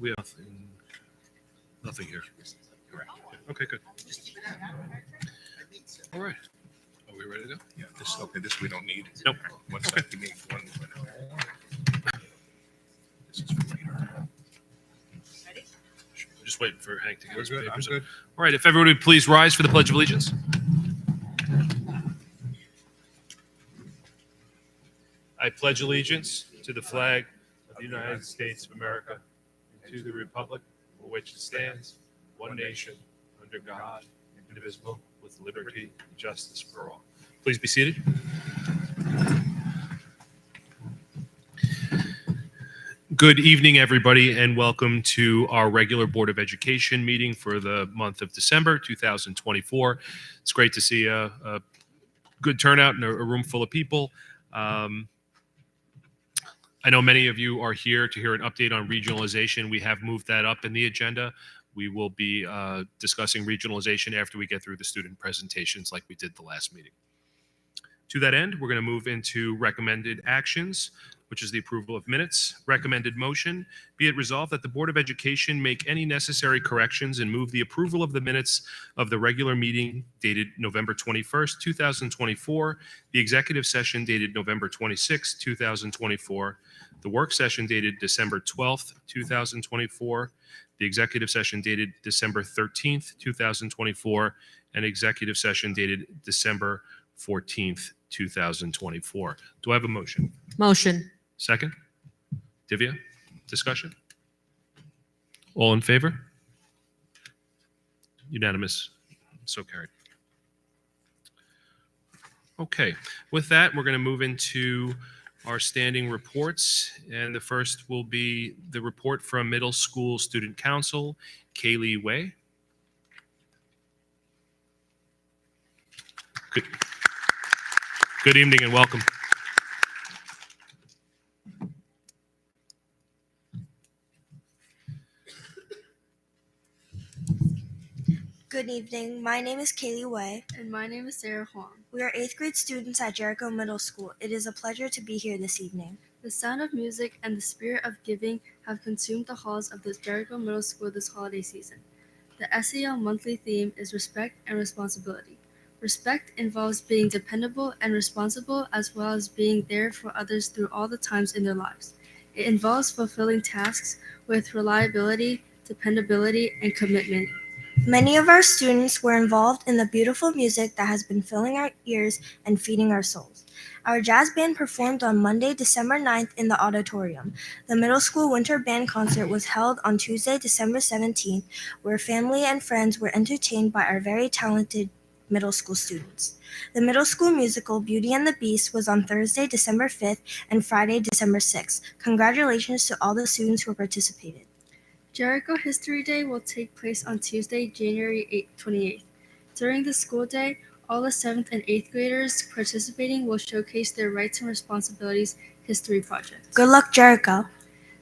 We have nothing here. Okay, good. All right. Are we ready to go? Yeah, this we don't need. Nope. One Okay. second, you need one. This is for later. Just waiting for Hank to get We're his good, I'm papers. good. All right, if everybody would please rise for the Pledge of Allegiance. I pledge allegiance to the flag of the United States of America and to the republic for which it stands, one nation, under God, indivisible, with liberty and justice for all. Please be seated. Good evening, everybody, and welcome to our regular Board of Education meeting for the month of December 2024. It's great to see a good turnout and a room full of people. I know many of you are here to hear an update on regionalization. We have moved that up in the agenda. We will be discussing regionalization after we get through the student presentations like we did the last meeting. To that end, we're going to move into recommended actions, which is the approval of minutes. Recommended motion, be it resolved that the Board of Education make any necessary corrections and move the approval of the minutes of the regular meeting dated November 21st, 2024, the executive session dated November 26th, 2024, the work session dated December 12th, 2024, the executive session dated December 13th, 2024, and executive session dated December 14th, 2024. Do I have a motion? Motion. Second? Divya? Discussion? All in favor? Unanimous. So carried. Okay. With that, we're going to move into our standing reports. And the first will be the report from Middle School Student Council, Kaylee Way. Good evening and welcome. Good evening. My name is Kaylee Way. And my name is Sarah Huang. We are 8th grade students at Jericho Middle School. It is a pleasure to be here this evening. The sound of music and the spirit of giving have consumed the halls of the Jericho Middle School this holiday season. The SEL monthly theme is respect and responsibility. Respect involves being dependable and responsible, as well as being there for others through all the times in their lives. It involves fulfilling tasks with reliability, dependability, and commitment. Many of our students were involved in the beautiful music that has been filling our ears and feeding our souls. Our jazz band performed on Monday, December 9th in the auditorium. The middle school winter band concert was held on Tuesday, December 17th, where family and friends were entertained by our very talented middle school students. The middle school musical Beauty and the Beast was on Thursday, December 5th and Friday, December 6th. Congratulations to all the students who participated. Jericho History Day will take place on Tuesday, January 28th. During the school day, all the 7th and 8th graders participating will showcase their rights and responsibilities history projects. Good luck, Jericho.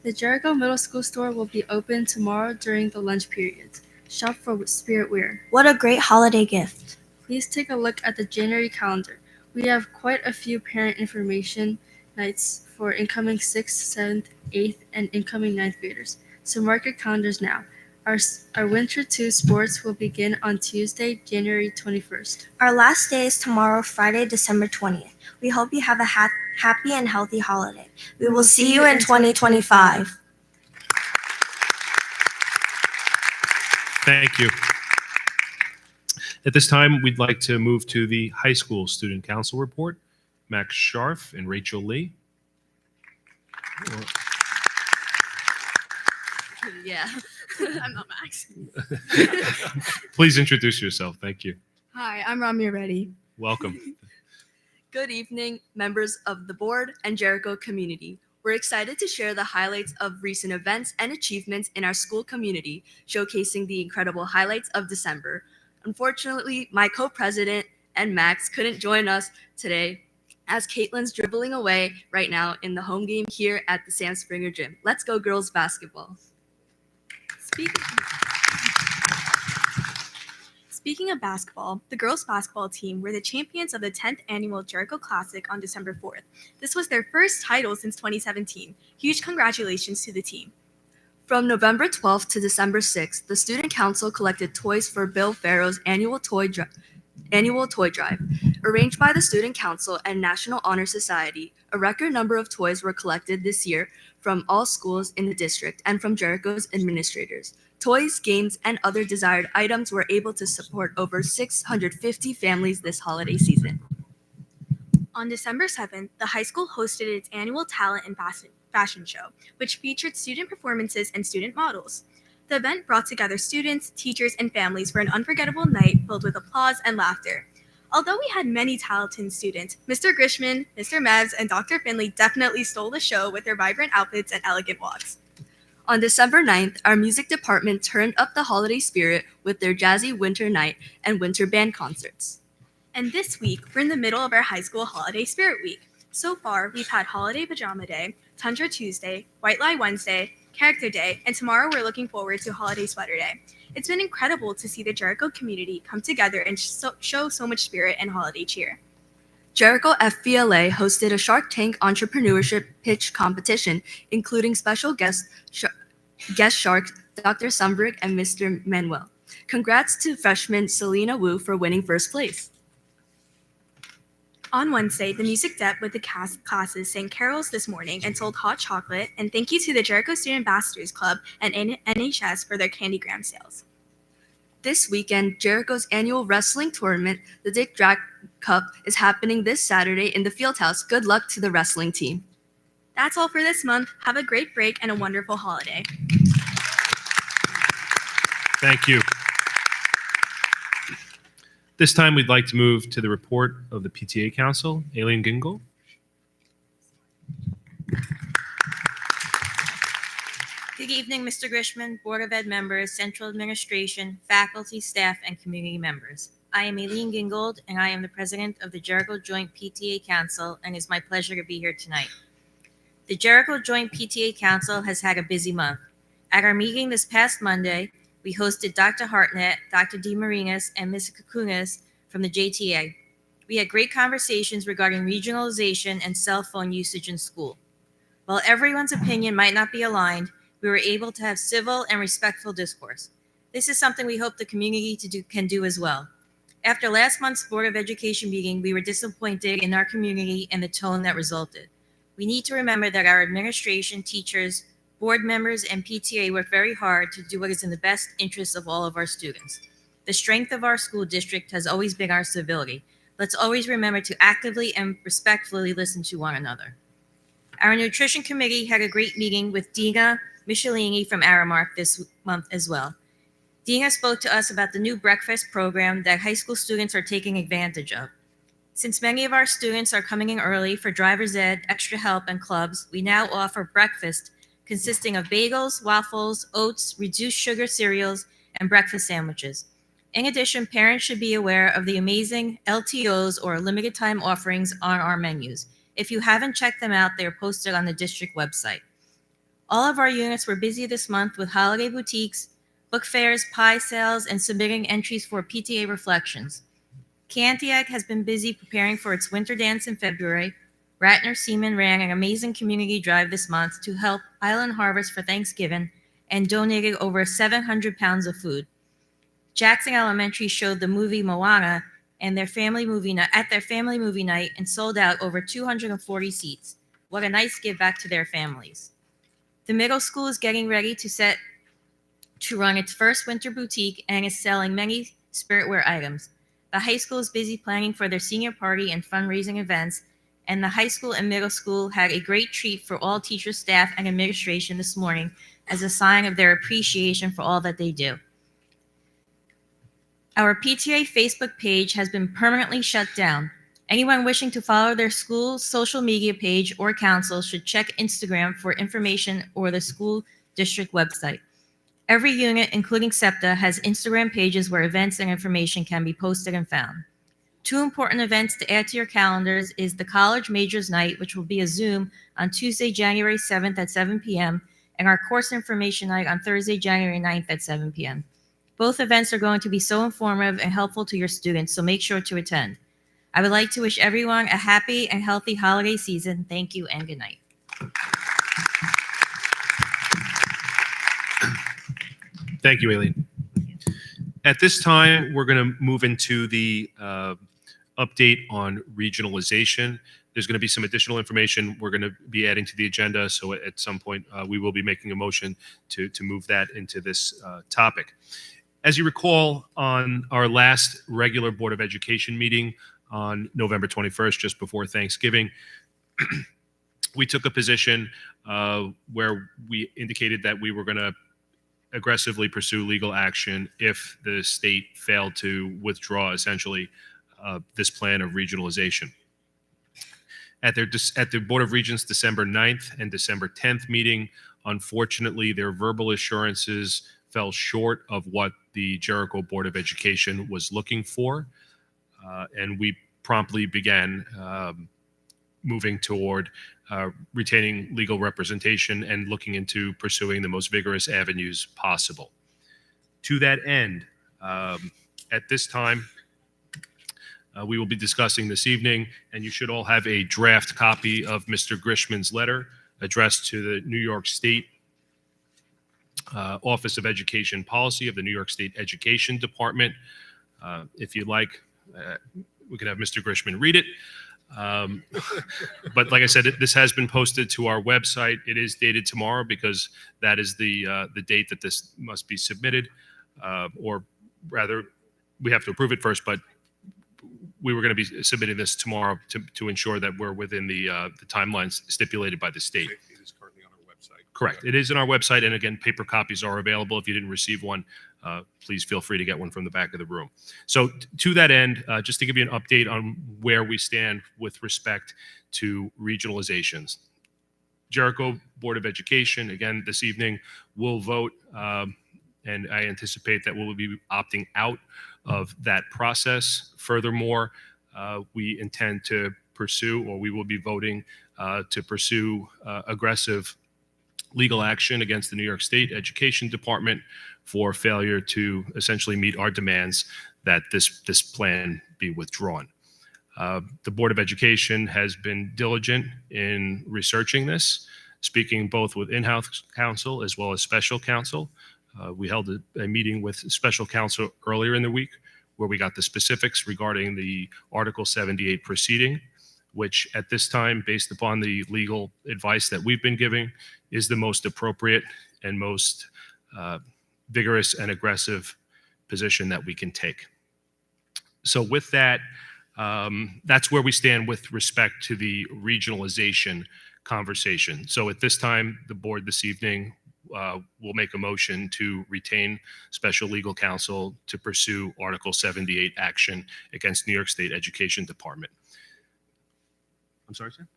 The Jericho Middle School store will be open tomorrow during the lunch periods. Shop for spirit wear. What a great holiday gift. Please take a look at the January calendar. We have quite a few parent information nights for incoming 6th, 7th, 8th, and incoming 9th graders. So mark your calendars now. Our Winter 2 sports will begin on Tuesday, January 21st. Our last day is tomorrow, Friday, December 20th. We hope you have a happy and healthy holiday. We will see you in 2025. Thank you. At this time, we'd like to move to the high school student council report. Max Scharf and Rachel Lee. Yeah, I'm not Max. Please introduce yourself. Thank you. Hi, I'm Ramya Reddy. Welcome. Good evening, members of the board and Jericho community. We're excited to share the highlights of recent events and achievements in our school community, showcasing the incredible highlights of December. Unfortunately, my co-president and Max couldn't join us today, as Caitlin's dribbling away right now in the home game here at the Sam Springer Gym. Let's go girls basketball. Speaking of basketball, the girls' basketball team were the champions of the 10th annual Jericho Classic on December 4th. This was their first title since 2017. Huge congratulations to the team. From November 12th to December 6th, the Student Council collected toys for Bill Farrow's annual toy drive. Arranged by the Student Council and National Honor Society, a record number of toys were collected this year from all schools in the district and from Jericho's administrators. Toys, games, and other desired items were able to support over 650 families this holiday season. On December 7th, the high school hosted its annual Talent and Fashion Show, which featured student performances and student models. The event brought together students, teachers, and families for an unforgettable night filled with applause and laughter. Although we had many talented students, Mr. Grishman, Mr. Mevs, and Dr. Finley definitely stole the show with their vibrant outfits and elegant walks. On December 9th, our music department turned up the holiday spirit with their jazzy winter night and winter band concerts. And this week, we're in the middle of our high school holiday spirit week. So far, we've had Holiday Pajama Day, Tundra Tuesday, White Lie Wednesday, Character Day, and tomorrow we're looking forward to Holiday Sweater Day. It's been incredible to see the Jericho community come together and show so much spirit and holiday cheer. Jericho FBLA hosted a Shark Tank entrepreneurship pitch competition, including special guest sharks Dr. Sumbrick and Mr. Manuel. Congrats to freshman Selena Wu for winning first place. On Wednesday, the music dep with the classes sang carols this morning and sold hot chocolate, and thank you to the Jericho Student Ambassadors Club and NHS for their Candygram sales. This weekend, Jericho's annual wrestling tournament, the Dick Drag Cup, is happening this Saturday in the Fieldhouse. Good luck to the wrestling team. That's all for this month. Have a great break and a wonderful holiday. Thank you. This time, we'd like to move to the report of the PTA Council. Aileen Gingle. Good evening, Mr. Grishman, Board of Ed members, Central Administration, faculty, staff, and community members. I am Aileen Gingold, and I am the president of the Jericho Joint PTA Council, and it's my pleasure to be here tonight. The Jericho Joint PTA Council has had a busy month. At our meeting this past Monday, we hosted Dr. Hartnett, Dr. DeMarinis, and Ms. Kukunas from the JTA. We had great conversations regarding regionalization and cell phone usage in school. While everyone's opinion might not be aligned, we were able to have civil and respectful discourse. This is something we hope the community can do as well. After last month's Board of Education meeting, we were disappointed in our community and the tone that resulted. We need to remember that our administration, teachers, board members, and PTA work very hard to do what is in the best interest of all of our students. The strength of our school district has always been our civility. Let's always remember to actively and respectfully listen to one another. Our nutrition committee had a great meeting with Dina Michelini from Aramark this month as well. Dina spoke to us about the new breakfast program that high school students are taking advantage of. Since many of our students are coming in early for driver's ed, extra help, and clubs, we now offer breakfast consisting of bagels, waffles, oats, reduced sugar cereals, and breakfast sandwiches. In addition, parents should be aware of the amazing LTOs or limited time offerings on our menus. If you haven't checked them out, they are posted on the district website. All of our units were busy this month with holiday boutiques, book fairs, pie sales, and submitting entries for PTA reflections. Cantiac has been busy preparing for its winter dance in February. Ratner Seaman ran an amazing community drive this month to help Island Harvest for Thanksgiving and donated over 700 pounds of food. Jackson Elementary showed the movie Moana and their family movie night and sold out over 240 seats. What a nice give back to their families. The middle school is getting ready to run its first winter boutique and is selling many spiritware items. The high school is busy planning for their senior party and fundraising events, and the high school and middle school had a great treat for all teachers, staff, and administration this morning as a sign of their appreciation for all that they do. Our PTA Facebook page has been permanently shut down. Anyone wishing to follow their school's social media page or council should check Instagram for information or the school district website. Every unit, including SEPTA, has Instagram pages where events and information can be posted and found. Two important events to add to your calendars is the College Majors Night, which will be a Zoom on Tuesday, January 7th at 7 p.m., and our Course Information Night on Thursday, January 9th at 7 p.m. Both events are going to be so informative and helpful to your students, so make sure to attend. I would like to wish everyone a happy and healthy holiday season. Thank you and good night. Thank you, Aileen. At this time, we're going to move into the update on regionalization. There's going to be some additional information we're going to be adding to the agenda. So at some point, we will be making a motion to move that into this topic. As you recall, on our last regular Board of Education meeting on November 21st, just before Thanksgiving, we took a position where we indicated that we were going to aggressively pursue legal action if the state failed to withdraw essentially this plan of regionalization. At the Board of Regents December 9th and December 10th meeting, unfortunately, their verbal assurances fell short of what the Jericho Board of Education was looking for, and we promptly began moving toward retaining legal representation and looking into pursuing the most vigorous avenues possible. To that end, at this time, we will be discussing this evening, and you should all have a draft copy of Mr. Grishman's letter addressed to the New York State Office of Education Policy of the New York State Education Department. If you'd like, we could have Mr. Grishman read it. But like I said, this has been posted to our website. It is dated tomorrow because that is the date that this must be submitted, or rather, we have to approve it first. But we were going to be submitting this tomorrow to ensure that we're within the timelines stipulated by the state. It is currently on our website. Correct. It is on our website, and again, paper copies are available. If you didn't receive one, please feel free to get one from the back of the room. So to that end, just to give you an update on where we stand with respect to regionalizations. Jericho Board of Education, again, this evening, will vote, and I anticipate that we'll be opting out of that process. Furthermore, we intend to pursue, or we will be voting to pursue aggressive legal action against the New York State Education Department for failure to essentially meet our demands that this plan be withdrawn. The Board of Education has been diligent in researching this, speaking both with in-house counsel as well as special counsel. We held a meeting with special counsel earlier in the week where we got the specifics regarding the Article 78 proceeding, which at this time, based upon the legal advice that we've been giving, is the most appropriate and most vigorous and aggressive position that we can take. So with that, that's where we stand with respect to the regionalization conversation. So at this time, the board this evening will make a motion to retain special legal counsel to pursue Article 78 action against New York State Education Department. I'm sorry, sir?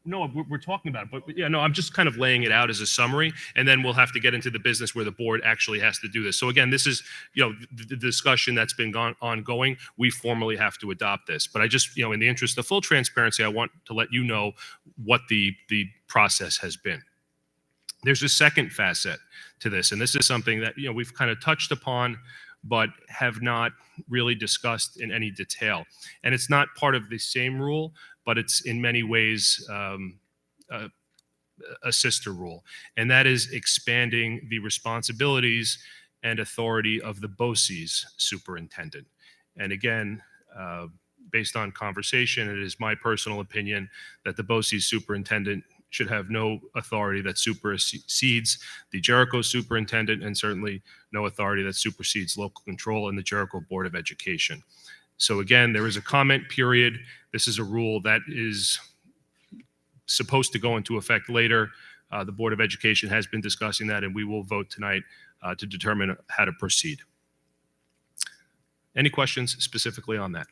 No, we're talking about it, but yeah, no, I'm just kind of laying it out as a summary, and then we'll have to get into the business where the board actually has to do this. So again, this is, the discussion that's been ongoing. We formally have to adopt this, but I just, in the interest of full transparency, I want to let you know what the process has been. There's a second facet to this, and this is something that, we've kind of touched upon, but have not really discussed in any detail. And it's not part of the same rule, but it's in many ways a sister rule. And that is expanding the responsibilities and authority of the BOCES superintendent. And again, based on conversation, it is my personal opinion that the BOCES superintendent should have no authority that supersedes the Jericho superintendent, and certainly no authority that supersedes local control in the Jericho Board of Education. So again, there is a comment period. This is a rule that is supposed to go into effect later. The Board of Education has been discussing that, and we will vote tonight to determine how to proceed. Any questions specifically on that?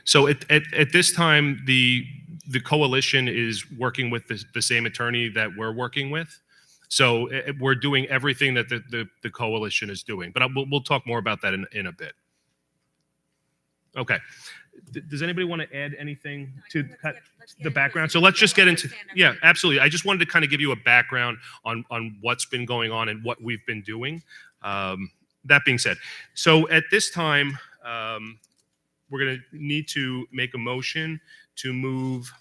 So at this time, the coalition is working with the same attorney that we're working with. So we're doing everything that the coalition is doing. But we'll talk more about that in a bit. Okay. Does anybody want to add anything to the background? So let's just get into, yeah, absolutely. I just wanted to kind of give you a background on what's been going on and what we've been doing. That being said, so at this time, we're going to need to make a motion to move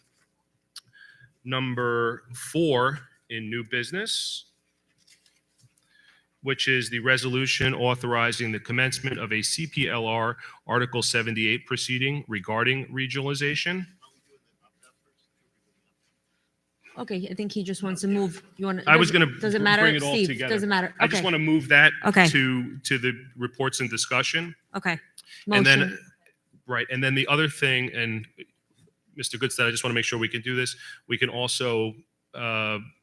number 4 in new business, which is the resolution authorizing the commencement of a CPLR Article 78 proceeding regarding regionalization. Okay, I think he just wants to move. You want? I was going to Does it matter, bring it all Steve? together. Doesn't matter. I just Okay. want to move that Okay. to the reports and discussion. Okay. And Motion. then, right, and then the other thing, and Mr. Goodstead, I just want to make sure we can do this. We can also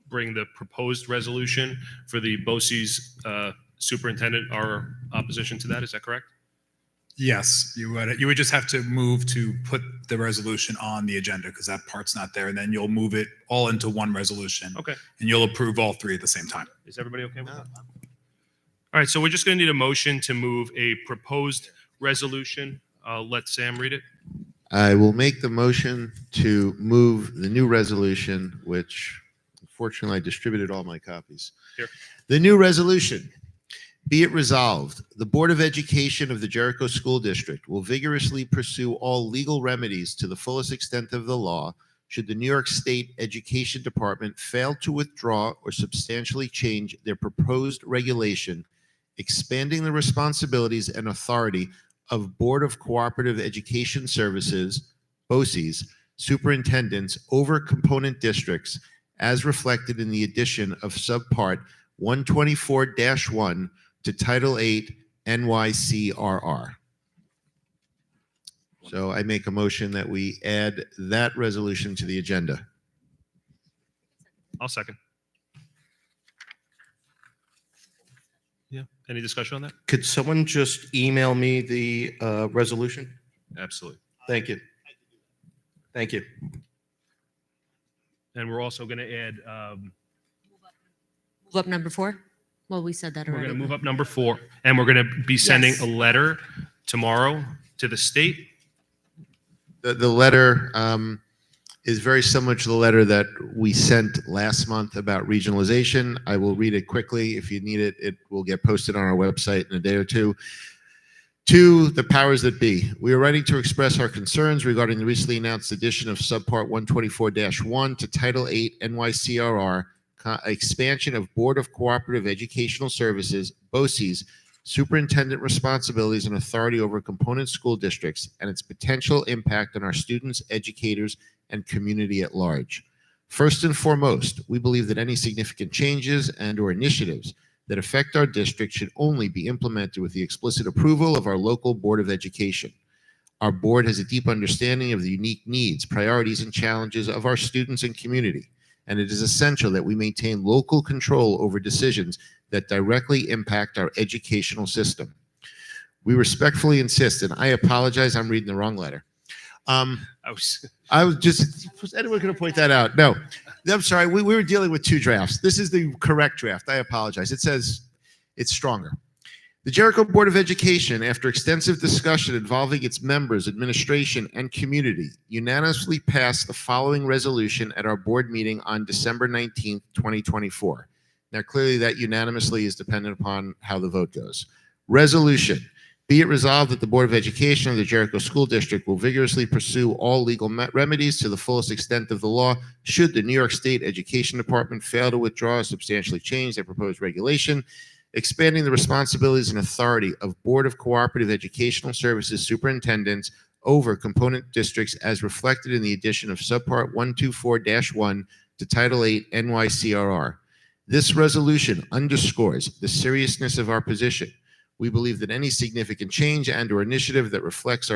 bring the proposed resolution for the BOCES superintendent, our opposition to that. Is that correct? Yes, you would. You would just have to move to put the resolution on the agenda because that part's not there. And then you'll move it all into one resolution. Okay. And you'll approve all 3 at the same time. Is everybody okay with that? All right, so we're just going to need a motion to move a proposed resolution. Let Sam read it. I will make the motion to move the new resolution, which unfortunately I distributed all my copies. Here. The new resolution. Be it resolved, the Board of Education of the Jericho School District will vigorously pursue all legal remedies to the fullest extent of the law should the New York State Education Department fail to withdraw or substantially change their proposed regulation, expanding the responsibilities and authority of Board of Cooperative Education Services, BOCES, superintendents over component districts as reflected in the addition of subpart 124-1 to Title 8 NYCRR. So I make a motion that we add that resolution to the agenda. I'll second. Yeah. Any discussion on that? Could someone just email me the resolution? Absolutely. Thank you. Thank you. And we're also going to add, Move up number 4. Well, we said that we're already. going to move up number 4, and we're going to be sending Yes. a letter tomorrow to the state. The letter is very similar to the letter that we sent last month about regionalization. I will read it quickly. If you need it, it will get posted on our website in a day or two. To the powers that be, we are writing to express our concerns regarding the recently announced addition of subpart 124-1 to Title 8 NYCRR, expansion of Board of Cooperative Educational Services, BOCES, superintendent responsibilities and authority over component school districts, and its potential impact on our students, educators, and community at large. First and foremost, we believe that any significant changes and/or initiatives that affect our district should only be implemented with the explicit approval of our local Board of Education. Our board has a deep understanding of the unique needs, priorities, and challenges of our students and community, and it is essential that we maintain local control over decisions that directly impact our educational system. We respectfully insist, and I apologize, I'm reading the wrong letter. I was anyone going to point that out? No, I'm sorry. We were dealing with 2 drafts. This is the correct draft. I apologize. It says it's stronger. The Jericho Board of Education, after extensive discussion involving its members, administration, and community, unanimously passed the following resolution at our board meeting on December 19th, 2024. Now, clearly that unanimously is dependent upon how the vote goes. Resolution. Be it resolved that the Board of Education of the Jericho School District will vigorously pursue all legal remedies to the fullest extent of the law should the New York State Education Department fail to withdraw or substantially change their proposed regulation, expanding the responsibilities and authority of Board of Cooperative Educational Services superintendents over component districts as reflected in the addition of subpart 124-1 to Title 8 NYCRR. This resolution underscores the seriousness of our position. We believe that any significant change and/or initiative that affects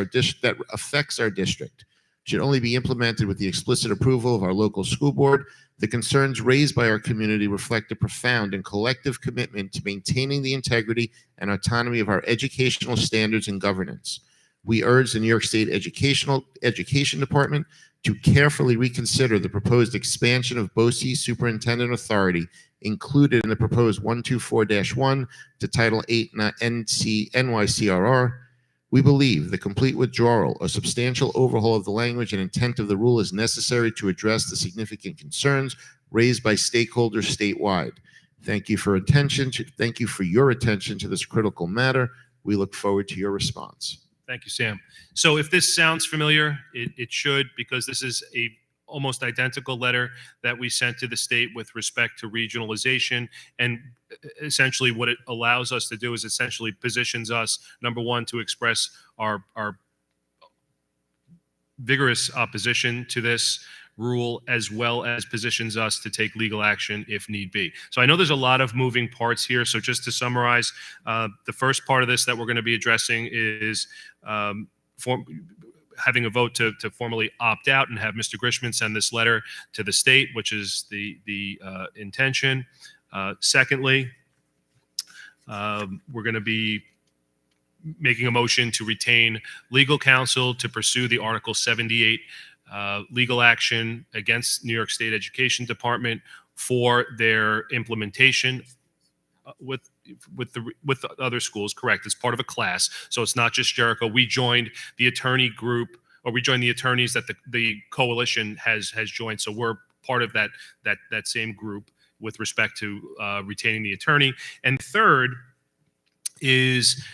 our district should only be implemented with the explicit approval of our local school board. The concerns raised by our community reflect a profound and collective commitment to maintaining the integrity and autonomy of our educational standards and governance. We urge the New York State Education Department to carefully reconsider the proposed expansion of BOCES superintendent authority included in the proposed 124-1 to Title 8 NYCRR. We believe the complete withdrawal or substantial overhaul of the language and intent of the rule is necessary to address the significant concerns raised by stakeholders statewide. Thank you for your attention to this critical matter. We look forward to your response. Thank you, Sam. So if this sounds familiar, it should, because this is a almost identical letter that we sent to the state with respect to regionalization. And essentially what it allows us to do is essentially positions us, number one, to express our vigorous opposition to this rule, as well as positions us to take legal action if need be. So I know there's a lot of moving parts here. So just to summarize, the first part of this that we're going to be addressing is having a vote to formally opt out and have Mr. Grishman send this letter to the state, which is the intention. Secondly, we're going to be making a motion to retain legal counsel to pursue the Article 78 legal action against New York State Education Department for their implementation with the other schools. Correct. It's part of a class, so it's not just Jericho. We joined the attorney group, or we joined the attorneys that the coalition has joined. So we're part of that same group with respect to retaining the attorney. And third is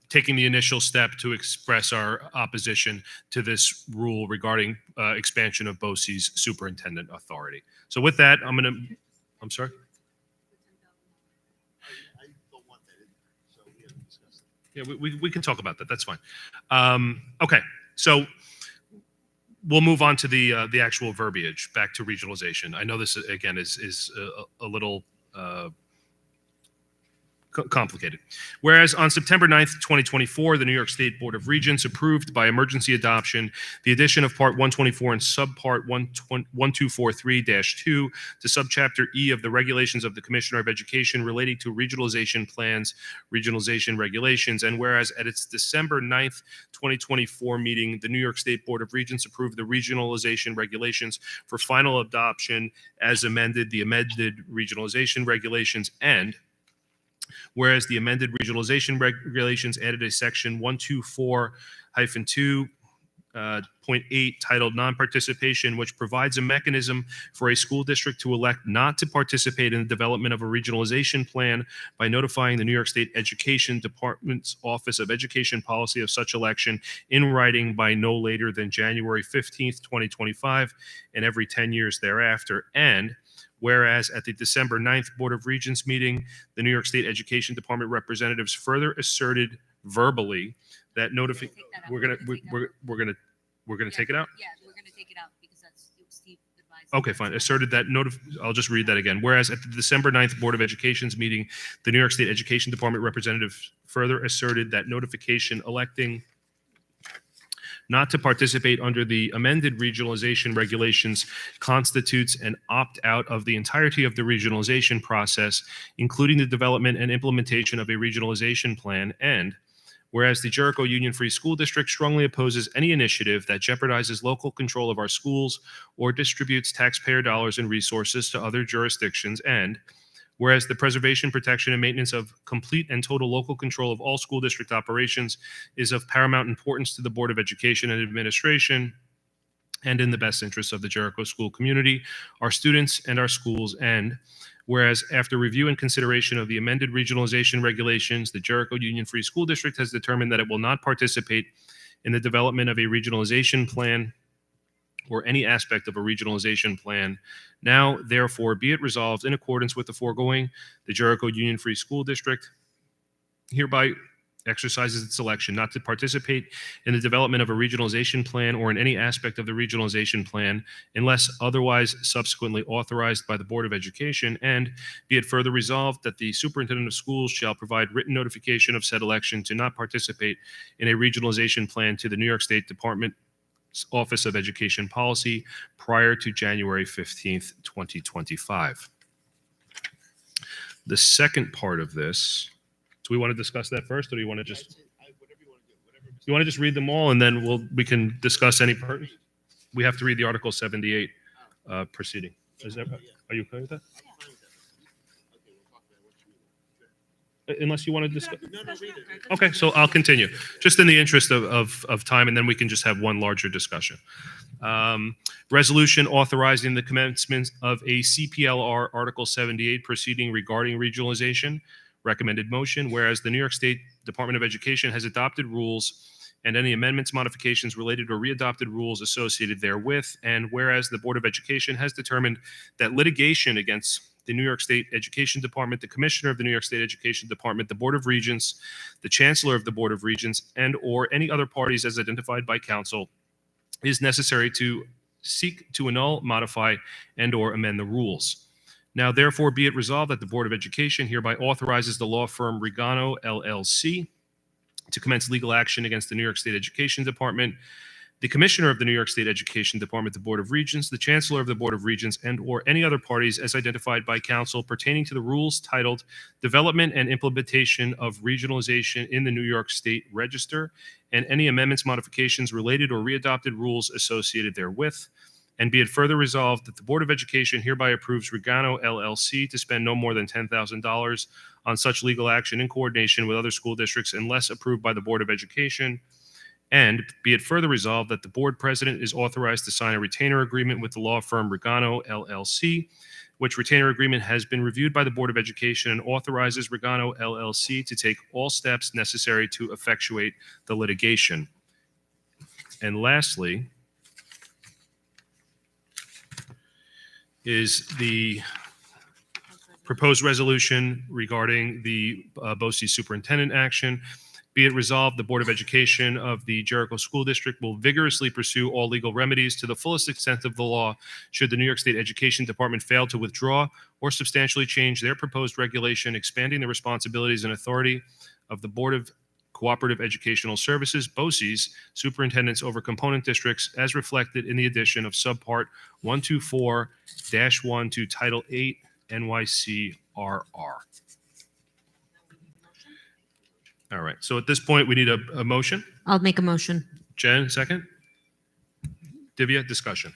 taking the initial step to express our opposition to this rule regarding expansion of BOCES superintendent authority. So with that, I'm sorry? Yeah, we can talk about that. That's fine. Okay, so we'll move on to the actual verbiage, back to regionalization. I know this, again, is a little complicated. Whereas on September 9th, 2024, the New York State Board of Regents approved by emergency adoption the addition of Part 124 and Subpart 1243-2 to Subchapter E of the Regulations of the Commissioner of Education relating to regionalization plans, regionalization regulations. And whereas at its December 9th, 2024 meeting, the New York State Board of Regents approved the regionalization regulations for final adoption as amended, the amended regionalization regulations, and whereas the amended regionalization regulations added a section 124-2.8 titled non-participation, which provides a mechanism for a school district to elect not to participate in the development of a regionalization plan by notifying the New York State Education Department's Office of Education Policy of such election in writing by no later than January 15th, 2025, and every 10 years thereafter. And whereas at the December 9th Board of Regents meeting, the New York State Education Department representatives further asserted verbally that we're gonna take it out? Yeah, we're gonna take it out because that's Steve advised. Okay, fine. Asserted that I'll just read that again. Whereas at the December 9th Board of Education's meeting, the New York State Education Department representatives further asserted that notification electing not to participate under the amended regionalization regulations constitutes an opt-out of the entirety of the regionalization process, including the development and implementation of a regionalization plan. And whereas the Jericho Union Free School District strongly opposes any initiative that jeopardizes local control of our schools or distributes taxpayer dollars and resources to other jurisdictions. And whereas the preservation, protection, and maintenance of complete and total local control of all school district operations is of paramount importance to the Board of Education and Administration and in the best interests of the Jericho school community, our students, and our schools. And whereas after review and consideration of the amended regionalization regulations, the Jericho Union Free School District has determined that it will not participate in the development of a regionalization plan or any aspect of a regionalization plan. Now, therefore, be it resolved in accordance with the foregoing, the Jericho Union Free School District hereby exercises its election not to participate in the development of a regionalization plan or in any aspect of the regionalization plan unless otherwise subsequently authorized by the Board of Education. And be it further resolved that the superintendent of schools shall provide written notification of said election to not participate in a regionalization plan to the New York State Department Office of Education Policy prior to January 15th, 2025. The second part of this, do we want to discuss that first, or do you want to just? You want to just read them all, and then we can discuss any part? We have to read the Article 78 proceeding. Are you okay with that? Unless you want to discuss. Okay, so I'll continue, just in the interest of time, and then we can just have one larger discussion. Resolution authorizing the commencement of a CPLR Article 78 proceeding regarding regionalization. Recommended motion, whereas the New York State Department of Education has adopted rules and any amendments, modifications related or readopted rules associated therewith. And whereas the Board of Education has determined that litigation against the New York State Education Department, the Commissioner of the New York State Education Department, the Board of Regents, the Chancellor of the Board of Regents, and or any other parties as identified by counsel is necessary to seek to annul, modify, and or amend the rules. Now, therefore, be it resolved that the Board of Education hereby authorizes the law firm Regano LLC to commence legal action against the New York State Education Department, the Commissioner of the New York State Education Department, the Board of Regents, the Chancellor of the Board of Regents, and or any other parties as identified by counsel pertaining to the rules titled Development and Implementation of Regionalization in the New York State Register, and any amendments, modifications related or readopted rules associated therewith. And be it further resolved that the Board of Education hereby approves Regano LLC to spend no more than $10,000 on such legal action in coordination with other school districts unless approved by the Board of Education. And be it further resolved that the board president is authorized to sign a retainer agreement with the law firm Regano LLC, which retainer agreement has been reviewed by the Board of Education and authorizes Regano LLC to take all steps necessary to effectuate the litigation. And lastly, is the proposed resolution regarding the BOCES superintendent action. Be it resolved, the Board of Education of the Jericho School District will vigorously pursue all legal remedies to the fullest extent of the law should the New York State Education Department fail to withdraw or substantially change their proposed regulation, expanding the responsibilities and authority of the Board of Cooperative Educational Services, BOCES, superintendents over component districts as reflected in the addition of subpart 124-1 to Title 8 NYCRR. All right. So at this point, we need a motion. I'll make a motion. Jen, second. Divya, discussion.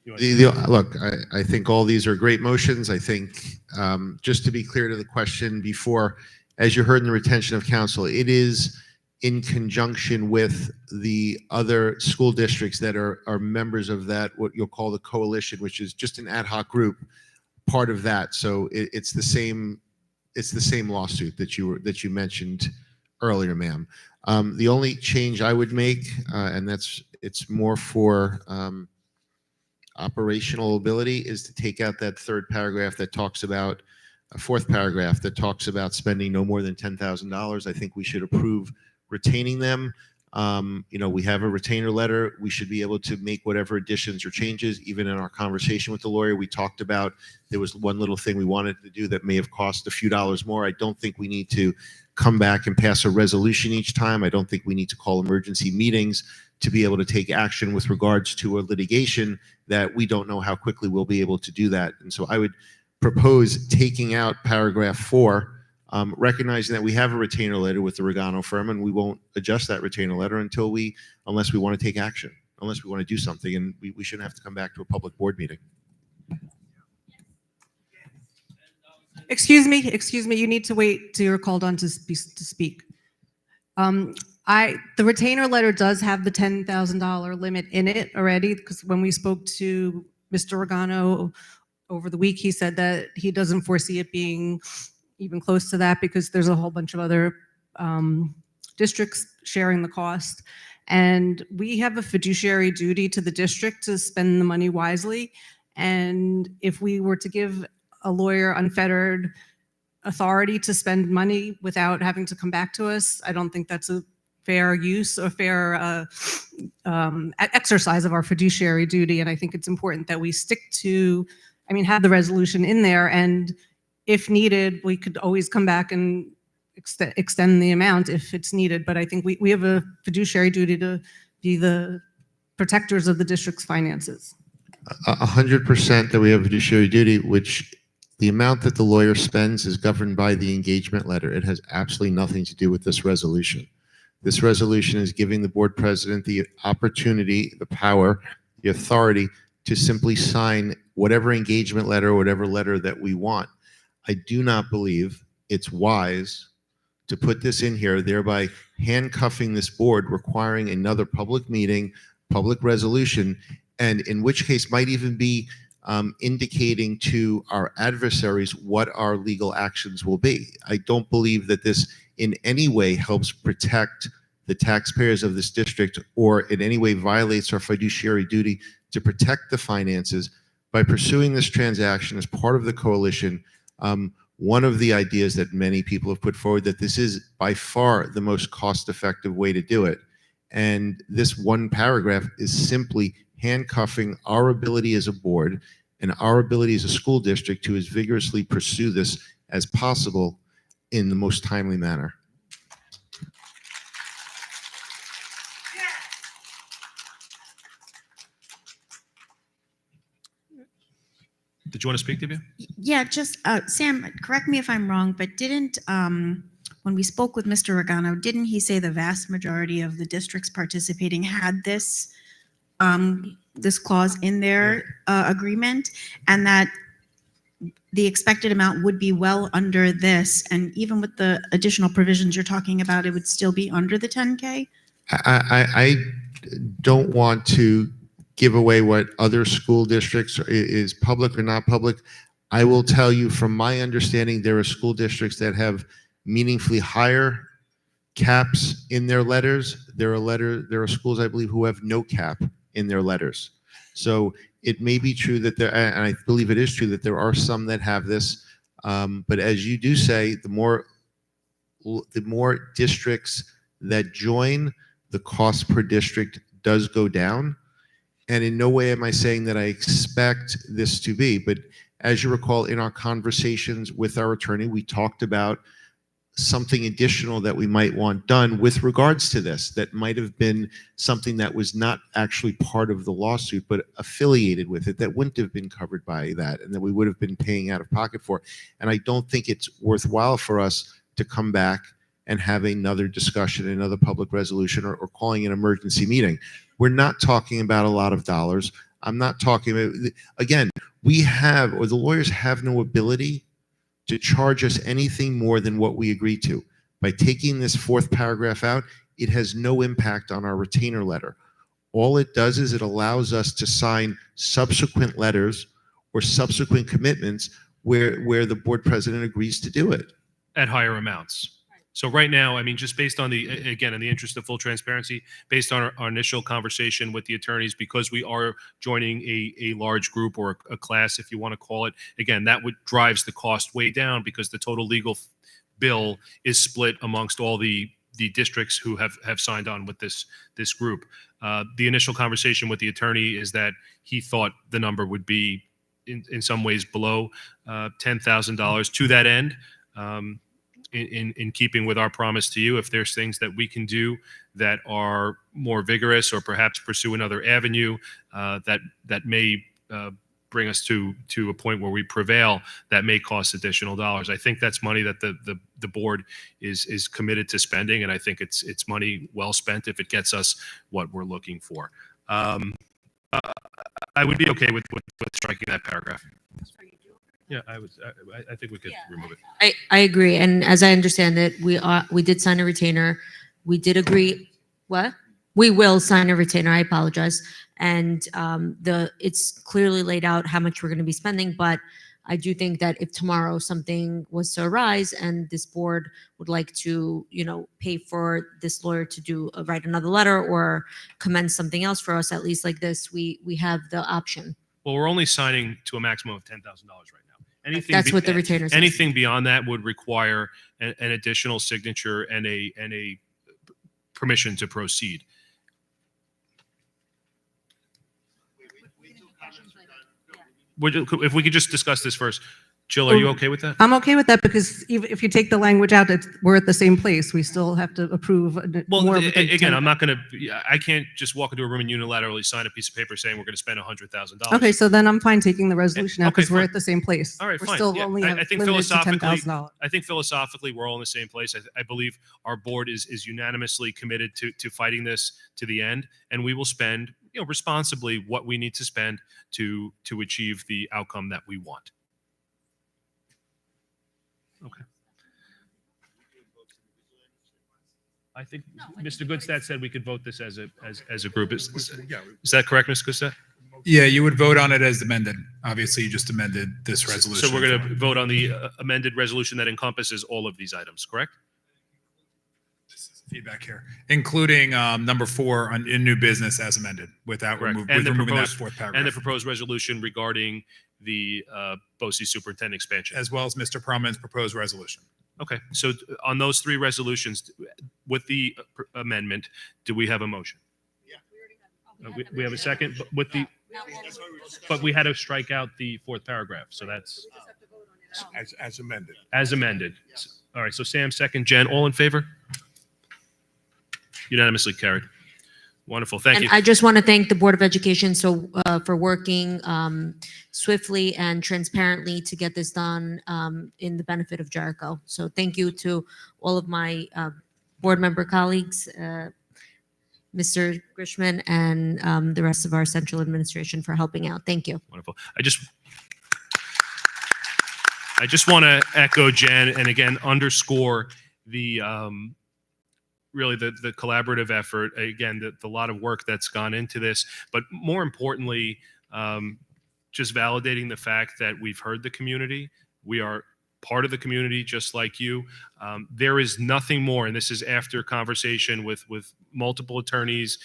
You want- Look, I think all these are great motions. I think, just to be clear to the question before, as you heard in the retention of counsel, it is in conjunction with the other school districts that are members of that, what you'll call the coalition, which is just an ad hoc group, part of that. So it's the same lawsuit that you mentioned earlier, ma'am. The only change I would make, and it's more for operational ability, is to take out that third paragraph that talks about a fourth paragraph that talks about spending no more than $10,000. I think we should approve retaining them. We have a retainer letter. We should be able to make whatever additions or changes. Even in our conversation with the lawyer, we talked about there was one little thing we wanted to do that may have cost a few dollars more. I don't think we need to come back and pass a resolution each time. I don't think we need to call emergency meetings to be able to take action with regards to a litigation that we don't know how quickly we'll be able to do that. And so I would propose taking out paragraph 4, recognizing that we have a retainer letter with the Regano firm, and we won't adjust that retainer letter unless we want to take action, unless we want to do something, and we shouldn't have to come back to a public board meeting. Excuse me, you need to wait till you're called on to speak. The retainer letter does have the $10,000 limit in it already, because when we spoke to Mr. Regano over the week, he said that he doesn't foresee it being even close to that because there's a whole bunch of other districts sharing the cost. And we have a fiduciary duty to the district to spend the money wisely. And if we were to give a lawyer unfettered authority to spend money without having to come back to us, I don't think that's a fair use or fair exercise of our fiduciary duty. And I think it's important that we stick to, have the resolution in there, and if needed, we could always come back and extend the amount if it's needed. But I think we have a fiduciary duty to be the protectors of the district's finances. 100% that we have fiduciary duty, which the amount that the lawyer spends is governed by the engagement letter. It has absolutely nothing to do with this resolution. This resolution is giving the board president the opportunity, the power, the authority to simply sign whatever engagement letter or whatever letter that we want. I do not believe it's wise to put this in here, thereby handcuffing this board, requiring another public meeting, public resolution, and in which case might even be indicating to our adversaries what our legal actions will be. I don't believe that this in any way helps protect the taxpayers of this district or in any way violates our fiduciary duty to protect the finances by pursuing this transaction as part of the coalition. One of the ideas that many people have put forward that this is by far the most cost-effective way to do it. And this one paragraph is simply handcuffing our ability as a board and our ability as a school district to as vigorously pursue this as possible in the most timely manner. Did you want to speak, Divya? Yeah, just, Sam, correct me if I'm wrong, but didn't, when we spoke with Mr. Regano, didn't he say the vast majority of the districts participating had this, this clause in their agreement, and that the expected amount would be well under this, and even with the additional provisions you're talking about, it would still be under the 10K? I don't want to give away what other school districts is public or not public. I will tell you from my understanding, there are school districts that have meaningfully higher caps in their letters. There are schools, I believe, who have no cap in their letters. So it may be true that there, and I believe it is true that there are some that have this. But as you do say, the more districts that join, the cost per district does go down. And in no way am I saying that I expect this to be, but as you recall, in our conversations with our attorney, we talked about something additional that we might want done with regards to this, that might have been something that was not actually part of the lawsuit, but affiliated with it, that wouldn't have been covered by that, and that we would have been paying out of pocket for. And I don't think it's worthwhile for us to come back and have another discussion, another public resolution, or calling an emergency meeting. We're not talking about a lot of dollars. I'm not talking about, again, we have, or the lawyers have no ability to charge us anything more than what we agreed to. By taking this fourth paragraph out, it has no impact on our retainer letter. All it does is it allows us to sign subsequent letters or subsequent commitments where the board president agrees to do it. At higher amounts. So right now, I mean, just based on the, again, in the interest of full transparency, based on our initial conversation with the attorneys, because we are joining a large group or a class, if you want to call it, again, that would drives the cost way down because the total legal bill is split amongst all the districts who have signed on with this group. The initial conversation with the attorney is that he thought the number would be in some ways below $10,000. To that end, in keeping with our promise to you, if there's things that we can do that are more vigorous or perhaps pursue another avenue that may bring us to a point where we prevail, that may cost additional dollars. I think that's money that the board is committed to spending, and I think it's money well spent if it gets us what we're looking for. I would be okay with striking that paragraph. Yeah, I think we could remove it. I agree. And as I understand it, we did sign a retainer. We did agree. What? We will sign a retainer. I apologize. And it's clearly laid out how much we're going to be spending. But I do think that if tomorrow something was to arise and this board would like to, pay for this lawyer to write another letter or commence something else for us, at least like this, we have the option. Well, we're only signing to a maximum of $10,000 right now. That's what the retainer says. Anything beyond that would require an additional signature and a permission to proceed. If we could just discuss this first. Jill, are you okay with that? I'm okay with that because even if you take the language out, we're at the same place. We still have to approve Well, more. again, I can't just walk into a room and unilaterally sign a piece of paper saying we're going to spend $100,000. Okay, so then I'm fine taking the resolution out Okay, because we're fine. at the same place. All right, We're fine. still Yeah, only I think limited to philosophically, $10,000. I think philosophically we're all in the same place. I believe our board is unanimously committed to fighting this to the end, and we will spend, responsibly what we need to spend to achieve the outcome that we want. Okay. I think Mr. Goodstadt said we could vote this as a group. Is that correct, Mr. Goodstadt? Yeah, you would vote on it as amended. Obviously, you just amended this resolution. So we're going to vote on the amended resolution that encompasses all of these items, correct? Feedback here, including number 4 in new business as amended, without Correct. removing that fourth paragraph. And the proposed resolution regarding the BOCES superintendent expansion. As well as Mr. Perlman's proposed resolution. Okay, so on those 3 resolutions, with the amendment, do we have a motion? Yeah. We have a second, but with the, but we had to strike out the 4th paragraph, so that's As amended. as amended. All right, so Sam, second, Jen, all in favor? Unanimously carried. Wonderful, thank And you. I just want to thank the Board of Education for working swiftly and transparently to get this done in the benefit of Jericho. So thank you to all of my board member colleagues, Mr. Grishman, and the rest of our central administration for helping out. Thank you. Wonderful. I just want to echo Jen and again underscore the really the collaborative effort. Again, the lot of work that's gone into this, but more importantly, just validating the fact that we've heard the community. We are part of the community, just like you. There is nothing more, and this is after conversation with multiple attorneys,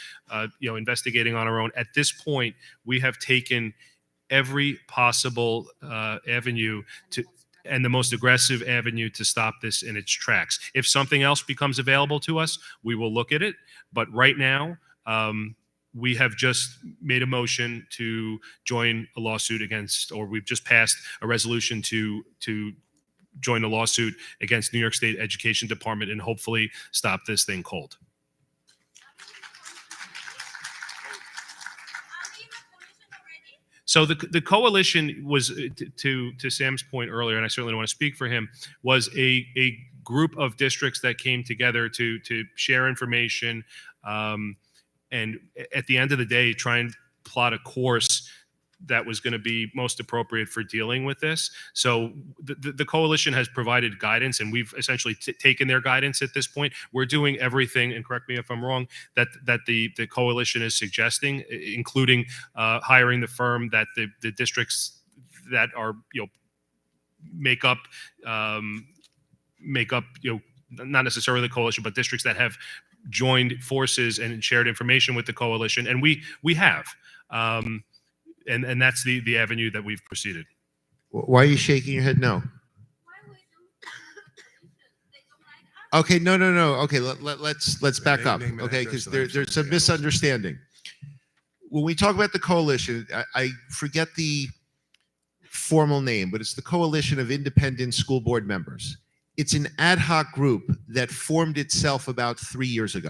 investigating on our own. At this point, we have taken every possible avenue and the most aggressive avenue to stop this in its tracks. If something else becomes available to us, we will look at it. But right now, we have just made a motion to join a lawsuit against, or we've just passed a resolution to join a lawsuit against New York State Education Department and hopefully stop this thing cold. So the coalition was, to Sam's point earlier, and I certainly don't want to speak for him, was a group of districts that came together to share information, and at the end of the day, try and plot a course that was going to be most appropriate for dealing with this. So the coalition has provided guidance, and we've essentially taken their guidance at this point. We're doing everything, and correct me if I'm wrong, that the coalition is suggesting, including hiring the firm that the districts that are make up not necessarily the coalition, but districts that have joined forces and shared information with the coalition, and we have. And that's the avenue that we've proceeded. Why are you shaking your head? No. Okay, no. Okay, let's back up. Okay, because there's a misunderstanding. When we talk about the coalition, I forget the formal name, but it's the Coalition of Independent School Board Members. It's an ad hoc group that formed itself about 3 years ago.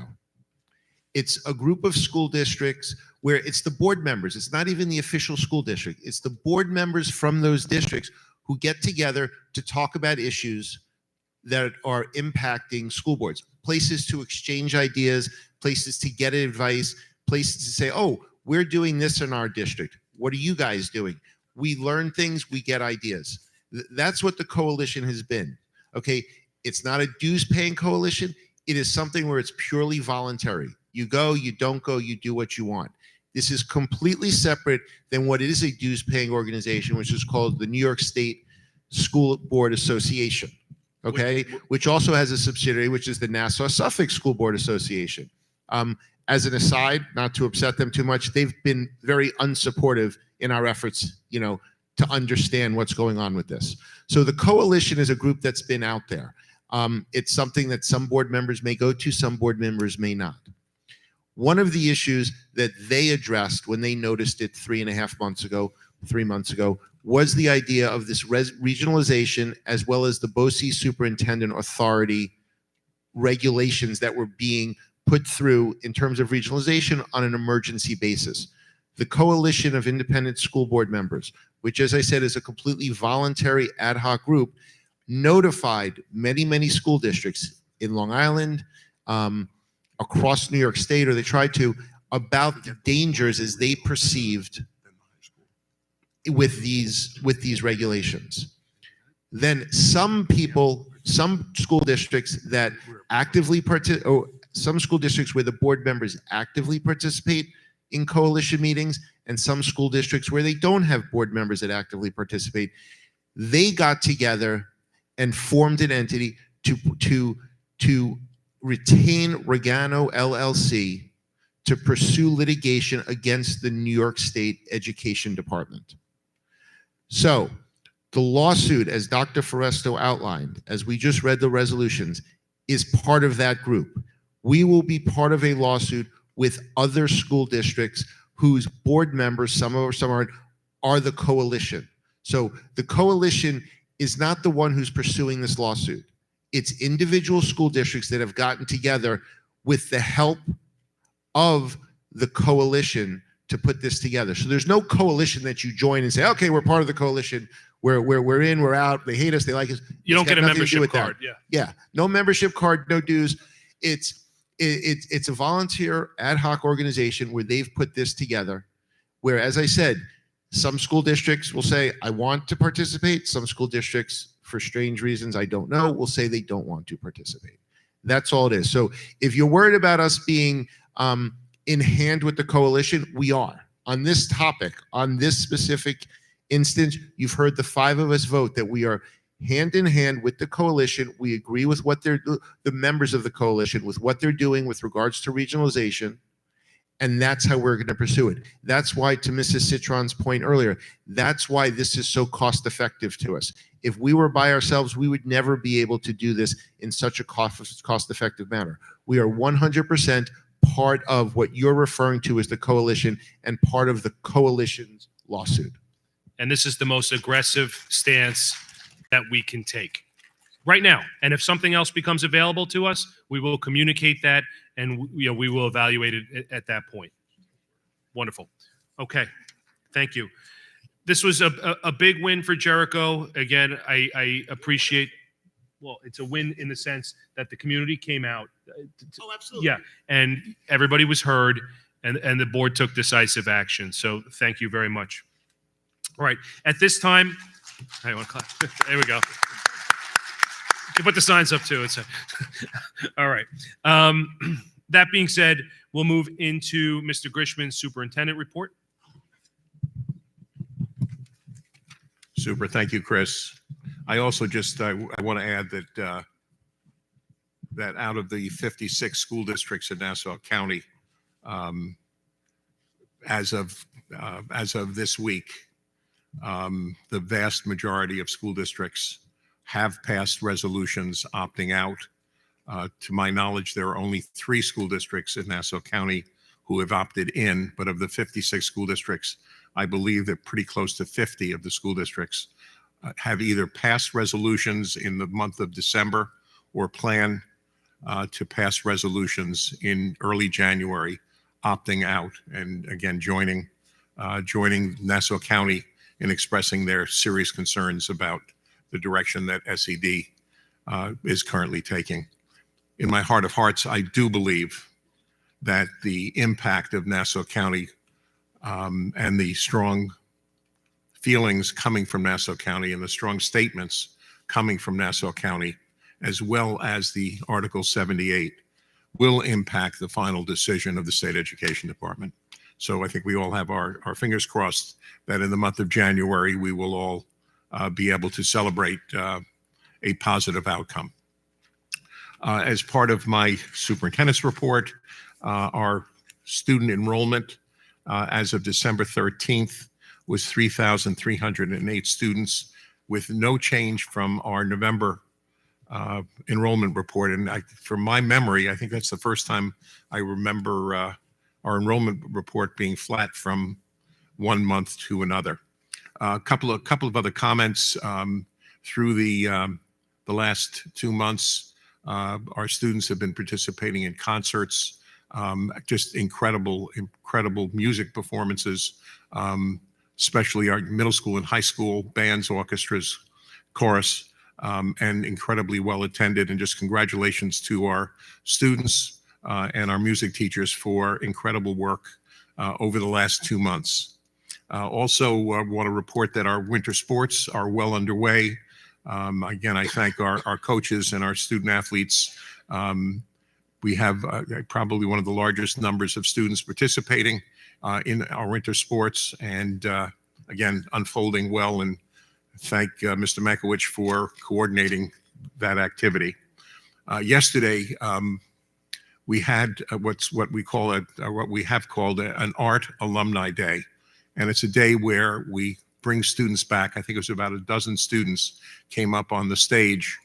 It's a group of school districts where it's the board members. It's not even the official school district. It's the board members from those districts who get together to talk about issues that are impacting school boards, places to exchange ideas, places to get advice, places to say, oh, we're doing this in our district. What are you guys doing? We learn things, we get ideas. That's what the coalition has been. Okay, it's not a dues-paying coalition. It is something where it's purely voluntary. You go, you don't go, you do what you want. This is completely separate than what is a dues-paying organization, which is called the New York State School Board Association, okay? Which also has a subsidiary, which is the Nassau-Suffolk School Board Association. As an aside, not to upset them too much, they've been very unsupportive in our efforts, to understand what's going on with this. So the coalition is a group that's been out there. It's something that some board members may go to, some board members may not. One of the issues that they addressed when they noticed it 3 months ago, was the idea of this regionalization as well as the BOCES Superintendent Authority regulations that were being put through in terms of regionalization on an emergency basis. The Coalition of Independent School Board Members, which, as I said, is a completely voluntary ad hoc group, notified many school districts in Long Island, across New York State, or they tried to, about the dangers as they perceived with these regulations. Then some school districts that actively some school districts where the board members actively participate in coalition meetings, and some school districts where they don't have board members that actively participate, they got together and formed an entity to retain Regano LLC to pursue litigation against the New York State Education Department. So the lawsuit, as Dr. Foresto outlined, as we just read the resolutions, is part of that group. We will be part of a lawsuit with other school districts whose board members, some are the coalition. So the coalition is not the one who's pursuing this lawsuit. It's individual school districts that have gotten together with the help of the coalition to put this together. So there's no coalition that you join and say, okay, we're part of the coalition. We're in, we're out. They hate us, they like us. You don't It's got get a nothing to do membership with that. card. Yeah. Yeah, no membership card, no dues. It's a volunteer ad hoc organization where they've put this together, where, as I said, some school districts will say, I want to participate. Some school districts, for strange reasons I don't know, will say they don't want to participate. That's all it is. So if you're worried about us being in hand with the coalition, we are. On this topic, on this specific instance, you've heard the 5 of us vote that we are hand in hand with the coalition. We agree with what the members of the coalition, with what they're doing with regards to regionalization. And that's how we're going to pursue it. That's why, to Mrs. Citron's point earlier, that's why this is so cost effective to us. If we were by ourselves, we would never be able to do this in such a cost effective manner. We are 100% part of what you're referring to as the coalition and part of the coalition's lawsuit. And this is the most aggressive stance that we can take right now. And if something else becomes available to us, we will communicate that, and we will evaluate it at that point. Wonderful. Okay. Thank you. This was a big win for Jericho. Again, I appreciate, well, it's a win in the sense that the community came out. Oh, absolutely. Yeah. And everybody was heard, and the board took decisive action. So thank you very much. All right. At this time, I want to clap. There we go. You can put the signs up too. It's all right. That being said, we'll move into Mr. Grishman's superintendent report. Super. Thank you, Chris. I also just I want to add that that out of the 56 school districts in Nassau County, as of this week, the vast majority of school districts have passed resolutions opting out. To my knowledge, there are only 3 school districts in Nassau County who have opted in, but of the 56 school districts, I believe that pretty close to 50 of the school districts have either passed resolutions in the month of December or plan to pass resolutions in early January, opting out, and again, joining Nassau County in expressing their serious concerns about the direction that SED is currently taking. In my heart of hearts, I do believe that the impact of Nassau County and the strong feelings coming from Nassau County and the strong statements coming from Nassau County, as well as the Article 78, will impact the final decision of the State Education Department. So I think we all have our fingers crossed that in the month of January, we will all be able to celebrate a positive outcome. As part of my superintendent's report, our student enrollment as of December 13th was 3,308 students, with no change from our November enrollment report. And from my memory, I think that's the first time I remember our enrollment report being flat from one month to another. A couple of other comments. Through the last 2 months, our students have been participating in concerts, just incredible music performances, especially our middle school and high school bands, orchestras, chorus, and incredibly well attended. And just congratulations to our students and our music teachers for incredible work over the last 2 months. Also, I want to report that our winter sports are well underway. Again, I thank our coaches and our student athletes. We have probably one of the largest numbers of students participating in our winter sports, and again, unfolding well, and thank Mr. Makowicz for coordinating that activity. Yesterday, we had what we call what we have called an Art Alumni Day. And it's a day where we bring students back. I think it was about a dozen students came up on the stage,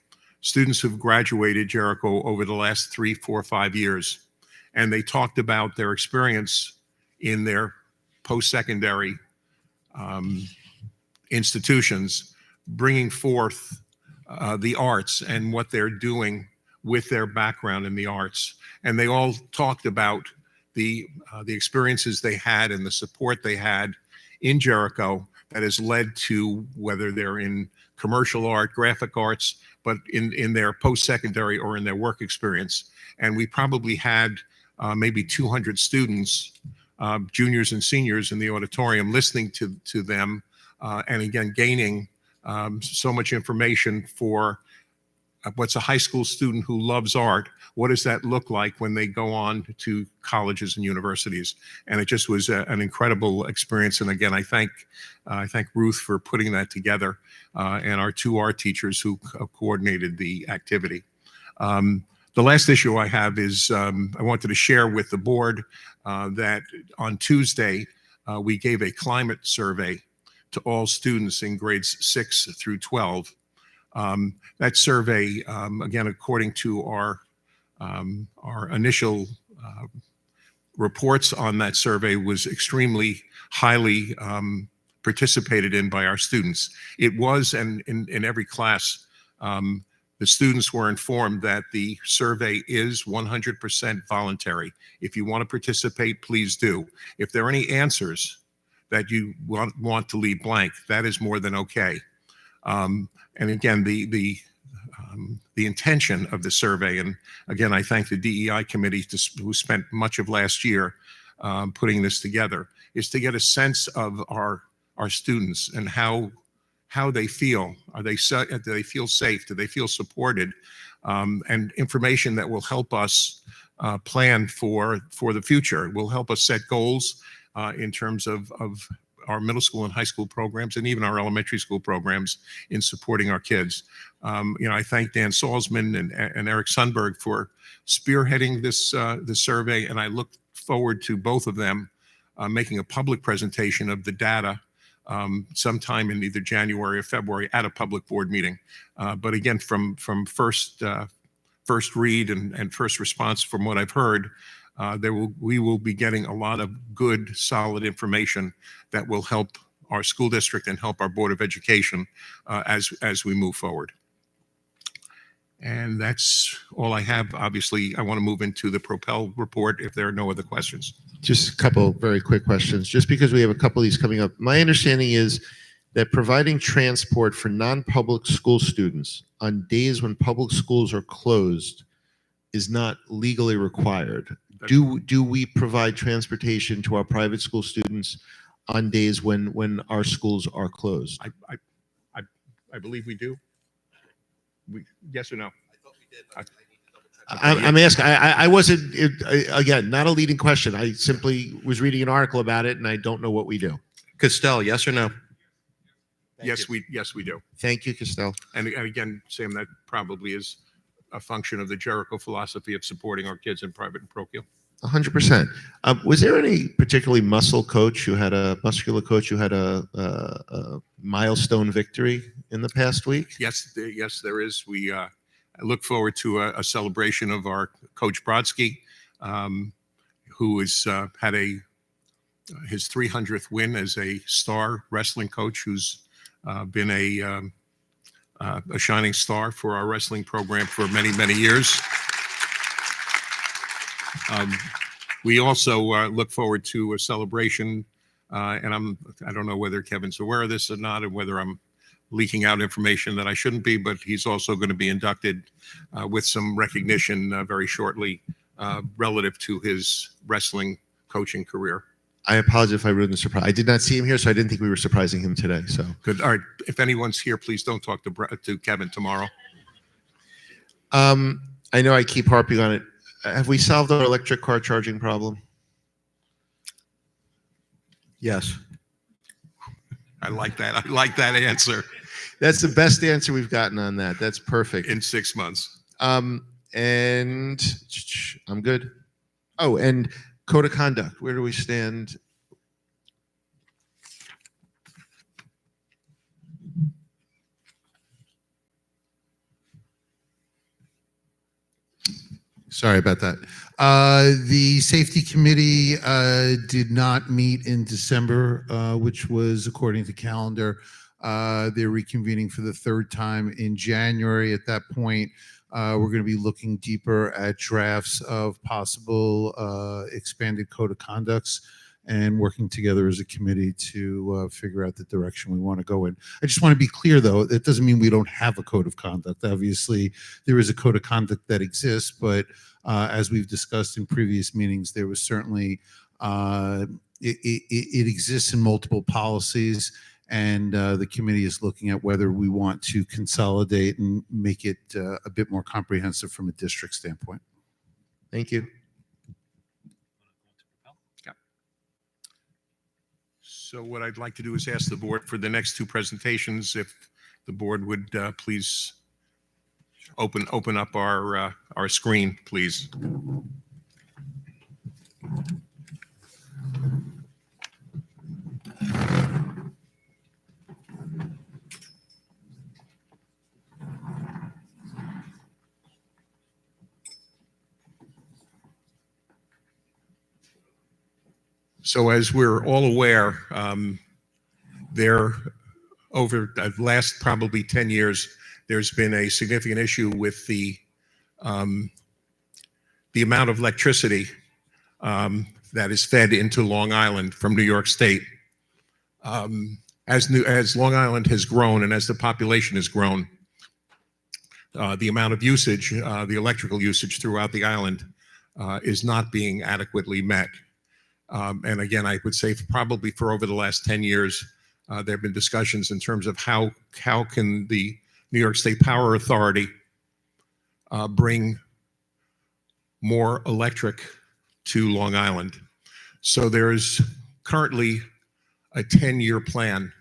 students who've graduated Jericho over the last 3, 4, 5 years. And they talked about their experience in their post-secondary institutions, bringing forth the arts and what they're doing with their background in the arts. And they all talked about the experiences they had and the support they had in Jericho that has led to, whether they're in commercial art, graphic arts, but in their post-secondary or in their work experience. And we probably had maybe 200 students, juniors and seniors in the auditorium, listening to them, and again, gaining so much information for what's a high school student who loves art. What does that look like when they go on to colleges and universities? And it just was an incredible experience. And again, I thank Ruth for putting that together, and our 2 art teachers who coordinated the activity. The last issue I have is I wanted to share with the board that on Tuesday, we gave a climate survey to all students in grades 6 through 12. That survey, again, according to our initial reports on that survey, was extremely highly participated in by our students. It was, and in every class, the students were informed that the survey is 100% voluntary. If you want to participate, please do. If there are any answers that you want to leave blank, that is more than okay. And again, the intention of the survey, and again, I thank the DEI committee who spent much of last year putting this together, is to get a sense of our students and how they feel. Do they feel safe? Do they feel supported? And information that will help us plan for the future. It will help us set goals in terms of our middle school and high school programs, and even our elementary school programs in supporting our kids. I thank Dan Salzman and Eric Sundberg for spearheading this survey, and I look forward to both of them making a public presentation of the data sometime in either January or February at a public board meeting. But again, from first read and first response, from what I've heard, we will be getting a lot of good, solid information that will help our school district and help our Board of Education as we move forward. And that's all I have. Obviously, I want to move into the Propel report if there are no other questions. Just a couple very quick questions. Just because we have a couple of these coming up, my understanding is that providing transport for non-public school students on days when public schools are closed is not legally required. Do we provide transportation to our private school students on days when our schools are closed? I believe we do. Yes or no? I'm asking. I wasn't, again, not a leading question. I simply was reading an article about it, and I don't know what we do. Costello, yes or no? Yes, we do. Thank you, Costello. And again, Sam, that probably is a function of the Jericho philosophy of supporting our kids in private and parochial. 100%. Was there any particularly muscular coach who had a milestone victory in the past week? Yes, there is. We I look forward to a celebration of our coach Brodsky, who has had his 300th win as a star wrestling coach, who's been a shining star for our wrestling program for many, many years. We also look forward to a celebration, and I don't know whether Kevin's aware of this or not, and whether I'm leaking out information that I shouldn't be, but he's also going to be inducted with some recognition very shortly relative to his wrestling coaching career. I apologize if I ruined the surprise. I did not see him here, so I didn't think we were surprising him today. So good. All right. If anyone's here, please don't talk to Kevin tomorrow. I know I keep harping on it. Have we solved our electric car charging problem? Yes. I like that. I like that answer. That's the best answer we've gotten on that. That's perfect. In 6 months. And I'm good. Oh, and code of conduct. Where do we stand? Sorry about that. The safety committee did not meet in December, which was according to calendar. They're reconvening for the third time in January. At that point, we're going to be looking deeper at drafts of possible expanded code of conducts and working together as a committee to figure out the direction we want to go in. I just want to be clear, though, that doesn't mean we don't have a code of conduct. Obviously, there is a code of conduct that exists, but as we've discussed in previous meetings, there was certainly, it exists in multiple policies, and the committee is looking at whether we want to consolidate and make it a bit more comprehensive from a district standpoint. Thank you. So what I'd like to do is ask the board for the next two presentations, if the board would please open up our screen, please. So as we're all aware, there over the last probably 10 years, there's been a significant issue with the amount of electricity that is fed into Long Island from New York State. As Long Island has grown and as the population has grown, the amount of usage, the electrical usage throughout the island is not being adequately met. And again, I would say probably for over the last 10 years, there have been discussions in terms of how can the New York State Power Authority bring more electric to Long Island. So there's currently a 10-year plan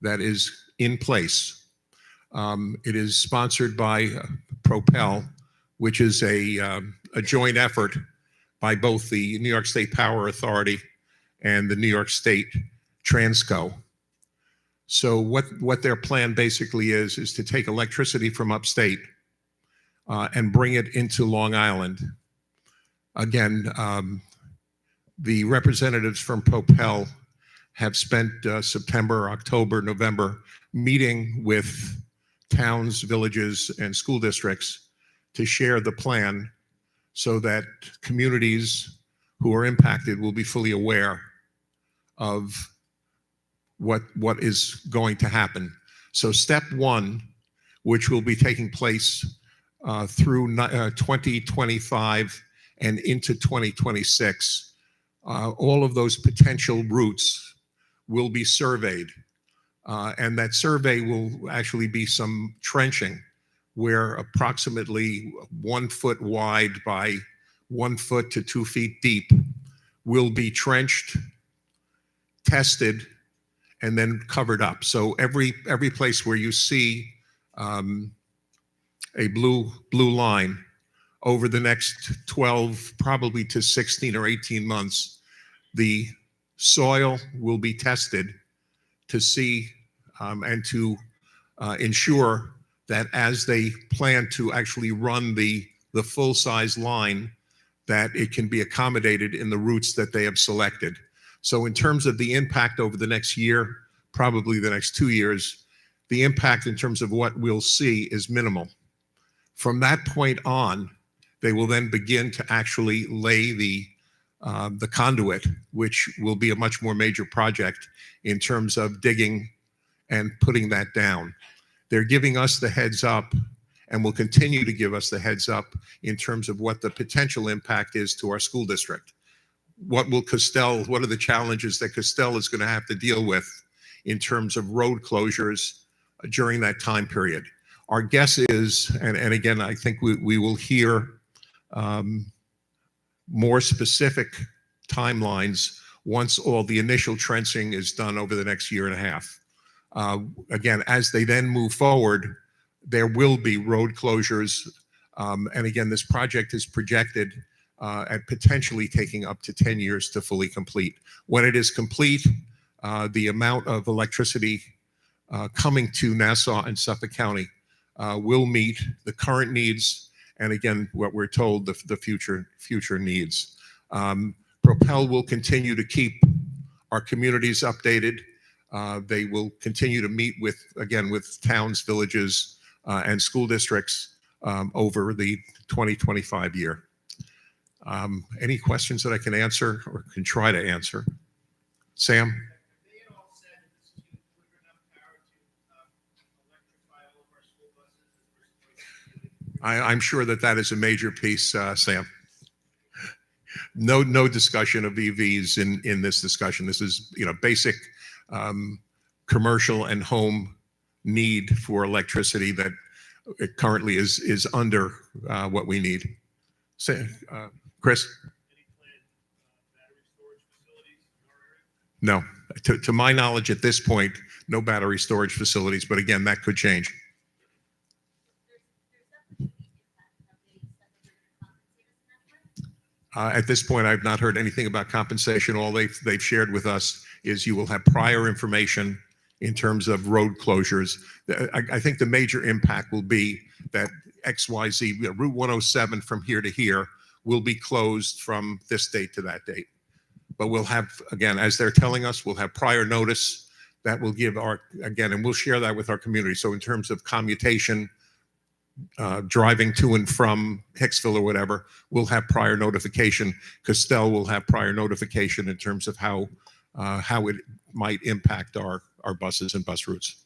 that is in place. It is sponsored by Propel, which is a joint effort by both the New York State Power Authority and the New York State Transco. So what their plan basically is to take electricity from upstate and bring it into Long Island. Again, the representatives from Propel have spent September, October, November meeting with towns, villages, and school districts to share the plan so that communities who are impacted will be fully aware of what is going to happen. So step one, which will be taking place through 2025 and into 2026, all of those potential routes will be surveyed. And that survey will actually be some trenching where approximately 1 foot wide by 1 foot to 2 feet deep will be trenched, tested, and then covered up. So every place where you see a blue line over the next 12, probably to 16 or 18 months, the soil will be tested to see and to ensure that as they plan to actually run the full-size line, that it can be accommodated in the routes that they have selected. So in terms of the impact over the next year, probably the next 2 years, the impact in terms of what we'll see is minimal. From that point on, they will then begin to actually lay the conduit, which will be a much more major project in terms of digging and putting that down. They're giving us the heads up and will continue to give us the heads up in terms of what the potential impact is to our school district. What are the challenges that Castell is going to have to deal with in terms of road closures during that time period? Our guess is, and again, I think we will hear more specific timelines once all the initial trenching is done over the next year and a half. Again, as they then move forward, there will be road closures And again, this project is projected at potentially taking up to 10 years to fully complete. When it is complete, the amount of electricity coming to Nassau and Suffolk County will meet the current needs, and again, what we're told, the future needs. Propel will continue to keep our communities updated. They will continue to meet with towns, villages, and school districts over the 2025 year. Any questions that I can answer or can try to answer? Sam? I'm sure that is a major piece, Sam. No discussion of EVs in this discussion. This is, basic commercial and home need for electricity that it currently is under what we need. Say, Chris? No, to my knowledge at this point, no battery storage facilities, but again, that could change. At this point, I've not heard anything about compensation. All they've shared with us is you will have prior information in terms of road closures. I think the major impact will be that XYZ, Route 107 from here to here will be closed from this date to that date. But we'll have, again, as they're telling us, we'll have prior notice that will give and we'll share that with our community. So in terms of commutation, driving to and from Hicksville or whatever, we'll have prior notification. Castell will have prior notification in terms of how it might impact our buses and bus routes.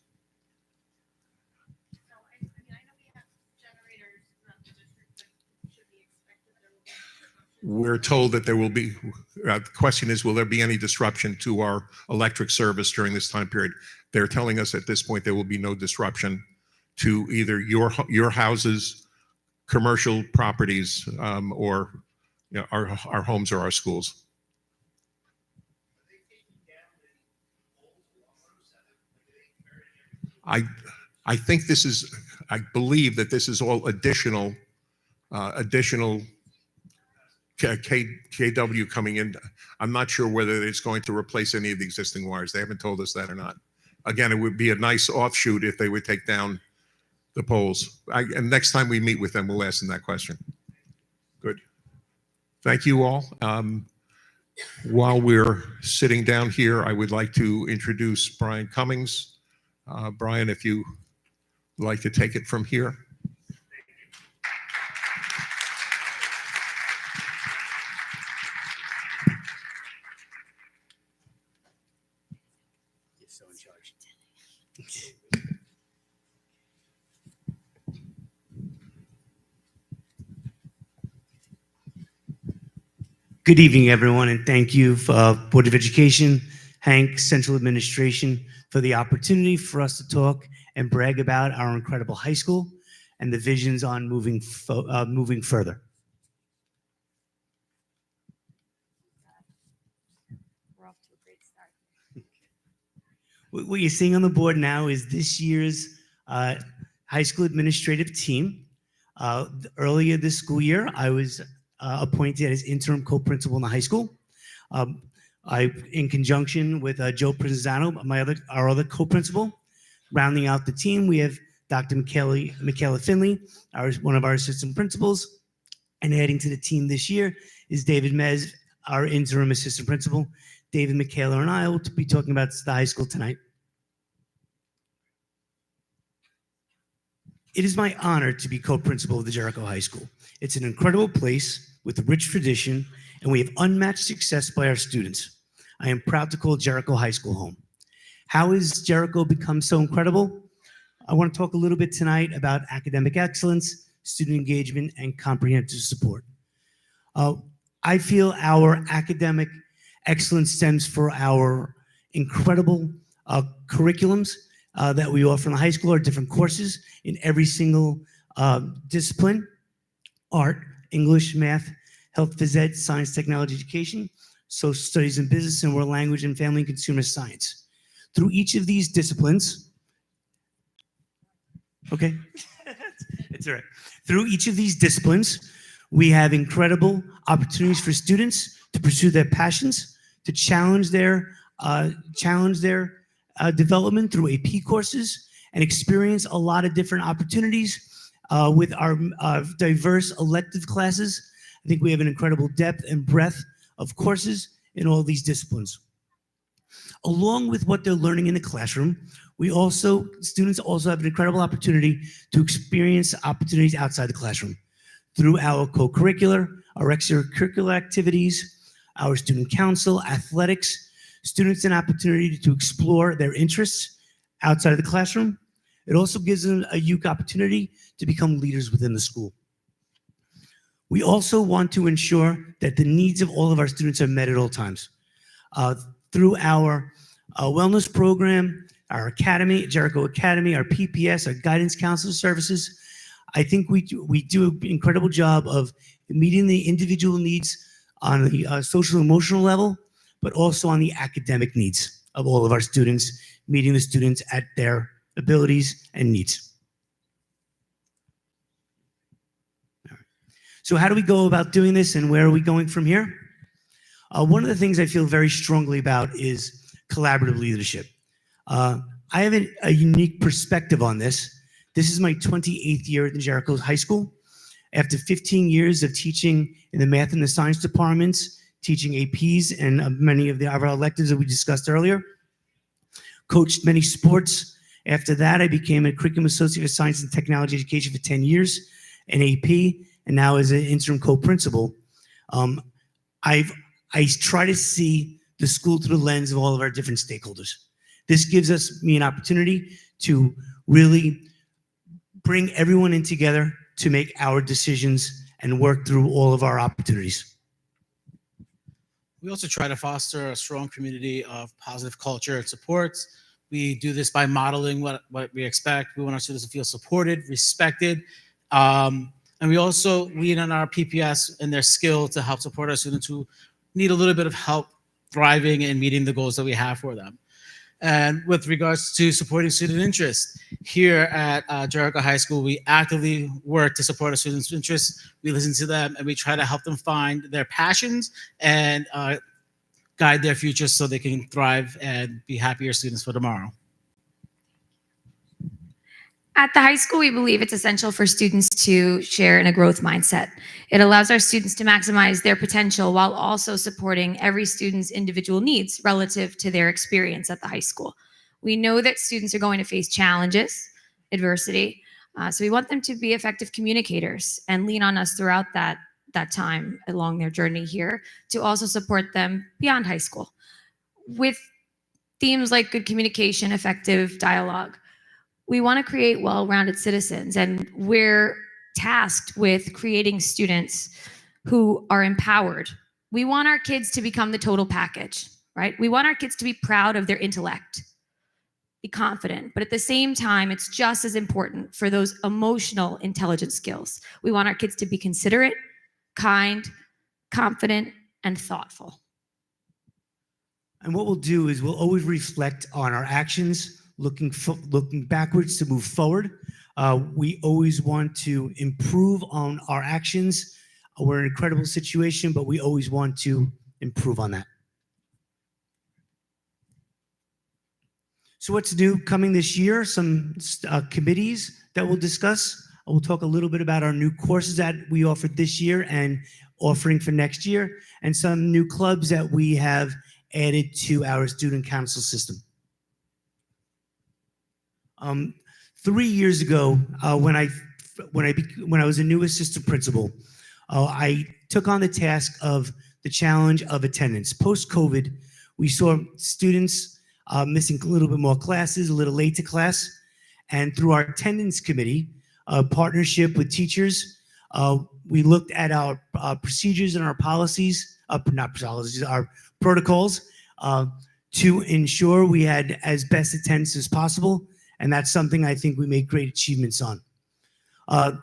We're told that there will be, the question is, will there be any disruption to our electric service during this time period? They're telling us at this point there will be no disruption to either your houses, commercial properties, or our homes or our schools. I believe that this is all additional KW coming in. I'm not sure whether it's going to replace any of the existing wires. They haven't told us that or not. Again, it would be a nice offshoot if they would take down the poles. And next time we meet with them, we'll ask them that question. Good. Thank you all. While we're sitting down here, I would like to introduce Brian Cummings. Brian, if you would like to take it from here. Good evening, everyone, and thank you, Board of Education, Hank, Central Administration, for the opportunity for us to talk and brag about our incredible high school and the visions on moving further. We're off to a great start. What you're seeing on the board now is this year's high school administrative team. Earlier this school year, I was appointed as interim co-principal in the high school. In conjunction with Joe Provenzano, our other co-principal. Rounding out the team, we have Dr. Michaela Finley, one of our assistant principals. And adding to the team this year is David Mez, our interim assistant principal. David, Michaela, and I will be talking about the high school tonight. It is my honor to be co-principal of the Jericho High School. It's an incredible place with a rich tradition, and we have unmatched success by our students. I am proud to call Jericho High School home. How has Jericho become so incredible? I want to talk a little bit tonight about academic excellence, student engagement, and comprehensive support. I feel our academic excellence stems from our incredible curriculums that we offer in the high school, or different courses in every single discipline: art, English, math, health, phys ed, science, technology, education, social studies and business, and world language and family and consumer science. Through each of these disciplines, okay, It's all right. Through each of these disciplines, we have incredible opportunities for students to pursue their passions, to challenge their development through AP courses, and experience a lot of different opportunities with our diverse elective classes. I think we have an incredible depth and breadth of courses in all these disciplines. Along with what they're learning in the classroom, students also have an incredible opportunity to experience opportunities outside the classroom through our co-curricular, our extracurricular activities, our student council, athletics. Students an opportunity to explore their interests outside of the classroom. It also gives them a unique opportunity to become leaders within the school. We also want to ensure that the needs of all of our students are met at all times. Through our wellness program, our academy, Jericho Academy, our PPS, our guidance counselor services, I think we do an incredible job of meeting the individual needs on the social emotional level, but also on the academic needs of all of our students, meeting the students at their abilities and needs. So how do we go about doing this, and where are we going from here? One of the things I feel very strongly about is collaborative leadership. I have a unique perspective on this. This is my 28th year at the Jericho High School. After 15 years of teaching in the math and the science departments, teaching APs and many of our electives that we discussed earlier, coached many sports. After that, I became a curriculum associate of science and technology education for 10 years, an AP, and now as an interim co-principal. I try to see the school through the lens of all of our different stakeholders. This gives me an opportunity to really bring everyone in together to make our decisions and work through all of our opportunities. We also try to foster a strong community of positive culture and supports. We do this by modeling what we expect. We want our students to feel supported, respected, and we also lean on our PPS and their skill to help support our students who need a little bit of help thriving and meeting the goals that we have for them. And with regards to supporting student interest, here at Jericho High School, we actively work to support our students' interests. We listen to them and we try to help them find their passions and guide their futures so they can thrive and be happier students for tomorrow. At the high school, we believe it's essential for students to share in a growth mindset. It allows our students to maximize their potential while also supporting every student's individual needs relative to their experience at the high school. We know that students are going to face challenges, adversity, so we want them to be effective communicators and lean on us throughout that time along their journey here to also support them beyond high school. With themes like good communication, effective dialogue, we want to create well-rounded citizens, and we're tasked with creating students who are empowered. We want our kids to become the total package, right? We want our kids to be proud of their intellect, be confident, but at the same time, it's just as important for those emotional intelligence skills. We want our kids to be considerate, kind, confident, and thoughtful. And what we'll do is we'll always reflect on our actions, looking backwards to move forward. We always want to improve on our actions. We're in an incredible situation, but we always want to improve on that. So what's new coming this year? Some committees that we'll discuss. We'll talk a little bit about our new courses that we offered this year and offering for next year, and some new clubs that we have added to our student council system. 3 years ago, when I was a new assistant principal, I took on the task of the challenge of attendance. Post-COVID, we saw students missing a little bit more classes, a little late to class, and through our attendance committee, partnership with teachers, we looked at our procedures and our policies, not policies, our protocols, to ensure we had as best attendance as possible. And that's something I think we made great achievements on.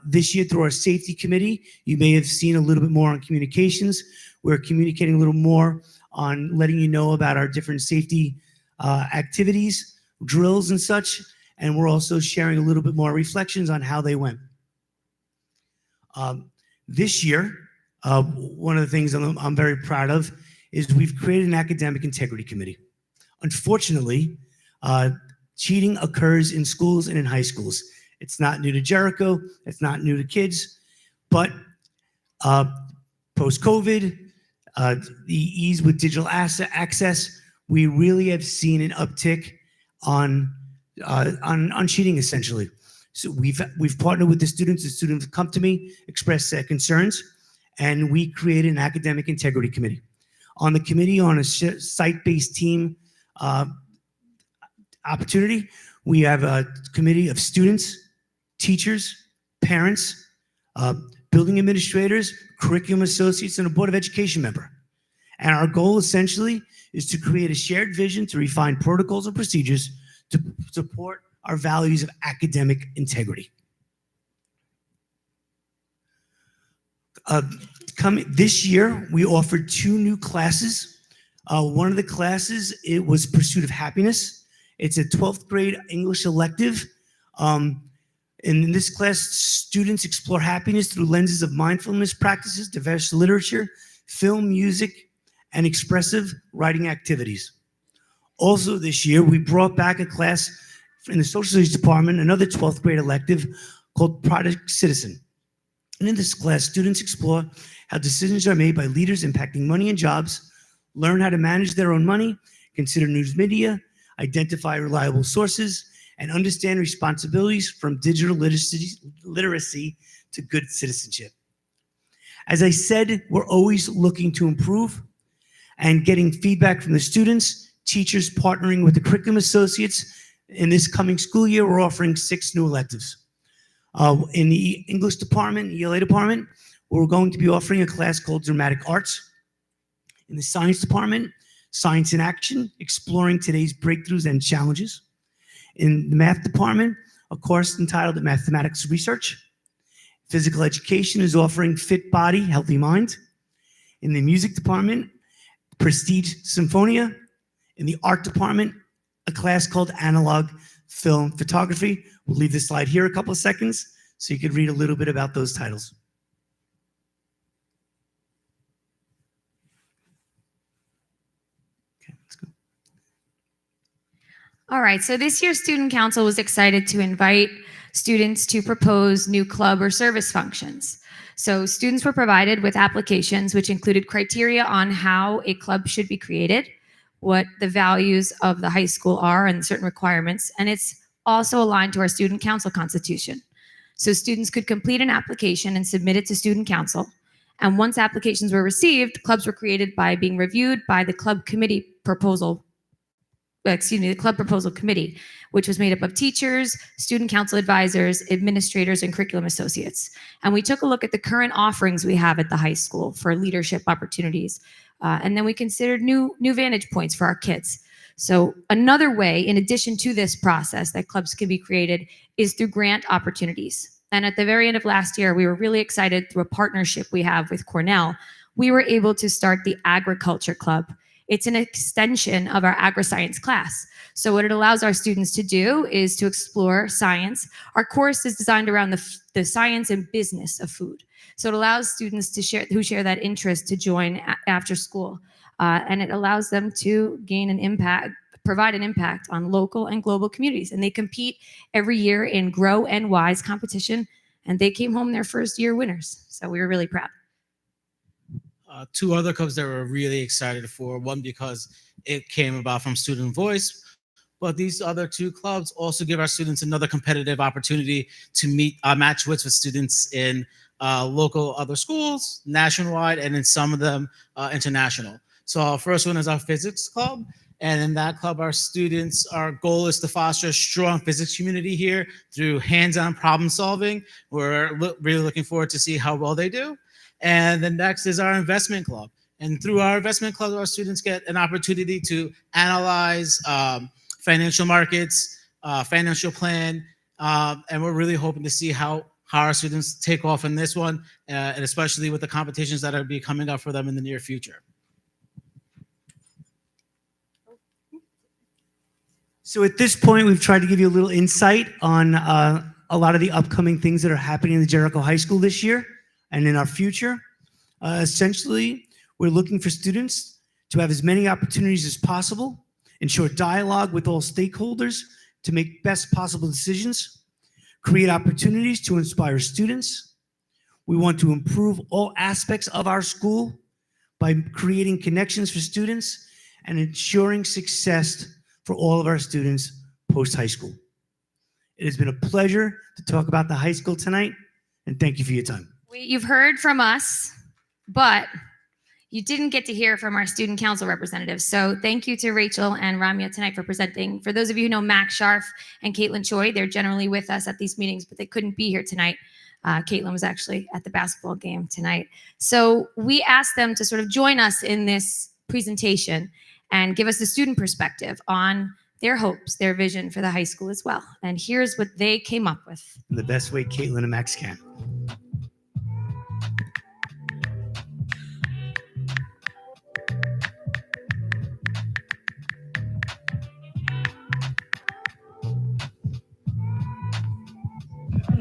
This year, through our safety committee, you may have seen a little bit more on communications. We're communicating a little more on letting you know about our different safety activities, drills and such. And we're also sharing a little bit more reflections on how they went. This year, one of the things I'm very proud of is we've created an academic integrity committee. Unfortunately, cheating occurs in schools and in high schools. It's not new to Jericho. It's not new to kids. But post-COVID, the ease with digital access, we really have seen an uptick on cheating, essentially. So we've partnered with the students. The students come to me, express their concerns, and we created an academic integrity committee. On the committee, on a site-based team opportunity, we have a committee of students, teachers, parents, building administrators, curriculum associates, and a Board of Education member. And our goal essentially is to create a shared vision to refine protocols and procedures to support our values of academic integrity. This year, we offered 2 new classes. One of the classes, it was Pursuit of Happiness. It's a 12th grade English elective. In this class, students explore happiness through lenses of mindfulness practices, diverse literature, film, music, and expressive writing activities. Also this year, we brought back a class in the social studies department, another 12th grade elective called Project Citizen. And in this class, students explore how decisions are made by leaders impacting money and jobs, learn how to manage their own money, consider news media, identify reliable sources, and understand responsibilities from digital literacy to good citizenship. As I said, we're always looking to improve and getting feedback from the students, teachers, partnering with the curriculum associates. In this coming school year, we're offering 6 new electives. In the English department, ELA department, we're going to be offering a class called Dramatic Arts. In the science department, Science in Action, exploring today's breakthroughs and challenges. In the math department, a course entitled Mathematics Research. Physical education is offering Fit Body, Healthy Mind. In the music department, Prestige Symphonia. In the art department, a class called Analog Film Photography. We'll leave this slide here a couple of seconds so you could read a little bit about those titles. Okay, let's go. All right, so this year's Student Council was excited to invite students to propose new club or service functions. So students were provided with applications which included criteria on how a club should be created, what the values of the high school are and certain requirements, and it's also aligned to our Student Council Constitution. So students could complete an application and submit it to Student Council, and once applications were received, clubs were created by being reviewed by the club proposal committee, which was made up of teachers, student council advisors, administrators, and curriculum associates. And we took a look at the current offerings we have at the high school for leadership opportunities. And then we considered new vantage points for our kids. So another way, in addition to this process, that clubs can be created is through grant opportunities. And at the very end of last year, we were really excited through a partnership we have with Cornell. We were able to start the Agriculture Club. It's an extension of our agri-science class. So what it allows our students to do is to explore science. Our course is designed around the science and business of food. So it allows students who share that interest to join after school. And it allows them to provide an impact on local and global communities. And they compete every year in Grow NY's competition. And they came home their first year winners. So we were really proud. 2 other clubs that we're really excited for. One, because it came about from Student Voice, but these other 2 clubs also give our students another competitive opportunity to match wits with students in local other schools, nationwide, and in some of them international. So our first one is our physics club. And in that club, our goal is to foster a strong physics community here through hands-on problem solving. We're really looking forward to see how well they do. And the next is our investment club. And through our investment club, our students get an opportunity to analyze financial markets, financial plan, and we're really hoping to see how our students take off in this one, and especially with the competitions that are be coming up for them in the near future. So at this point, we've tried to give you a little insight on a lot of the upcoming things that are happening in the Jericho High School this year. And in our future, essentially, we're looking for students to have as many opportunities as possible, ensure dialogue with all stakeholders to make best possible decisions, create opportunities to inspire students. We want to improve all aspects of our school by creating connections for students and ensuring success for all of our students post-high school. It has been a pleasure to talk about the high school tonight, and thank you for your time. You've heard from us, but you didn't get to hear from our student council representatives. So thank you to Rachel and Ramya tonight for presenting. For those of you who know Max Scharf and Caitlin Choi, they're generally with us at these meetings, but they couldn't be here tonight. Caitlin was actually at the basketball game tonight. So we asked them to sort of join us in this presentation and give us the student perspective on their hopes, their vision for the high school as well. And here's what they came up with. In the best way Caitlin and Max can.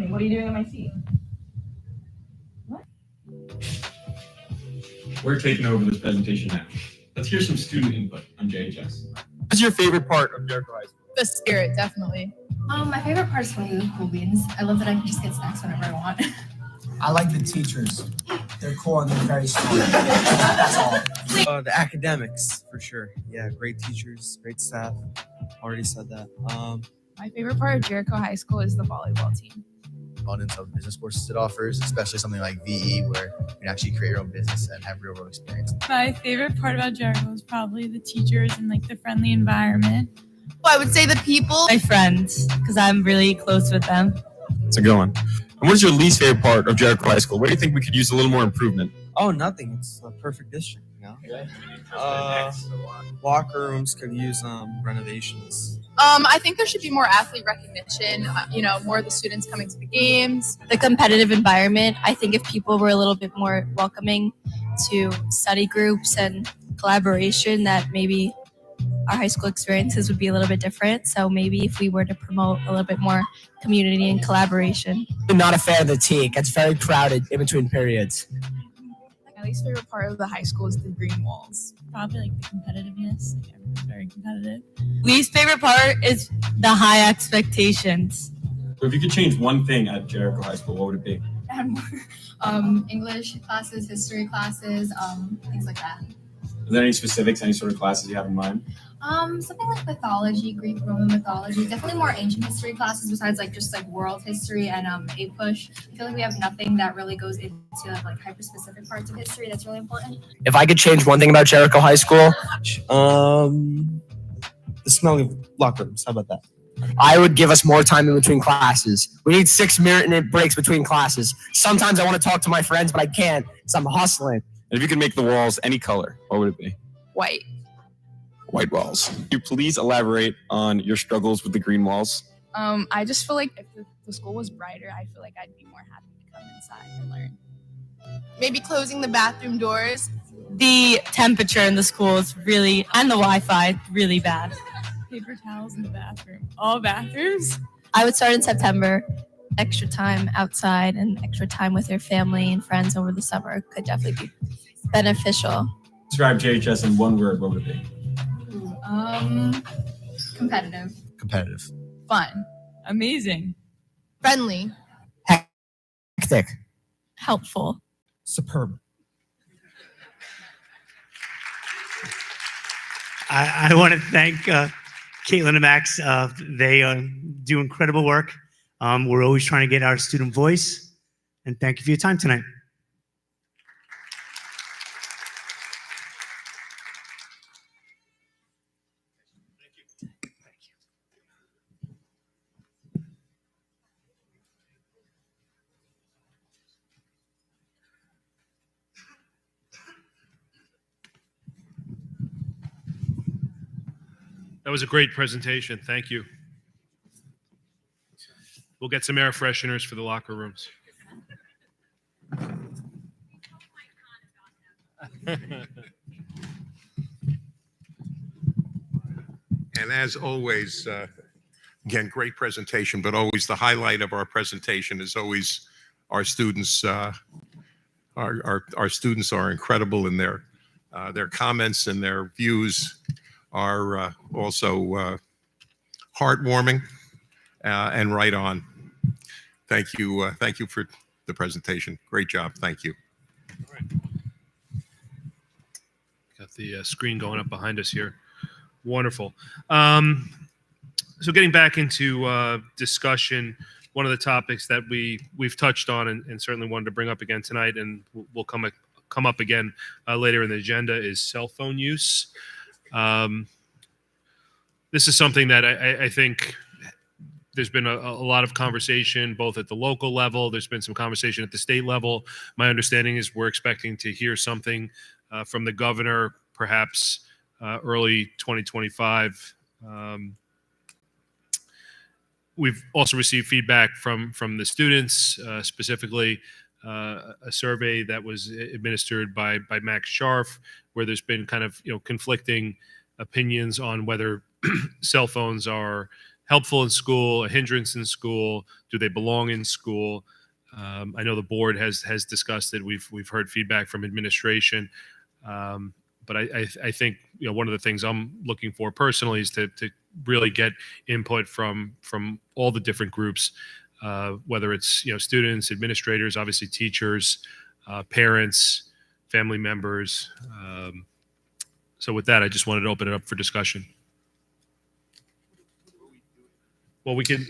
What are you doing in my seat? We're taking over this presentation now. Let's hear some student input on JHS. What's your favorite part of Jericho High School? The spirit, definitely. My favorite part is one of the cool beans. I love that I can just get snacks whenever I want. I like the teachers. They're cool and they're very smart. That's all. The academics, for sure. Yeah, great teachers, great staff. Already said that. My favorite part of Jericho High School is the volleyball team. Abundance of business courses it offers, especially something like VE, where you can actually create your own business and have real world experience. My favorite part about Jericho is probably the teachers and like the friendly environment. I would say the people, my friends, because I'm really close with them. It's a good one. And what is your least favorite part of Jericho High School? Where do you think we could use a little more improvement? Oh, nothing. It's a perfect district, you know? Locker rooms could use renovations. I think there should be more athlete recognition, more of the students coming to the games. The competitive environment, I think if people were a little bit more welcoming to study groups and collaboration, that maybe our high school experiences would be a little bit different. So maybe if we were to promote a little bit more community and collaboration. I'm not a fan of the tea. It gets very crowded in between periods. My least favorite part of the high school is the green walls. Probably like the competitiveness. Like everyone's very competitive. Least favorite part is the high expectations. So if you could change one thing at Jericho High School, what would it be? English classes, history classes, things like that. Are there any specifics, any sort of classes you have in mind? Something like mythology, Greek, Roman mythology. Definitely more ancient history classes besides just world history and APUSH. I feel like we have nothing that really goes into hyper specific parts of history that's really important. If I could change one thing about Jericho High School, The smelling of locker rooms. How about that? I would give us more time in between classes. We need 6-minute breaks between classes. Sometimes I want to talk to my friends, but I can't because I'm hustling. And if you could make the walls any color, what would it be? White. White walls. Could you please elaborate on your struggles with the green walls? I just feel like if the school was brighter, I feel like I'd be more happy to come inside and learn. Maybe closing the bathroom doors. The temperature in the school is really, and the Wi-Fi, really bad. Paper towels in the bathroom. All bathrooms. I would start in September. Extra time outside and extra time with your family and friends over the summer could definitely be beneficial. Describe JHS in one word, what would it be? Competitive. Competitive. Fun. Amazing. Friendly. Hectic. Helpful. Superb. I want to thank Caitlin and Max. They do incredible work. We're always trying to get our student voice. And thank you for your time tonight. That was a great presentation. Thank you. We'll get some air fresheners for the locker rooms. And as always, again, great presentation, but always the highlight of our presentation is always our students our students are incredible in their comments, and their views are also heartwarming and right on. Thank you for the presentation. Great job. Thank you. Got the screen going up behind us here. Wonderful. So getting back into discussion, one of the topics that we've touched on and certainly wanted to bring up again tonight, and will come up again later in the agenda, is cell phone use. This is something that I think there's been a lot of conversation both at the local level. There's been some conversation at the state level. My understanding is we're expecting to hear something from the governor, perhaps early 2025. We've also received feedback from the students, specifically a survey that was administered by Max Scharf, where there's been kind of conflicting opinions on whether cell phones are helpful in school, a hindrance in school, do they belong in school? I know the board has discussed it. We've heard feedback from administration, but I think one of the things I'm looking for personally is to really get input from all the different groups, whether it's students, administrators, obviously teachers, parents, family members. So with that, I just wanted to open it up for discussion. Well, we could.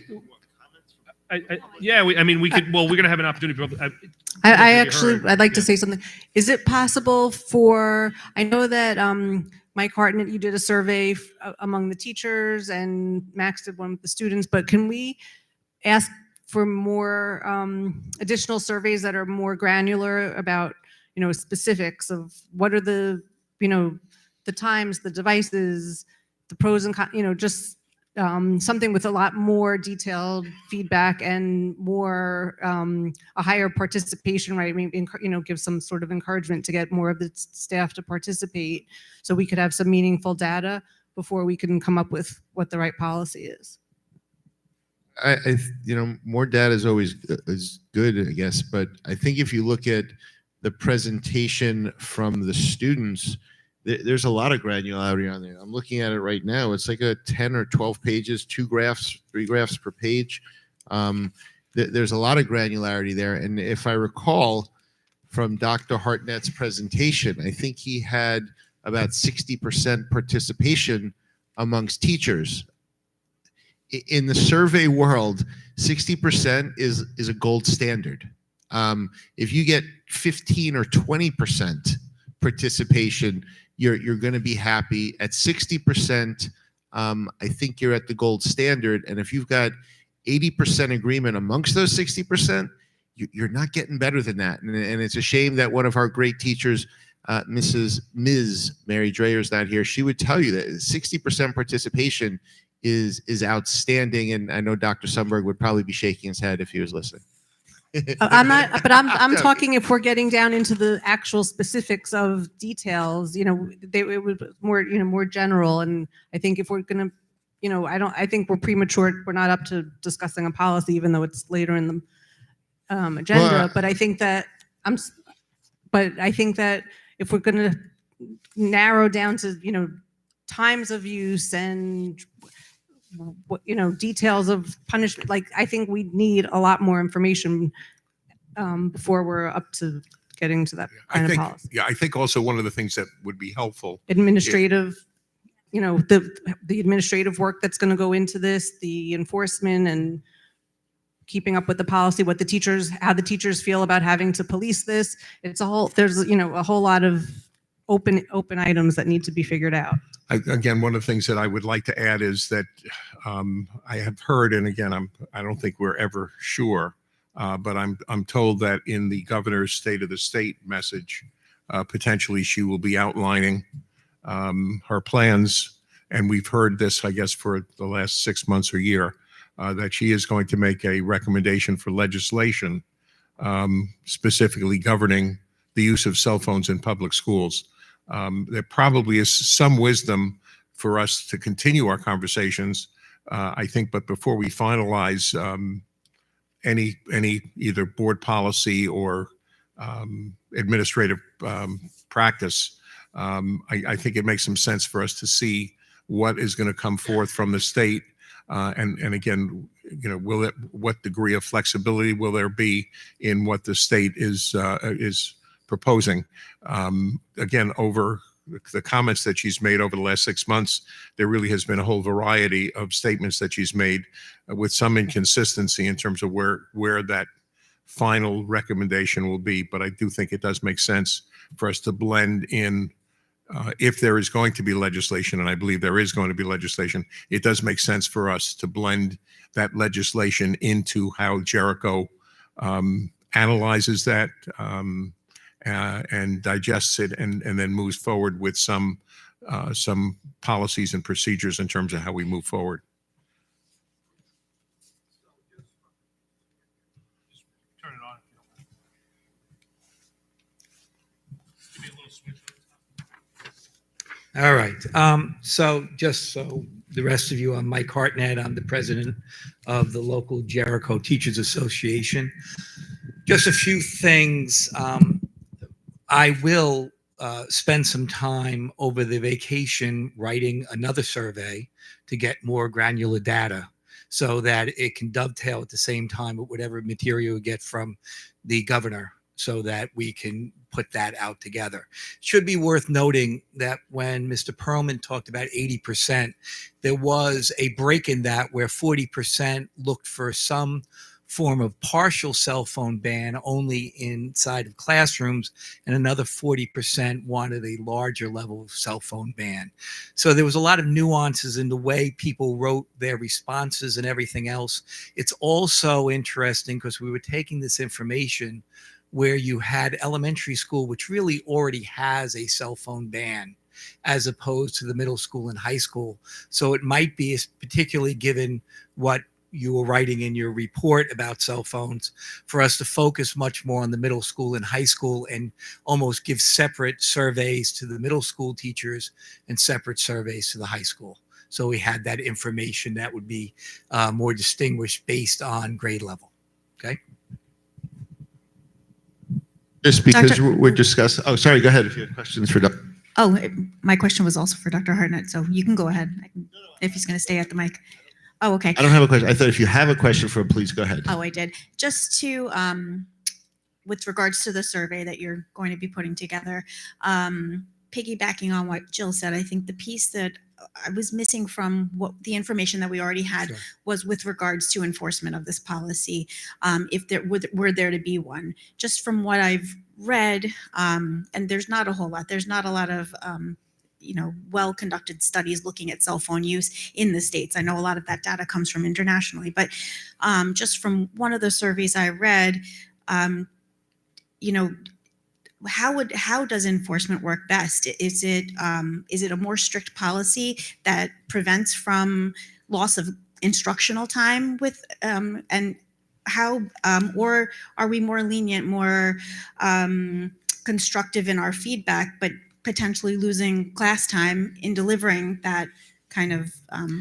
We could. Well, we're going to have an opportunity. I'd like to say something. Is it possible for, I know that Mike Hartnett, you did a survey among the teachers and Max did one with the students, but can we ask for more additional surveys that are more granular about, specifics of what are the times, the devices, the pros and cons, just something with a lot more detailed feedback and more a higher participation rate. I mean, give some sort of encouragement to get more of the staff to participate, so we could have some meaningful data before we can come up with what the right policy is. More data is always is good, I guess. But I think if you look at the presentation from the students, there's a lot of granularity on there. I'm looking at it right now. It's like a 10 or 12 pages, 2 graphs, 3 graphs per page. There's a lot of granularity there. And if I recall from Dr. Hartnett's presentation, I think he had about 60% participation amongst teachers. In the survey world, 60% is a gold standard. If you get 15 or 20% participation, you're going to be happy. At 60%, I think you're at the gold standard. And if you've got 80% agreement amongst those 60%, you're not getting better than that. And it's a shame that one of our great teachers, Ms. Mary Dreyer's not here. She would tell you that 60% participation is outstanding. And I know Dr. Sundberg would probably be shaking his head if he was listening. I'm talking if we're getting down into the actual specifics of details, it was more, more general. And I think if we're going to, I think we're premature. We're not up to discussing a policy, even though it's later in the agenda. Well, but I think that if we're going to narrow down to, times of use and details of punishment, I think we need a lot more information before we're up to getting to that kind of policy. Yeah, I think also one of the things that would be helpful, administrative, the administrative work that's going to go into this, the enforcement and keeping up with the policy, how the teachers feel about having to police this. There's a whole lot of open items that need to be figured out. Again, one of the things that I would like to add is that I have heard, and again, I don't think we're ever sure, but I'm told that in the governor's State of the State message, potentially she will be outlining her plans, and we've heard this, I guess, for the last 6 months or year, that she is going to make a recommendation for legislation specifically governing the use of cell phones in public schools. There probably is some wisdom for us to continue our conversations, I think, but before we finalize any either board policy or administrative practice, I think it makes some sense for us to see what is going to come forth from the state. And again, what degree of flexibility will there be in what the state is proposing? Again, over the comments that she's made over the last 6 months, there really has been a whole variety of statements that she's made with some inconsistency in terms of where that final recommendation will be. But I do think it does make sense for us to blend in, if there is going to be legislation, and I believe there is going to be legislation, it does make sense for us to blend that legislation into how Jericho analyzes that and digests it, and then moves forward with some policies and procedures in terms of how we move forward. Turn it on. Give me a little switch. All right. So just so the rest of you, I'm Mike Hartnett. I'm the president of the local Jericho Teachers Association. Just a few things. I will spend some time over the vacation writing another survey to get more granular data so that it can dovetail at the same time with whatever material we get from the governor, so that we can put that out together. It should be worth noting that when Mr. Perlman talked about 80%, there was a break in that where 40% looked for some form of partial cell phone ban only inside of classrooms, and another 40% wanted a larger level of cell phone ban. So there was a lot of nuances in the way people wrote their responses and everything else. It's also interesting because we were taking this information where you had elementary school, which really already has a cell phone ban, as opposed to the middle school and high school. So it might be, particularly given what you were writing in your report about cell phones, for us to focus much more on the middle school and high school and almost give separate surveys to the middle school teachers and separate surveys to the high school. So we had that information that would be more distinguished based on grade level. Okay. Just because we're discussing, oh, sorry, go ahead if you have questions for Dr. Oh, my question was also for Dr. Hartnett, so you can go ahead if he's going to stay at the mic. Oh, okay. I don't have a question. I thought if you have a question for him, please go ahead. Oh, I did. Just to, with regards to the survey that you're going to be putting together, piggybacking on what Jill said, I think the piece that I was missing from what the information that we already had was with regards to enforcement of this policy, if there were there to be one. Just from what I've read, and there's not a whole lot. There's not a lot of well-conducted studies looking at cell phone use in the States. I know a lot of that data comes from internationally, but just from one of the surveys I read, how does enforcement work best? Is it a more strict policy that prevents from loss of instructional time with and how or are we more lenient, more constructive in our feedback, but potentially losing class time in delivering that kind of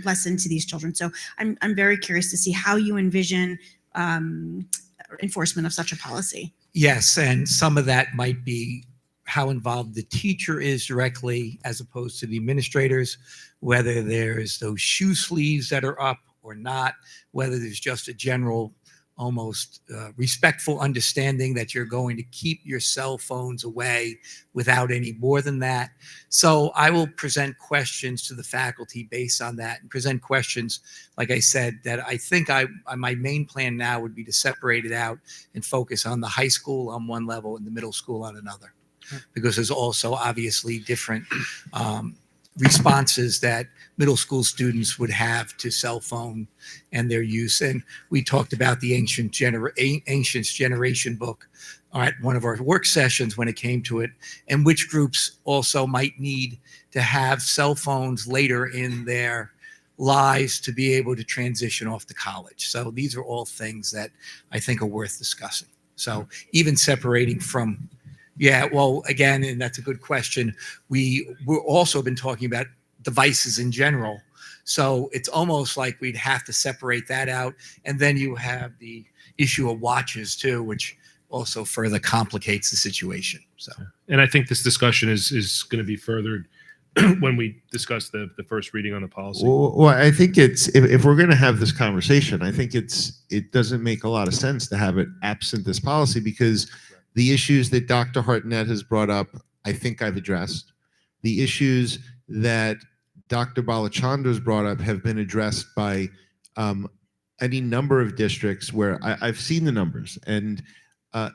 lesson to these children? So I'm very curious to see how you envision enforcement of such a policy. Yes, and some of that might be how involved the teacher is directly as opposed to the administrators, whether there's those shoe sleeves that are up or not, whether there's just a general almost respectful understanding that you're going to keep your cell phones away without any more than that. So I will present questions to the faculty based on that, and present questions, like I said, that I think my main plan now would be to separate it out and focus on the high school on one level and the middle school on another, because there's also obviously different responses that middle school students would have to cell phone and their use. And we talked about the Ancients Generation book at one of our work sessions when it came to it, and which groups also might need to have cell phones later in their lives to be able to transition off to college. So these are all things that I think are worth discussing. So even separating from well, again, and that's a good question. We're also been talking about devices in general. So it's almost like we'd have to separate that out. And then you have the issue of watches too, which also further complicates the situation. So. And I think this discussion is going to be furthered when we discuss the first reading on the policy. Well, I think if we're going to have this conversation, I think it doesn't make a lot of sense to have it absent this policy, because the issues that Dr. Hartnett has brought up, I think I've addressed. The issues that Dr. Balachandra brought up have been addressed by any number of districts where I've seen the numbers, and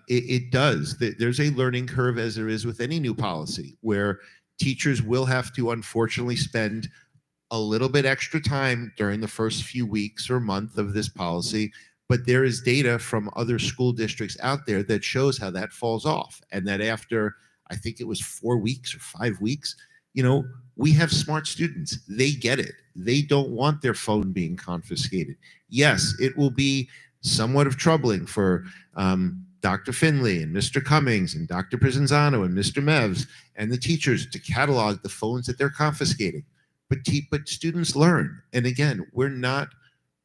it does. There's a learning curve, as there is with any new policy, where teachers will have to unfortunately spend a little bit extra time during the first few weeks or month of this policy. But there is data from other school districts out there that shows how that falls off, and that after, I think it was 4 weeks or 5 weeks, we have smart students. They get it. They don't want their phone being confiscated. Yes, it will be somewhat of troubling for Dr. Finley and Mr. Cummings and Dr. Prizanzano and Mr. Mevs and the teachers to catalog the phones that they're confiscating. But students learn. And again, we're not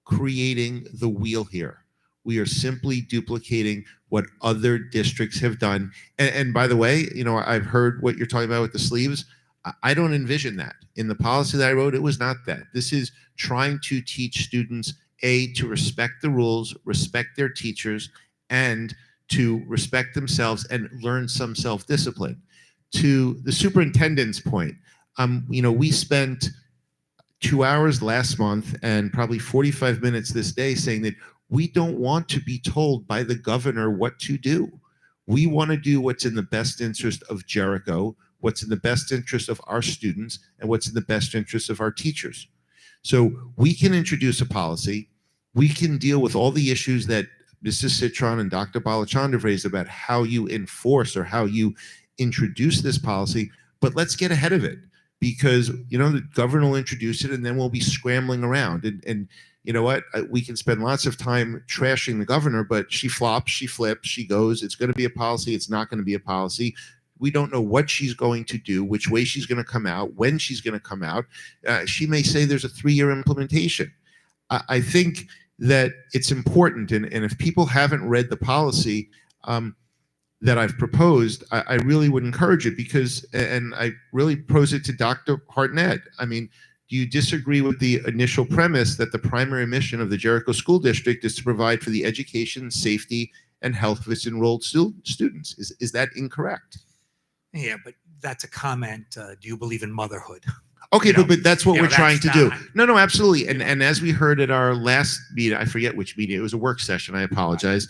creating the wheel here. We are simply duplicating what other districts have done. And by the way, I've heard what you're talking about with the sleeves. I don't envision that. In the policy that I wrote, it was not that. This is trying to teach students, to respect the rules, respect their teachers, and to respect themselves and learn some self-discipline. To the superintendent's point, we spent 2 hours last month and probably 45 minutes this day saying that we don't want to be told by the governor what to do. We want to do what's in the best interest of Jericho, what's in the best interest of our students, and what's in the best interest of our teachers. So we can introduce a policy. We can deal with all the issues that Mrs. Citron and Dr. Balachandra raised about how you enforce or how you introduce this policy, but let's get ahead of it, because the governor will introduce it and then we'll be scrambling around. And you know what? We can spend lots of time trashing the governor, but she flops, she flips, she goes. It's going to be a policy. It's not going to be a policy. We don't know what she's going to do, which way she's going to come out, when she's going to come out. She may say there's a 3-year implementation. I think that it's important, and if people haven't read the policy that I've proposed, I really would encourage it, because, and I really pose it to Dr. Hartnett. I mean, do you disagree with the initial premise that the primary mission of the Jericho School District is to provide for the education, safety, and health of its enrolled students? Is that incorrect? Yeah, but that's a comment. Do you believe in motherhood? Okay, but that's what we're trying to do. not- No, absolutely. And as we heard at our last meeting, I forget which meeting, it was a work session, I apologize,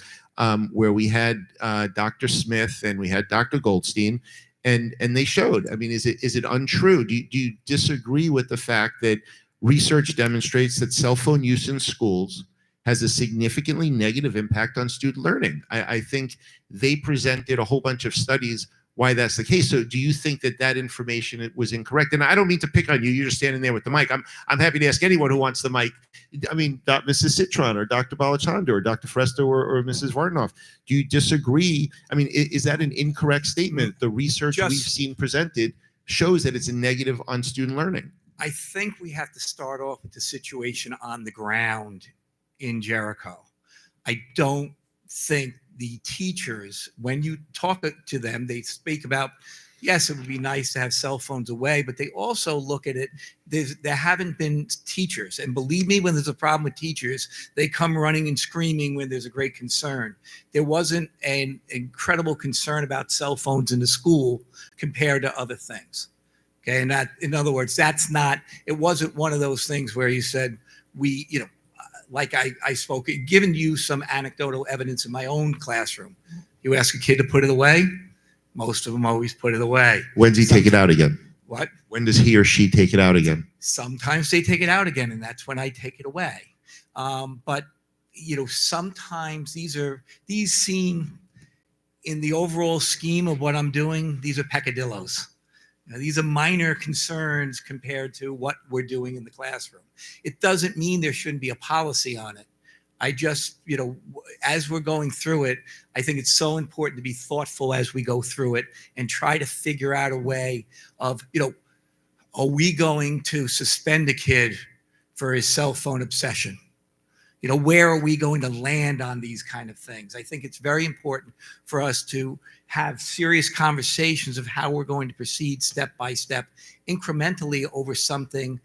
where we had Dr. Smith and we had Dr. Goldstein, and they showed, I mean, is it untrue? Do you disagree with the fact that research demonstrates that cell phone use in schools has a significantly negative impact on student learning? I think they presented a whole bunch of studies why that's the case. So do you think that information was incorrect? And I don't mean to pick on you. You're just standing there with the mic. I'm happy to ask anyone who wants the mic. I mean, Mrs. Citron or Dr. Balachandra or Dr. Fresto or Mrs. Vardanoff, do you disagree? I mean, is that an incorrect statement? The research we've seen presented shows that it's a negative on student learning. I think we have to start off with the situation on the ground in Jericho. I don't think the teachers, when you talk to them, they speak about, yes, it would be nice to have cell phones away, but they also look at it, there haven't been teachers. And believe me, when there's a problem with teachers, they come running and screaming when there's a great concern. There wasn't an incredible concern about cell phones in the school compared to other things. Okay, and that, in other words, it wasn't one of those things where you said, like I spoke, given you some anecdotal evidence in my own classroom. You ask a kid to put it away, most of them always put it away. When does he take it out again? What? When does he or she take it out again? Sometimes they take it out again, and that's when I take it away. But sometimes these seem, in the overall scheme of what I'm doing, these are peccadillos. These are minor concerns compared to what we're doing in the classroom. It doesn't mean there shouldn't be a policy on it. I just, as we're going through it, I think it's so important to be thoughtful as we go through it and try to figure out a way of, are we going to suspend a kid for his cell phone obsession? where are we going to land on these kind of things? I think it's very important for us to have serious conversations of how we're going to proceed step by step, incrementally over something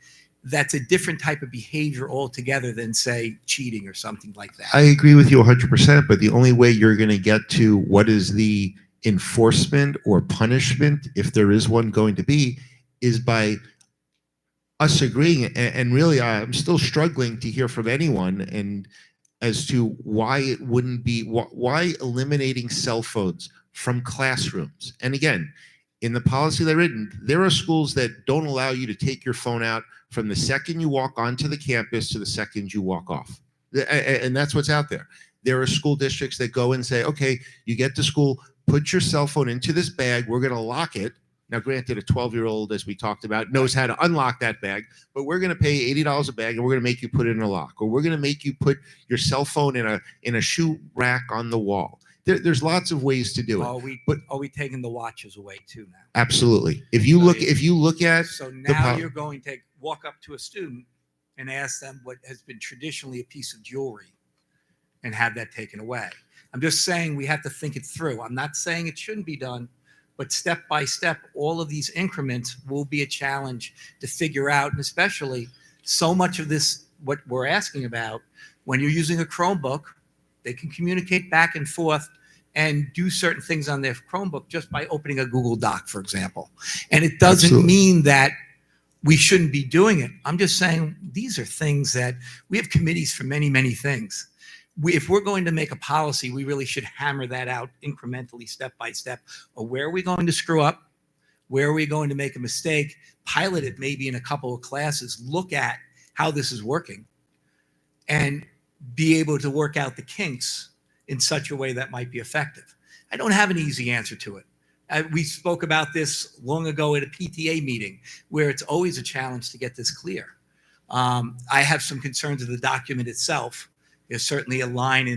that's a different type of behavior altogether than, say, cheating or something like that. I agree with you 100%, but the only way you're going to get to what is the enforcement or punishment, if there is one going to be, is by us agreeing. And really, I'm still struggling to hear from anyone and as to why it wouldn't be, why eliminating cell phones from classrooms. And again, in the policy they've written, there are schools that don't allow you to take your phone out from the second you walk onto the campus to the second you walk off. And that's what's out there. There are school districts that go and say, okay, you get to school, put your cell phone into this bag, we're going to lock it. Now, granted, a 12-year-old, as we talked about, knows how to unlock that bag, but we're going to pay $80 a bag and we're going to make you put it in a lock, or we're going to make you put your cell phone in a shoe rack on the wall. There's lots of ways to do it. Are we taking the watches away too now? Absolutely. If you look at So the now you're going to walk up to a student and ask them what has been traditionally a piece of jewelry and have that taken away. I'm just saying we have to think it through. I'm not saying it shouldn't be done, but step by step, all of these increments will be a challenge to figure out, and especially so much of this, what we're asking about, when you're using a Chromebook, they can communicate back and forth and do certain things on their Chromebook just by opening a Google Doc, for example. And it doesn't Absolutely. mean that we shouldn't be doing it. I'm just saying these are things that we have committees for many, many things. If we're going to make a policy, we really should hammer that out incrementally, step by step. Or where are we going to screw up? Where are we going to make a mistake? Pilot it maybe in a couple of classes. Look at how this is working and be able to work out the kinks in such a way that might be effective. I don't have an easy answer to it. We spoke about this long ago at a PTA meeting where it's always a challenge to get this clear. I have some concerns of the document itself. There's certainly a line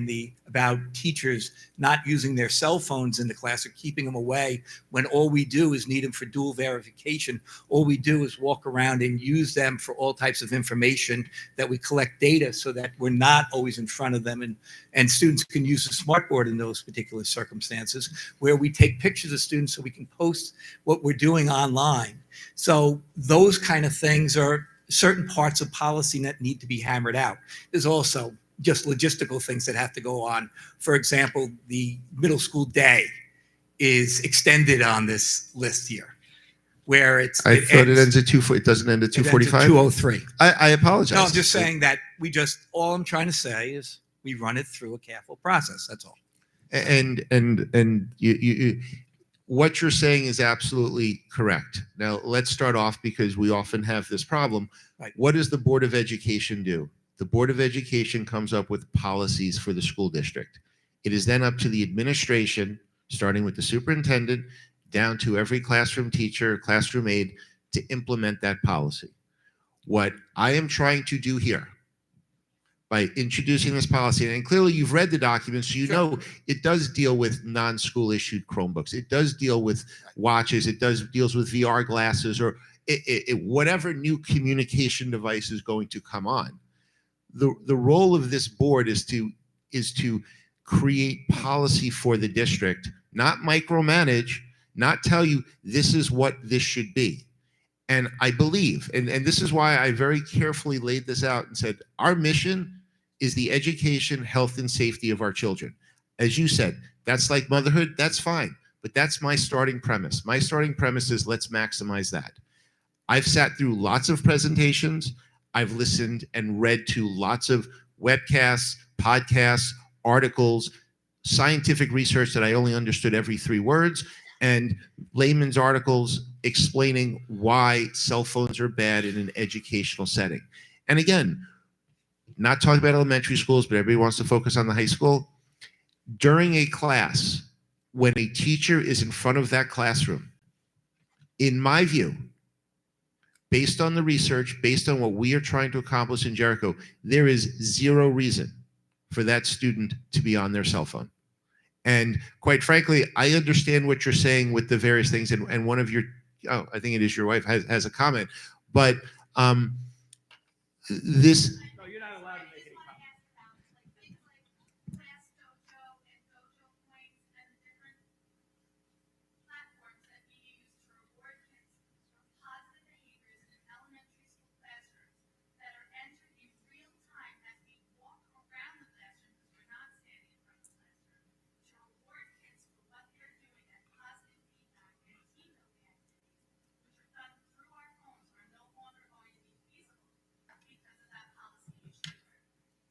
about teachers not using their cell phones in the class or keeping them away when all we do is need them for dual verification. All we do is walk around and use them for all types of information that we collect data so that we're not always in front of them. And students can use the smartboard in those particular circumstances where we take pictures of students so we can post what we're doing online. So those kind of things are certain parts of policy that need to be hammered out. There's also just logistical things that have to go on. For example, the middle school day is extended on this list here, where I thought it ends at 2. It doesn't end at 2:45. 2:03. I apologize. No, I'm just saying that all I'm trying to say is we run it through a careful process. That's all. And you what you're saying is absolutely correct. Now let's start off because we often have this problem. Right. What does the Board of Education do? The Board of Education comes up with policies for the school district. It is then up to the administration, starting with the superintendent, down to every classroom teacher, classroom aide, to implement that policy. What I am trying to do here by introducing this policy, and clearly you've read the document, so you know it does deal with non-school issued Chromebooks. It does deal with watches. It deals with VR glasses or whatever new communication device is going to come on. The role of this board is to create policy for the district, not micromanage, not tell you this is what this should be. And I believe, and this is why I very carefully laid this out and said, our mission is the education, health, and safety of our children. As you said, that's like motherhood, that's fine. But that's my starting premise. My starting premise is let's maximize that. I've sat through lots of presentations. I've listened and read to lots of webcasts, podcasts, articles, scientific research that I only understood every 3 words, and layman's articles explaining why cell phones are bad in an educational setting. And again, not talking about elementary schools, but everybody wants to focus on the high school. During a class, when a teacher is in front of that classroom, in my view, based on the research, based on what we are trying to accomplish in Jericho, there is 0 reason for that student to be on their cell phone. And quite frankly, I understand what you're saying with the various things. And one of your, I think it is your wife, has a comment. But this... No, you're not allowed to make any comments.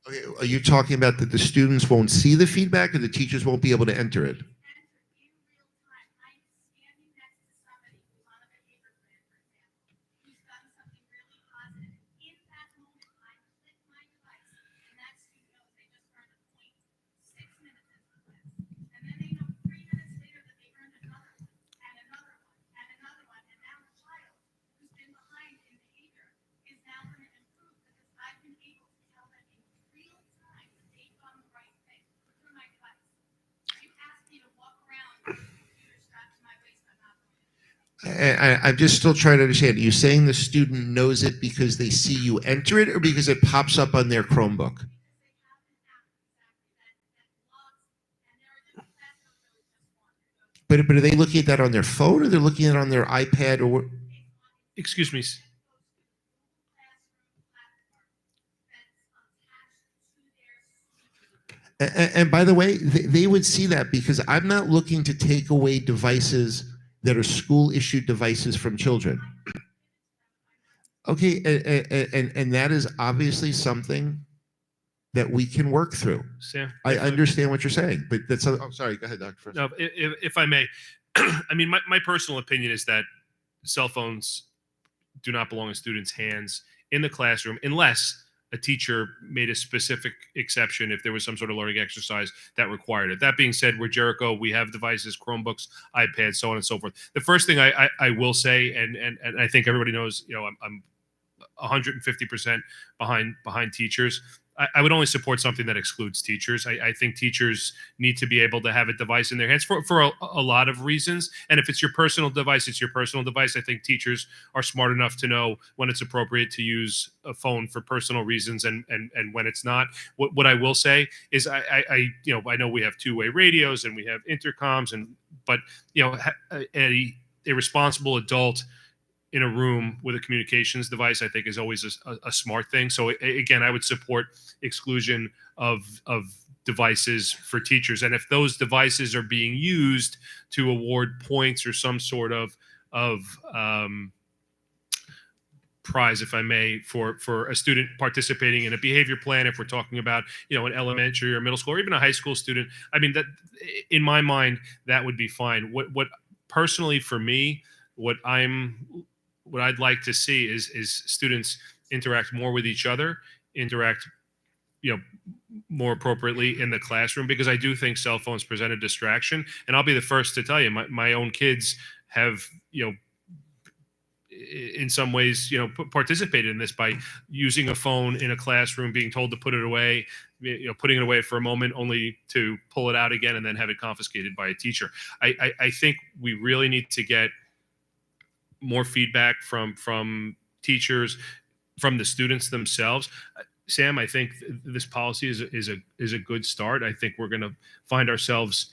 Okay, are you talking about that the students won't see the feedback or the teachers won't be able to enter it? I'm just still trying to understand. Are you saying the student knows it because they see you enter it or because it pops up on their Chromebook? But are they looking at that on their phone or they're looking at it on their iPad or what? Excuse me. And by the way, they would see that because I'm not looking to take away devices that are school issued devices from children. Okay, and that is obviously something that we can work through. Sam, I understand what you're saying, but that's, oh, sorry, go ahead, Dr. No, if I may, I mean, my personal opinion is that cell phones do not belong in students' hands in the classroom unless a teacher made a specific exception if there was some sort of learning exercise that required it. That being said, we're Jericho. We have devices, Chromebooks, iPads, so on and so forth. The first thing I will say, and I think everybody knows, you know, I'm 150% behind teachers. I would only support something that excludes teachers. I think teachers need to be able to have a device in their hands for a lot of reasons. And if it's your personal device, it's your personal device. I think teachers are smart enough to know when it's appropriate to use a phone for personal reasons and when it's not. What I will say is I know we have two-way radios and we have intercoms, but you know, a responsible adult in a room with a communications device, I think, is always a smart thing. So again, I would support exclusion of devices for teachers. And if those devices are being used to award points or some sort of prize, if I may, for a student participating in a behavior plan, if we're talking about, you know, an elementary or middle school or even a high school student, I mean, that in my mind, that would be fine. What personally for me, what I'd like to see is students interact more with each other, interact, you know, more appropriately in the classroom, because I do think cell phones present a distraction. And I'll be the first to tell you, my own kids have, you know, in some ways, you know, participated in this by using a phone in a classroom, being told to put it away, you know, putting it away for a moment only to pull it out again and then have it confiscated by a teacher. I think we really need to get more feedback from teachers, from the students themselves. Sam, I think this policy is a good start. I think we're going to find ourselves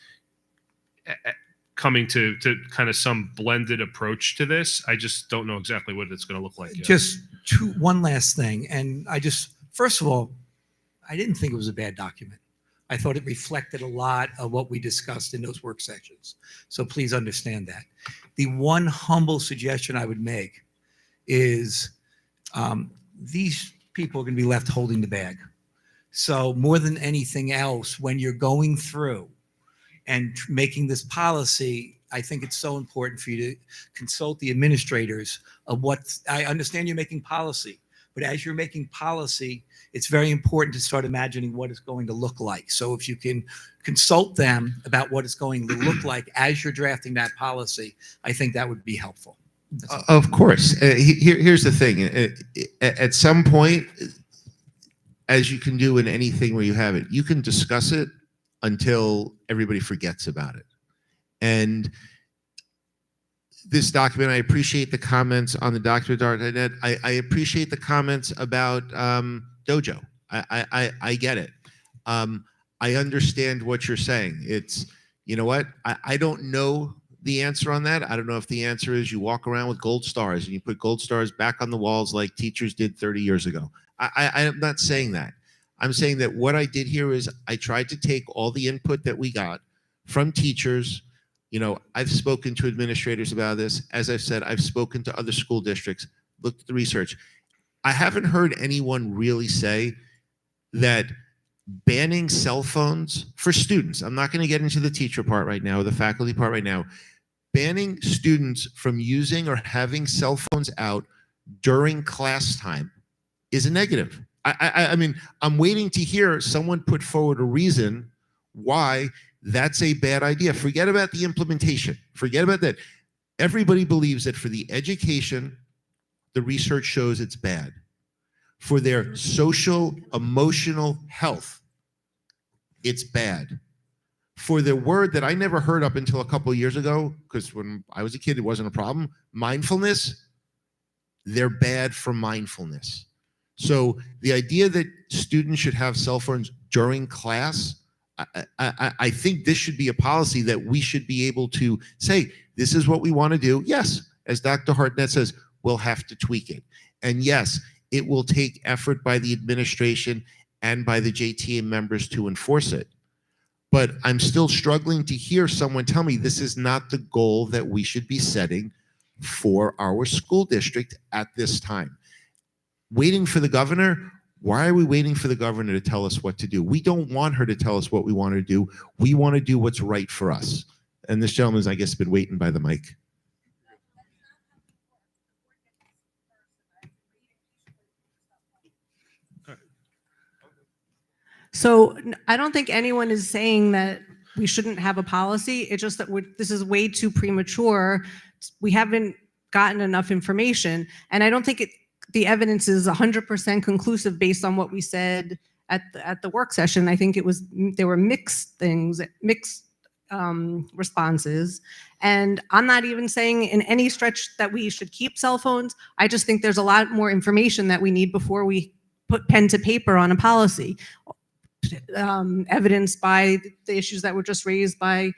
coming to kind of some blended approach to this. I just don't know exactly what it's going to look like yet. Just one last thing. And first of all, I didn't think it was a bad document. I thought it reflected a lot of what we discussed in those work sessions. So please understand that. The one humble suggestion I would make is these people are going to be left holding the bag. So more than anything else, when you're going through and making this policy, I think it's so important for you to consult the administrators of what, I understand you're making policy, but as you're making policy, it's very important to start imagining what it's going to look like. So if you can consult them about what it's going to look like as you're drafting that policy, I think that would be helpful. Of course. Here's the thing. At some point, as you can do in anything where you have it, you can discuss it until everybody forgets about it. And this document, I appreciate the comments on the document. I appreciate the comments about Dojo. I get it. I understand what you're saying. It's, you know what? I don't know the answer on that. I don't know if the answer is you walk around with gold stars and you put gold stars back on the walls like teachers did 30 years ago. I'm not saying that. I'm saying that what I did here is I tried to take all the input that we got from teachers. You know, I've spoken to administrators about this. As I've said, I've spoken to other school districts, looked at the research. I haven't heard anyone really say that banning cell phones for students, I'm not going to get into the teacher part right now, or the faculty part right now, banning students from using or having cell phones out during class time is a negative. I mean, I'm waiting to hear someone put forward a reason why that's a bad idea. Forget about the implementation. Forget about that. Everybody believes that for the education, the research shows it's bad. For their social, emotional health, it's bad. For the word that I never heard up until a couple of years ago, because when I was a kid, it wasn't a problem, mindfulness, they're bad for mindfulness. So the idea that students should have cell phones during class, I think this should be a policy that we should be able to say, this is what we want to do. Yes, as Dr. Hartnett says, we'll have to tweak it. And yes, it will take effort by the administration and by the JTA members to enforce it. But I'm still struggling to hear someone tell me this is not the goal that we should be setting for our school district at this time. Waiting for the governor, why are we waiting for the governor to tell us what to do? We don't want her to tell us what we want to do. We want to do what's right for us. And this gentleman's, I guess, been waiting by the mic. So I don't think anyone is saying that we shouldn't have a policy. It's just that this is way too premature. We haven't gotten enough information. And I don't think the evidence is 100% conclusive based on what we said at the work session. I think there were mixed things, mixed responses. And I'm not even saying in any stretch that we should keep cell phones. I just think there's a lot more information that we need before we put pen to paper on a policy. Evidenced by the issues that were just raised by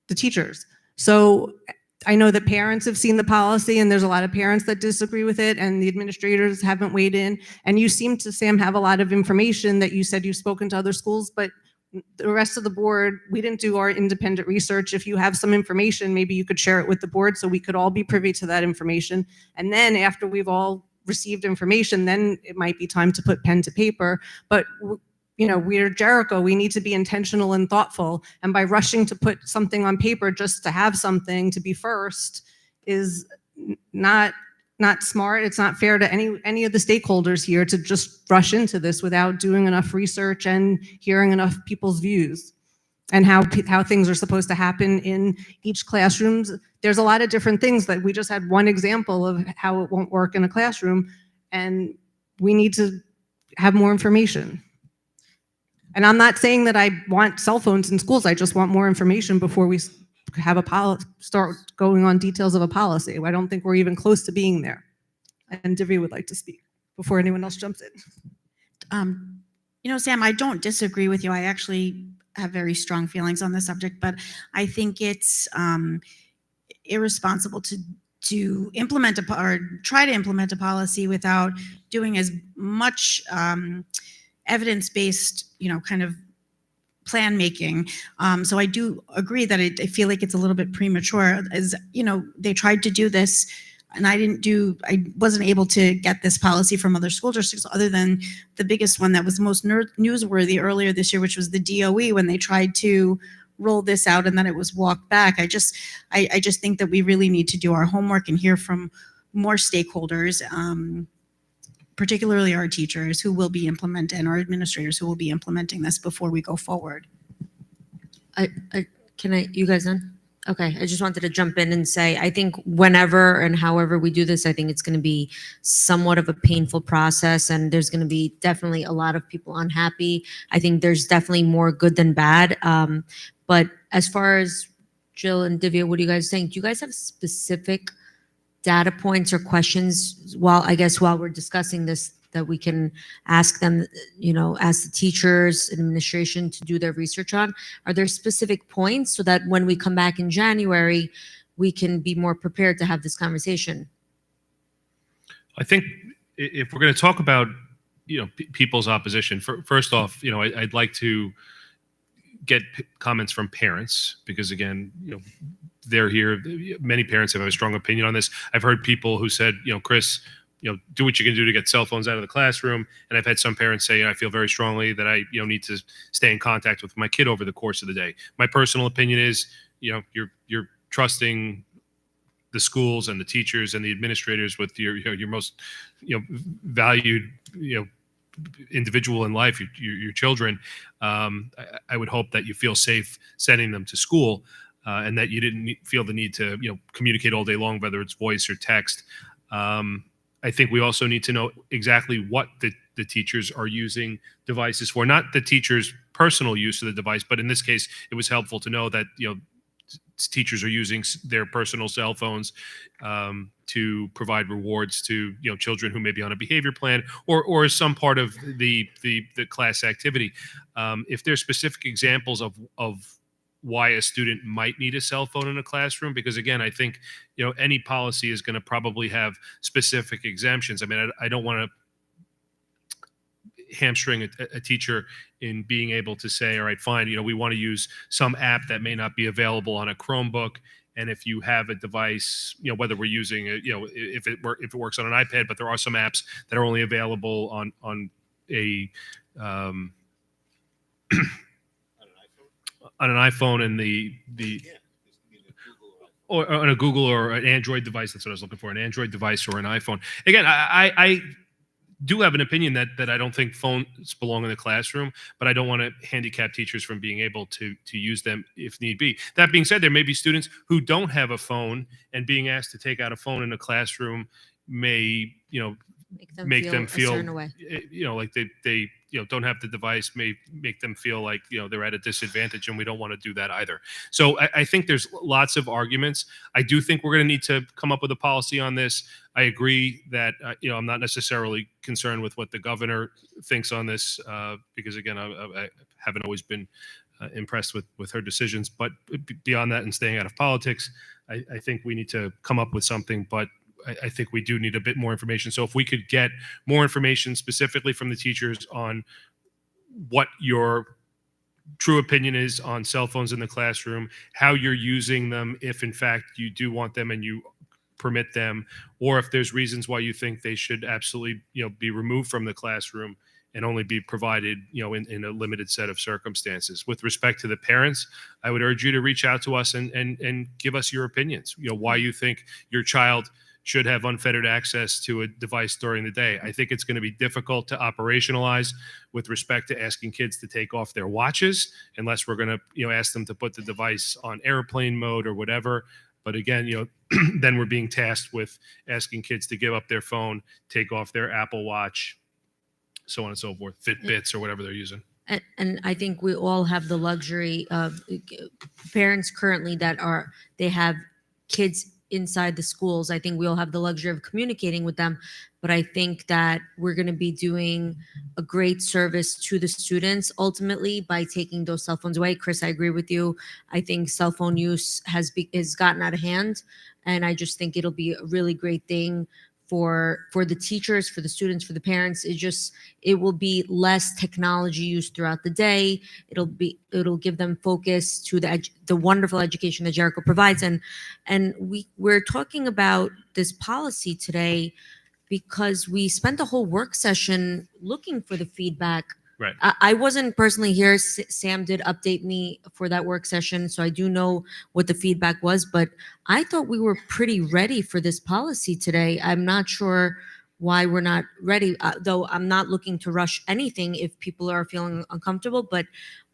the teachers. So I know that parents have seen the policy and there's a lot of parents that disagree with it and the administrators haven't weighed in. And you seem to, Sam, have a lot of information that you said you've spoken to other schools, but the rest of the board, we didn't do our independent research. If you have some information, maybe you could share it with the board so we could all be privy to that information. And then after we've all received information, then it might be time to put pen to paper. But you know, we're Jericho, we need to be intentional and thoughtful. And by rushing to put something on paper just to have something to be first is not smart. It's not fair to any of the stakeholders here to just rush into this without doing enough research and hearing enough people's views and how things are supposed to happen in each classroom. There's a lot of different things that we just had one example of how it won't work in a classroom, and we need to have more information. And I'm not saying that I want cell phones in schools. I just want more information before we have start going on details of a policy. I don't think we're even close to being there. And Divya would like to speak before anyone else jumps in. You know, Sam, I don't disagree with you. I actually have very strong feelings on the subject, but I think it's irresponsible to implement or try to implement a policy without doing as much evidence-based, you know, kind of plan making. So I do agree that I feel like it's a little bit premature. As you know, they tried to do this, and I wasn't able to get this policy from other school districts other than the biggest one that was most newsworthy earlier this year, which was the DOE, when they tried to roll this out and then it was walked back. I just think that we really need to do our homework and hear from more stakeholders, particularly our teachers who will be implementing, and our administrators who will be implementing this before we go forward. You guys done? Okay, I just wanted to jump in and say, I think whenever and however we do this, I think it's going to be somewhat of a painful process, and there's going to be definitely a lot of people unhappy. I think there's definitely more good than bad. But as far as Jill and Divya, what do you guys think? Do you guys have specific data points or questions while we're discussing this that we can ask them, you know, ask the teachers, administration to do their research on? Are there specific points so that when we come back in January, we can be more prepared to have this conversation? I think if we're going to talk about, you know, people's opposition, first off, you know, I'd like to get comments from parents because, again, you know, they're here. Many parents have a strong opinion on this. I've heard people who said, you know, Chris, do what you can do to get cell phones out of the classroom. And I've had some parents say, I feel very strongly that I, need to stay in contact with my kid over the course of the day. My personal opinion is, you're trusting the schools and the teachers and the administrators with your most, valued, individual in life, your children. I would hope that you feel safe sending them to school, and that you didn't feel the need to, communicate all day long, whether it's voice or text. I think we also need to know exactly what the teachers are using devices for, not the teacher's personal use of the device, but in this case, it was helpful to know that, teachers are using their personal cell phones to provide rewards to children who may be on a behavior plan or as some part of the class activity. If there's specific examples of why a student might need a cell phone in a classroom, because again, I think any policy is going to probably have specific exemptions. I mean, I don't want to hamstring a teacher in being able to say, all right, fine, we want to use some app that may not be available on a Chromebook. And if you have a device, whether we're using it, if it works on an iPad, but there are some apps that are only available on a on an iPhone and or on a Google or an Android device. That's what I was looking for, an Android device or an iPhone. Again, I do have an opinion that I don't think phones belong in the classroom, but I don't want to handicap teachers from being able to use them if need be. That being said, there may be students who don't have a phone, and being asked to take out a phone in a classroom may, make them feel a certain way. like they don't have the device, may make them feel like they're at a disadvantage, and we don't want to do that either. So I think there's lots of arguments. I do think we're going to need to come up with a policy on this. I agree that I'm not necessarily concerned with what the governor thinks on this, because again, I haven't always been impressed with her decisions. But beyond that, and staying out of politics, I think we need to come up with something. But I think we do need a bit more information. So if we could get more information specifically from the teachers on what your true opinion is on cell phones in the classroom, how you're using them, if in fact you do want them and you permit them, or if there's reasons why you think they should absolutely, be removed from the classroom and only be provided, in a limited set of circumstances. With respect to the parents, I would urge you to reach out to us and give us your opinions, why you think your child should have unfettered access to a device during the day. I think it's going to be difficult to operationalize with respect to asking kids to take off their watches, unless we're going to, ask them to put the device on airplane mode or whatever. But again, then we're being tasked with asking kids to give up their phone, take off their Apple Watch, so on and so forth, Fitbits or whatever they're using. And I think we all have the luxury of parents currently they have kids inside the schools. I think we all have the luxury of communicating with them, but I think that we're going to be doing a great service to the students ultimately by taking those cell phones away. Chris, I agree with you. I think cell phone use has gotten out of hand, and I just think it'll be a really great thing for the teachers, for the students, for the parents. It will be less technology use throughout the day. It'll give them focus to the wonderful education that Jericho provides. And we're talking about this policy today because we spent the whole work session looking for the feedback. Right. I wasn't personally here. Sam did update me for that work session, so I do know what the feedback was, but I thought we were pretty ready for this policy today. I'm not sure why we're not ready, though I'm not looking to rush anything if people are feeling uncomfortable, but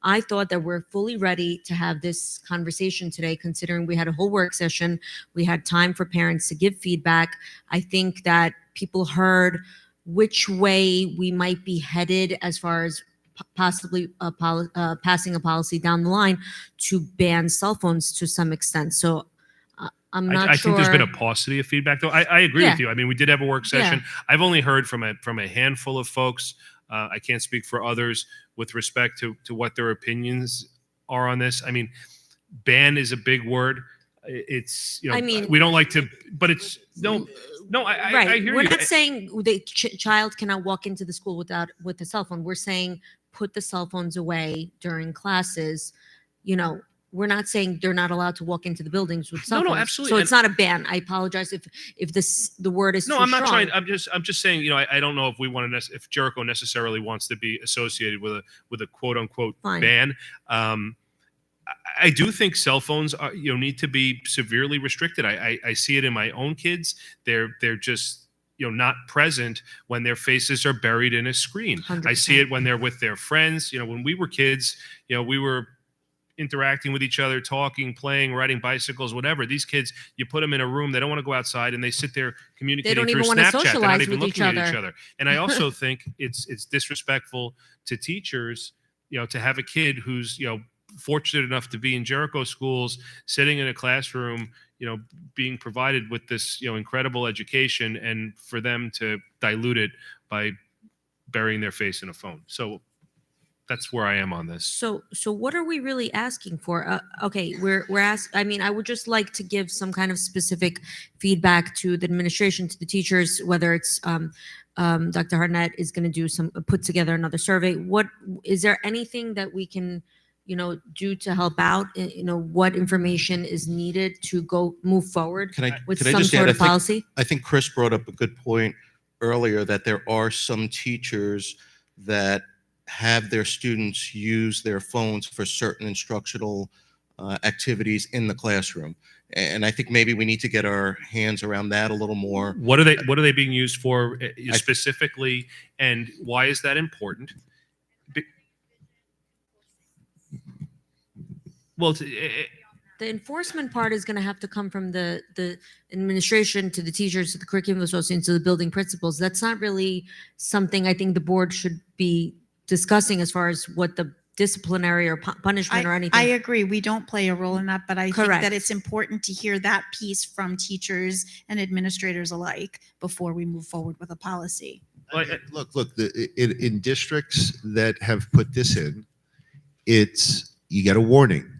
I thought that we're fully ready to have this conversation today, considering we had a whole work session. We had time for parents to give feedback. I think that people heard which way we might be headed as far as possibly passing a policy down the line to ban cell phones to some extent. So I'm not I sure. think there's been a paucity of feedback, though. I agree with you. I mean, we did have a work session. Yeah. I've only heard from a handful of folks. I can't speak for others with respect to what their opinions are on this. I mean, ban is a big word. It's, I mean, we don't like to, but it's no, right. I hear We're you. not saying the child cannot walk into the school with a cell phone. We're saying put the cell phones away during classes. we're not saying they're not allowed to walk into the buildings with cell No, phones. absolutely. So it's not a ban. I apologize if the word is No, too I'm not strong. trying. I'm just saying. You know, I don't know if we want to. If Jericho necessarily wants to be associated with a quote unquote Fine. ban. I do think cell phones are, need to be severely restricted. I see it in my own kids. They're just not present when their faces are buried in a screen. 100%. I see it when they're with their friends. When we were kids, we were interacting with each other, talking, playing, riding bicycles, whatever. These kids, you put them in a room, they don't want to go outside, and they sit there communicating don't through even wanna Snapchat. They're not socialize even with each looking at each other. other. And I also think it's disrespectful to teachers, to have a kid who's fortunate enough to be in Jericho schools, sitting in a classroom, being provided with this incredible education, and for them to dilute it by burying their face in a phone. So that's where I am on this. So what are we really asking for? Okay, we're I mean, I would just like to give some kind of specific feedback to the administration, to the teachers, whether it's Dr. Hartnett is going to put together another survey. What is there anything that we can do to help out? What information is needed to move forward with Can I some just add, sort of I think- policy? I think Chris brought up a good point earlier that there are some teachers that have their students use their phones for certain instructional activities in the classroom. And I think maybe we need to get our hands around that a little more. What are they being used for specifically, and why is that important? Well, The enforcement part is going to have to come from the administration to the teachers, to the curriculum associations, to the building principals. That's not really something I think the board should be discussing as far as what the disciplinary or punishment or anything. I agree. We don't play a role in that, but I think Correct. that it's important to hear that piece from teachers and administrators alike before we move forward with a policy. Look, in districts that have put this in, you get a warning.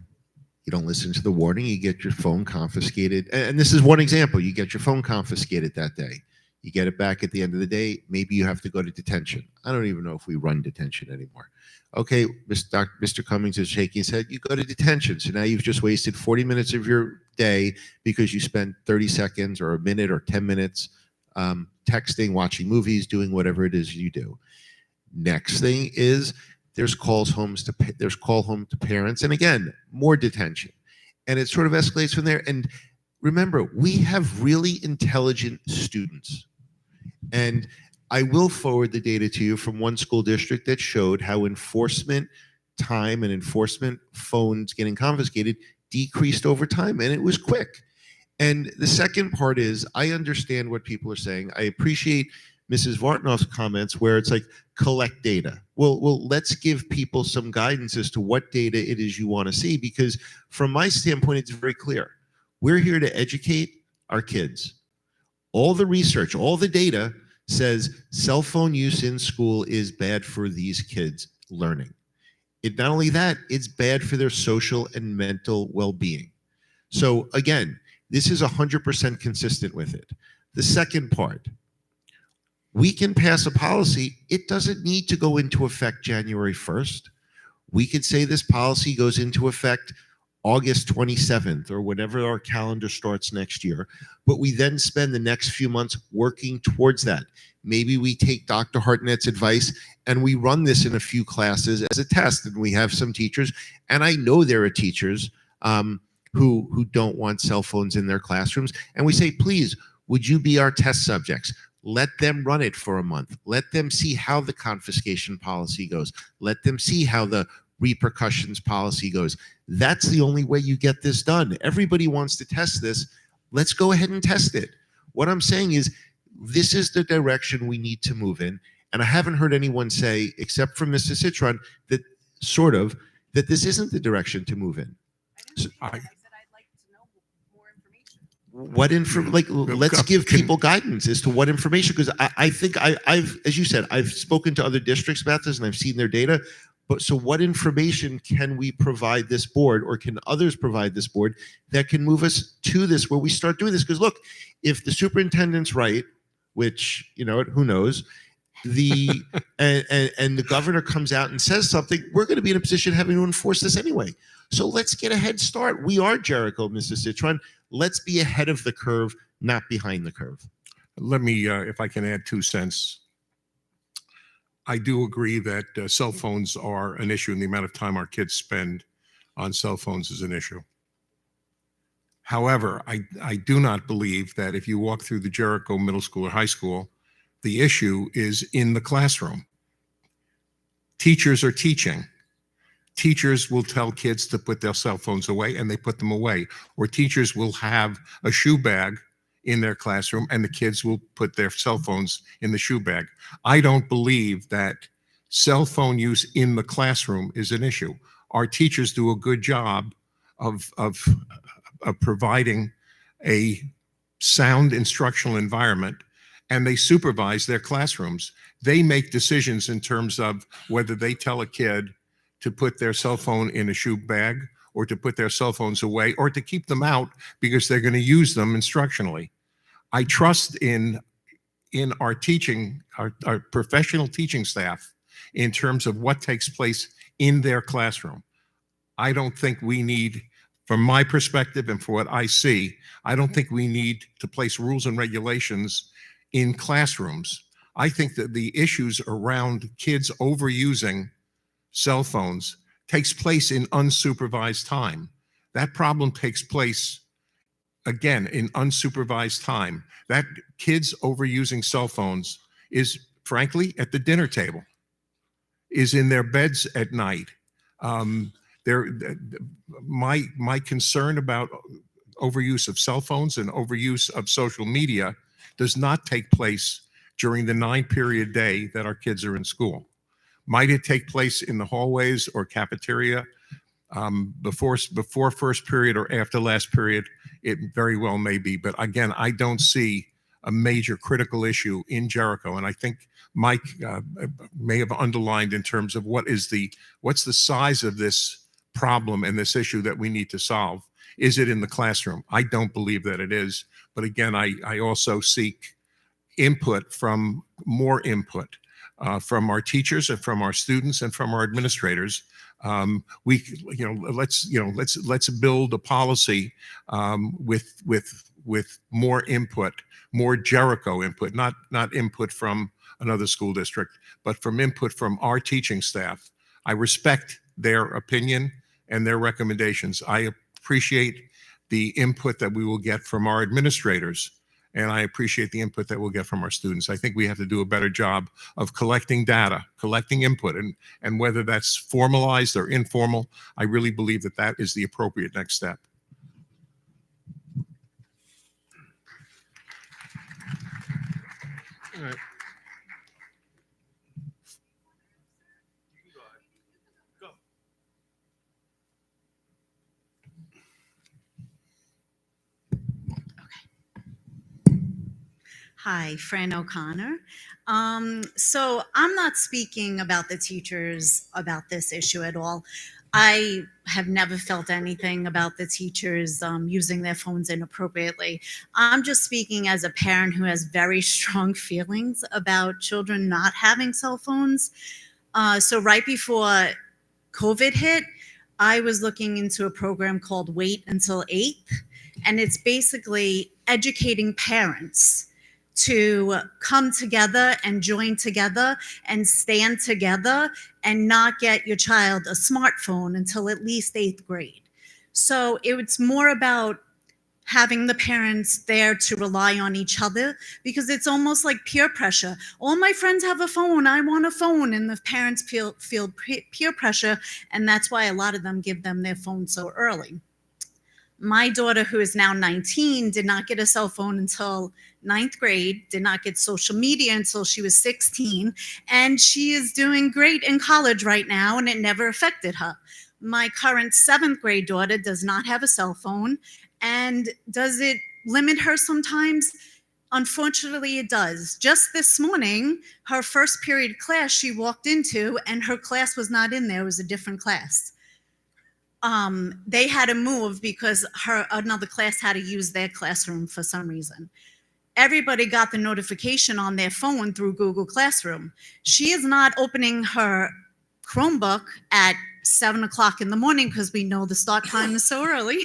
You don't listen to the warning, you get your phone confiscated. And this is one example. You get your phone confiscated that day. You get it back at the end of the day. Maybe you have to go to detention. I don't even know if we run detention anymore. Okay, Mr. Cummings is shaking his head. You go to detention. So now you've just wasted 40 minutes of your day because you spent 30 seconds or a minute or 10 minutes texting, watching movies, doing whatever it is you do. Next thing is there's call home to parents, and again, more detention. And it sort of escalates from there. And remember, we have really intelligent students. And I will forward the data to you from one school district that showed how enforcement time and enforcement phones getting confiscated decreased over time, and it was quick. And the second part is, I understand what people are saying. I appreciate Mrs. Vartanoff's comments where it's like, collect data. Well, let's give people some guidance as to what data it is you want to see, because from my standpoint, it's very clear. We're here to educate our kids. All the research, all the data says cell phone use in school is bad for these kids' learning. Not only that, it's bad for their social and mental well-being. So again, this is 100% consistent with it. The second part, we can pass a policy. It doesn't need to go into effect January 1st. We could say this policy goes into effect August 27th or whenever our calendar starts next year. But we then spend the next few months working towards that. Maybe we take Dr. Hartnett's advice and we run this in a few classes as a test. And we have some teachers, and I know there are teachers who don't want cell phones in their classrooms. And we say, please, would you be our test subjects? Let them run it for a month. Let them see how the confiscation policy goes. Let them see how the repercussions policy goes. That's the only way you get this done. Everybody wants to test this. Let's go ahead and test it. What I'm saying is, this is the direction we need to move in. And I haven't heard anyone say, except for Mr. Citron, that this isn't the direction to move in. So, let's give people guidance as to what information, because I think I've, as you said, I've spoken to other districts about this and I've seen their data. But so what information can we provide this board, or can others provide this board, that can move us to this, where we start doing this? Because look, if the superintendent's right, which, who knows, and the governor comes out and says something, we're going to be in a position having to enforce this anyway. So let's get a head start. We are Jericho, Mr. Citron. Let's be ahead of the curve, not behind the curve. Let me, if I can add 2 cents. I do agree that cell phones are an issue, and the amount of time our kids spend on cell phones is an issue. However, I do not believe that if you walk through the Jericho Middle School or high school, the issue is in the classroom. Teachers are teaching. Teachers will tell kids to put their cell phones away, and they put them away. Or teachers will have a shoe bag in their classroom, and the kids will put their cell phones in the shoe bag. I don't believe that cell phone use in the classroom is an issue. Our teachers do a good job of providing a sound instructional environment, and they supervise their classrooms. They make decisions in terms of whether they tell a kid to put their cell phone in a shoe bag, or to put their cell phones away, or to keep them out because they're going to use them instructionally. I trust in our teaching, our professional teaching staff, in terms of what takes place in their classroom. I don't think we need, from my perspective and for what I see, I don't think we need to place rules and regulations in classrooms. I think that the issues around kids overusing cell phones takes place in unsupervised time. That problem takes place, again, in unsupervised time. That kids overusing cell phones is, frankly, at the dinner table, is in their beds at night. My concern about overuse of cell phones and overuse of social media does not take place during the 9-period day that our kids are in school. Might it take place in the hallways or cafeteria before first period or after last period? It very well may be. But again, I don't see a major critical issue in Jericho. And I think Mike may have underlined in terms of what's the size of this problem and this issue that we need to solve. Is it in the classroom? I don't believe that it is. But again, I also seek more input from our teachers and from our students and from our administrators. Let's build a policy with more input, more Jericho input, not input from another school district, but from input from our teaching staff. I respect their opinion and their recommendations. I appreciate the input that we will get from our administrators, and I appreciate the input that we'll get from our students. I think we have to do a better job of collecting data, collecting input, and whether that's formalized or informal, I really believe that that is the appropriate next step. All right. Hi, Fran O'Connor. So I'm not speaking about the teachers about this issue at all. I have never felt anything about the teachers using their phones inappropriately. I'm just speaking as a parent who has very strong feelings about children not having cell phones. So right before COVID hit, I was looking into a program called Wait Until 8th, and it's basically educating parents to come together and join together and stand together and not get your child a smartphone until at least 8th grade. So it's more about having the parents there to rely on each other, because it's almost like peer pressure. All my friends have a phone, I want a phone, and the parents feel peer pressure, and that's why a lot of them give them their phone so early. My daughter, who is now 19, did not get a cell phone until 9th grade, did not get social media until she was 16, and she is doing great in college right now, and it never affected her. My current 7th grade daughter does not have a cell phone, and does it limit her sometimes? Unfortunately, it does. Just this morning, her first period class she walked into, and her class was not in there, it was a different class. They had to move because another class had to use their classroom for some reason. Everybody got the notification on their phone through Google Classroom. She is not opening her Chromebook at 7 o'clock in the morning, because we know the start time is so early,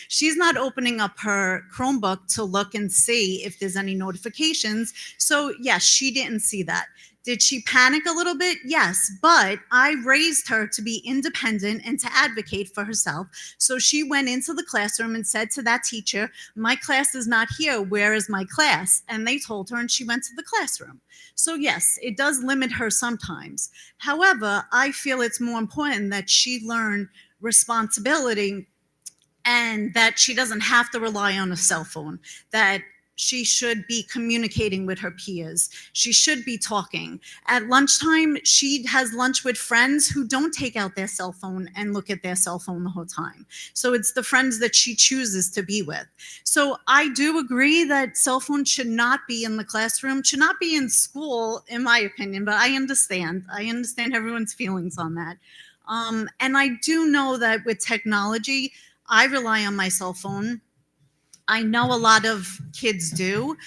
she's not opening up her Chromebook to look and see if there's any notifications. So yes, she didn't see that. Did she panic a little bit? Yes, but I raised her to be independent and to advocate for herself. So she went into the classroom and said to that teacher, "My class is not here. Where is my class?" And they told her, and she went to the classroom. So yes, it does limit her sometimes. However, I feel it's more important that she learn responsibility and that she doesn't have to rely on a cell phone, that she should be communicating with her peers. She should be talking. At lunchtime, she has lunch with friends who don't take out their cell phone and look at their cell phone the whole time. So it's the friends that she chooses to be with. So I do agree that cell phones should not be in the classroom, should not be in school, in my opinion, but I understand. I understand everyone's feelings on that. And I do know that with technology, I rely on my cell phone. I know a lot of kids do.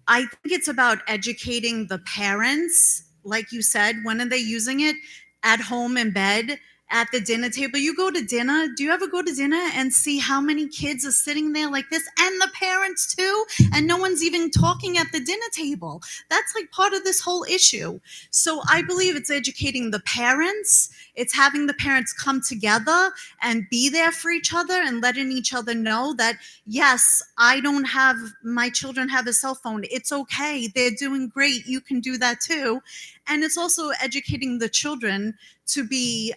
I think it's about educating the parents. Like you said, when are they using it? At home in bed, at the dinner table. You go to dinner. Do you ever go to dinner and see how many kids are sitting there like this, and the parents too? And no one's even talking at the dinner table. That's like part of this whole issue. So I believe it's educating the parents. It's having the parents come together and be there for each other and letting each other know that, yes, I don't have, my children have a cell phone. It's okay. They're doing great. You can do that too. And it's also educating the children to be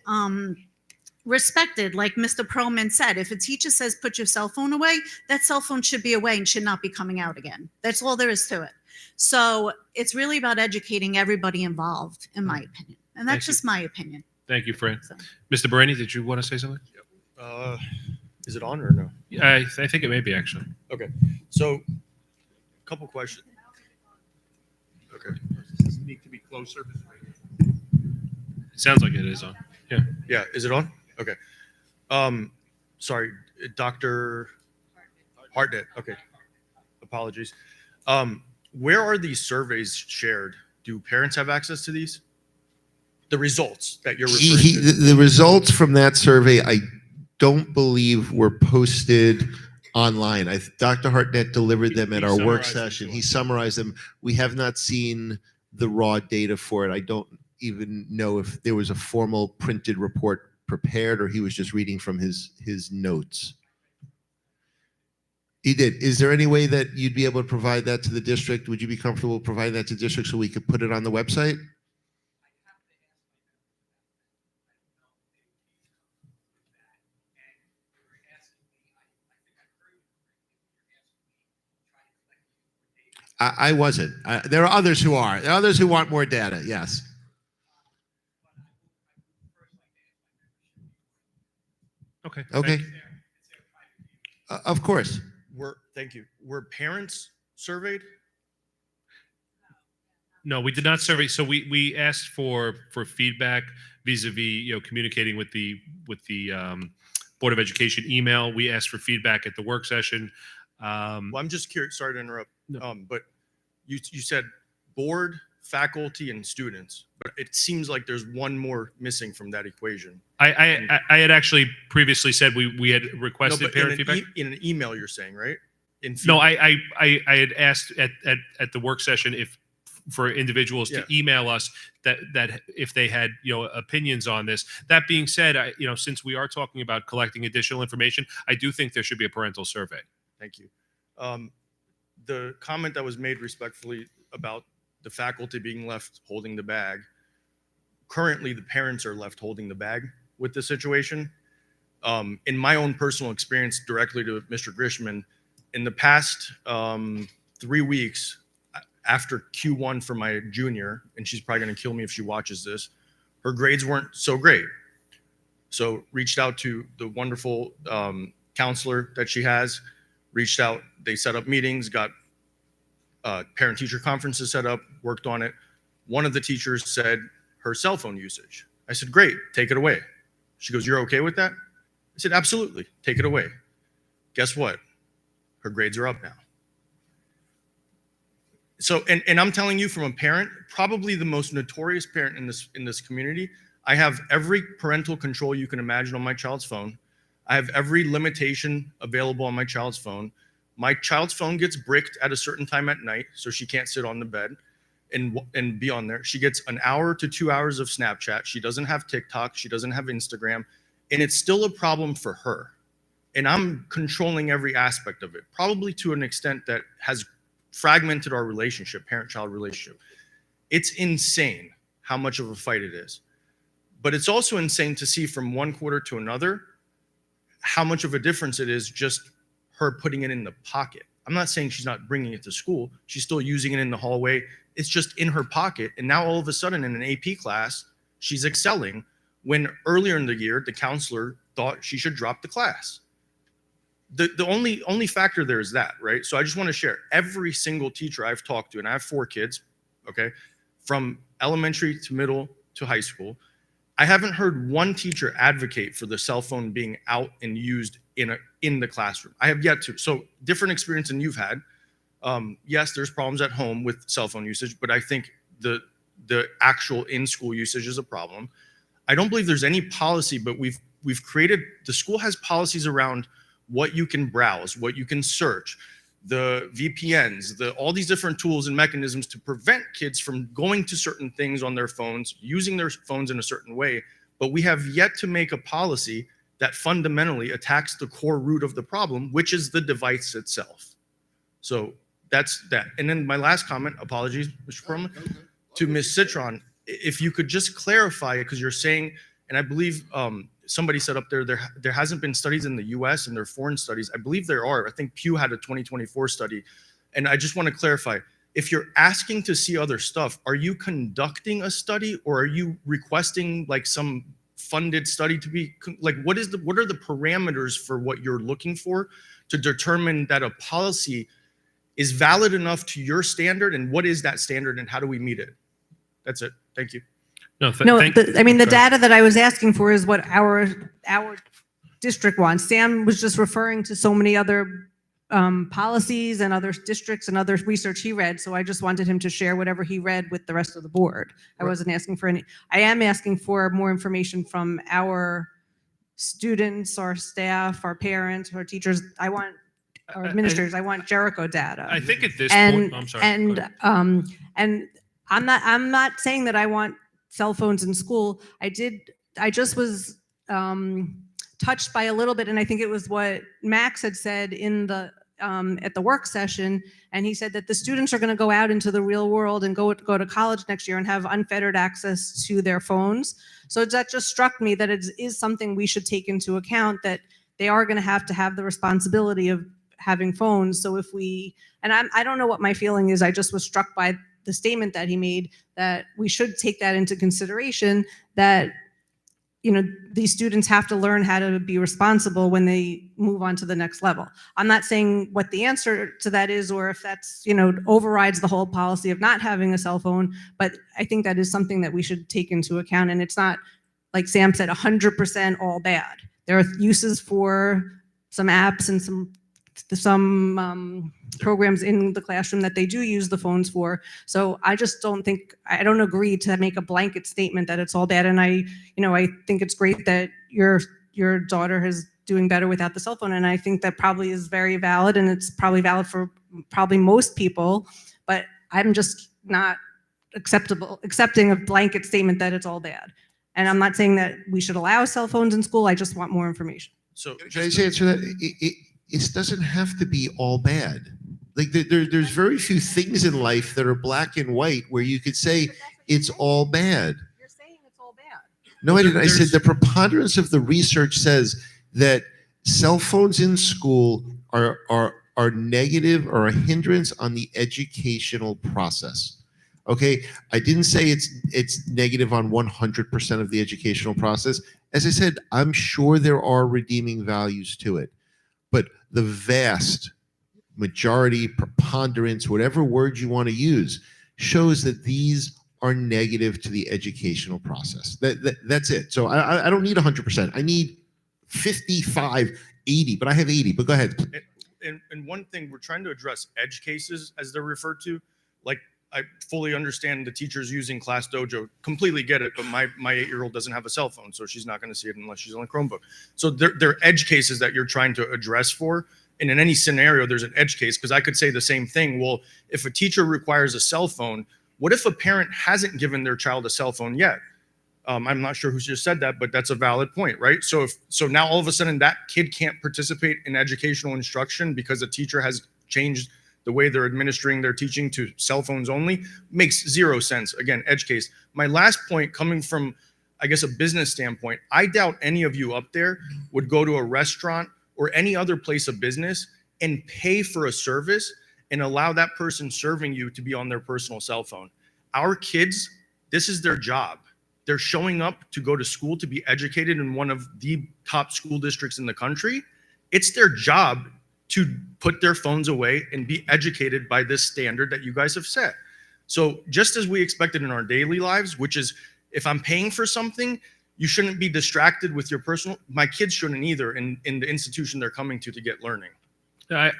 respected. Like Mr. Perlman said, if a teacher says, put your cell phone away, that cell phone should be away and should not be coming out again. That's all there is to it. So it's really about educating everybody involved, in my opinion. And that's just my opinion. Thank you, Fran. Mr. Bereni, did you want to say something? Is it on or no? I think it may be, actually. Okay. So, couple questions. Okay. Does it need to be closer? It sounds like it is on. Yeah. Yeah. Is it on? Okay. Sorry, Dr. Hartnett. Okay. Apologies. Where are these surveys shared? Do parents have access to these? The results that you're referring to? The results from that survey, I don't believe were posted online. Dr. Hartnett delivered them at our work session. He summarized them. We have not seen the raw data for it. I don't even know if there was a formal printed report prepared or he was just reading from his notes. He did. Is there any way that you'd be able to provide that to the district? Would you be comfortable providing that to the district so we could put it on the website? I wasn't. There are others who are. There are others who want more data. Yes. Okay. Okay. Of course. Thank you. Were parents surveyed? No, we did not survey. So we asked for feedback vis-a-vis, communicating with the Board of Education email. We asked for feedback at the work session. Well, I'm just curious. Sorry to interrupt. But you said board, faculty, and students. But it seems like there's one more missing from that equation. I had actually previously said we had requested parent feedback. In an email, you're saying, right? No, I had asked at the work session for individuals to email us that if they had opinions on this. That being said, since we are talking about collecting additional information, I do think there should be a parental survey. Thank you. The comment that was made respectfully about the faculty being left holding the bag. Currently, the parents are left holding the bag with the situation. In my own personal experience, directly to Mr. Grishman, in the past 3 weeks after Q1 for my junior, and she's probably going to kill me if she watches this, her grades weren't so great. So reached out to the wonderful counselor that she has, reached out, they set up meetings, got parent-teacher conferences set up, worked on it. One of the teachers said her cell phone usage. I said, great, take it away. She goes, you're okay with that? I said, absolutely, take it away. Guess what? Her grades are up now. So, and I'm telling you from a parent, probably the most notorious parent in this community, I have every parental control you can imagine on my child's phone. I have every limitation available on my child's phone. My child's phone gets bricked at a certain time at night, so she can't sit on the bed and be on there. She gets an hour to 2 hours of Snapchat. She doesn't have TikTok. She doesn't have Instagram. And it's still a problem for her. And I'm controlling every aspect of it, probably to an extent that has fragmented our relationship, parent-child relationship. It's insane how much of a fight it is. But it's also insane to see from one quarter to another how much of a difference it is just her putting it in the pocket. I'm not saying she's not bringing it to school. She's still using it in the hallway. It's just in her pocket. And now all of a sudden in an AP class, she's excelling when earlier in the year, the counselor thought she should drop the class. The only factor there is that, right? So I just want to share every single teacher I've talked to, and I have 4 kids, okay, from elementary to middle to high school. I haven't heard one teacher advocate for the cell phone being out and used in the classroom. I have yet to. So different experience than you've had. Yes, there's problems at home with cell phone usage, but I think the actual in-school usage is a problem. I don't believe there's any policy, but we've created, the school has policies around what you can browse, what you can search, the VPNs, all these different tools and mechanisms to prevent kids from going to certain things on their phones, using their phones in a certain way. But we have yet to make a policy that fundamentally attacks the core root of the problem, which is the device itself. So that's that. And then my last comment, apologies, Mr. Perlman, to Ms. Citron, if you could just clarify it, because you're saying, and I believe somebody said up there hasn't been studies in the US and there are foreign studies. I believe there are. I think Pew had a 2024 study. And I just want to clarify, if you're asking to see other stuff, are you conducting a study or are you requesting like some funded study to be, like what are the parameters for what you're looking for to determine that a policy is valid enough to your standard, and what is that standard and how do we meet it? That's it. Thank you. No, the data that I was asking for is what our district wants. Sam was just referring to so many other policies and other districts and other research he read. So I just wanted him to share whatever he read with the rest of the board. I wasn't asking for any. I am asking for more information from our students, our staff, our parents, our teachers. I want our administrators. I want Jericho data. I think at this point, I'm sorry. And I'm not saying that I want cell phones in school. I just was touched by a little bit, and I think it was what Max had said in the at the work session, and he said that the students are going to go out into the real world and go to college next year and have unfettered access to their phones. So that just struck me that it is something we should take into account, that they are going to have the responsibility of having phones. So if we, and I don't know what my feeling is, I just was struck by the statement that he made, that we should take that into consideration, that these students have to learn how to be responsible when they move on to the next level. I'm not saying what the answer to that is, or if that's, overrides the whole policy of not having a cell phone, but I think that is something that we should take into account. And it's not, like Sam said, 100% all bad. There are uses for some apps and some programs in the classroom that they do use the phones for. So I just I don't agree to make a blanket statement that it's all bad. And I think it's great that your daughter is doing better without the cell phone. And I think that probably is very valid, and it's probably valid for probably most people, but I'm just not accepting a blanket statement that it's all bad. And I'm not saying that we should allow cell phones in school. I just want more information. So Can I just answer that? It doesn't have to be all bad. Like there's very few things in life that are black and white where you could say it's all bad. You're saying it's all bad. No, I didn't. I said the preponderance of the research says that cell phones in school are negative or a hindrance on the educational process. Okay, I didn't say it's negative on 100% of the educational process. As I said, I'm sure there are redeeming values to it. But the vast majority, preponderance, whatever word you want to use, shows that these are negative to the educational process. That's it. So I don't need 100%. I need 55, 80, but I have 80. But go ahead. And one thing, we're trying to address edge cases, as they're referred to. Like I fully understand the teachers using Class Dojo, completely get it, but my 8-year-old doesn't have a cell phone, so she's not going to see it unless she's on a Chromebook. So there are edge cases that you're trying to address for. And in any scenario, there's an edge case, because I could say the same thing. Well, if a teacher requires a cell phone, what if a parent hasn't given their child a cell phone yet? I'm not sure who just said that, but that's a valid point, right? So now all of a sudden that kid can't participate in educational instruction because a teacher has changed the way they're administering their teaching to cell phones only, makes zero sense. Again, edge case. My last point, coming from, I guess, a business standpoint, I doubt any of you up there would go to a restaurant or any other place of business and pay for a service and allow that person serving you to be on their personal cell phone. Our kids, this is their job. They're showing up to go to school to be educated in one of the top school districts in the country. It's their job to put their phones away and be educated by this standard that you guys have set. So just as we expected in our daily lives, which is if I'm paying for something, you shouldn't be distracted with your personal, my kids shouldn't either in the institution they're coming to get learning. I'm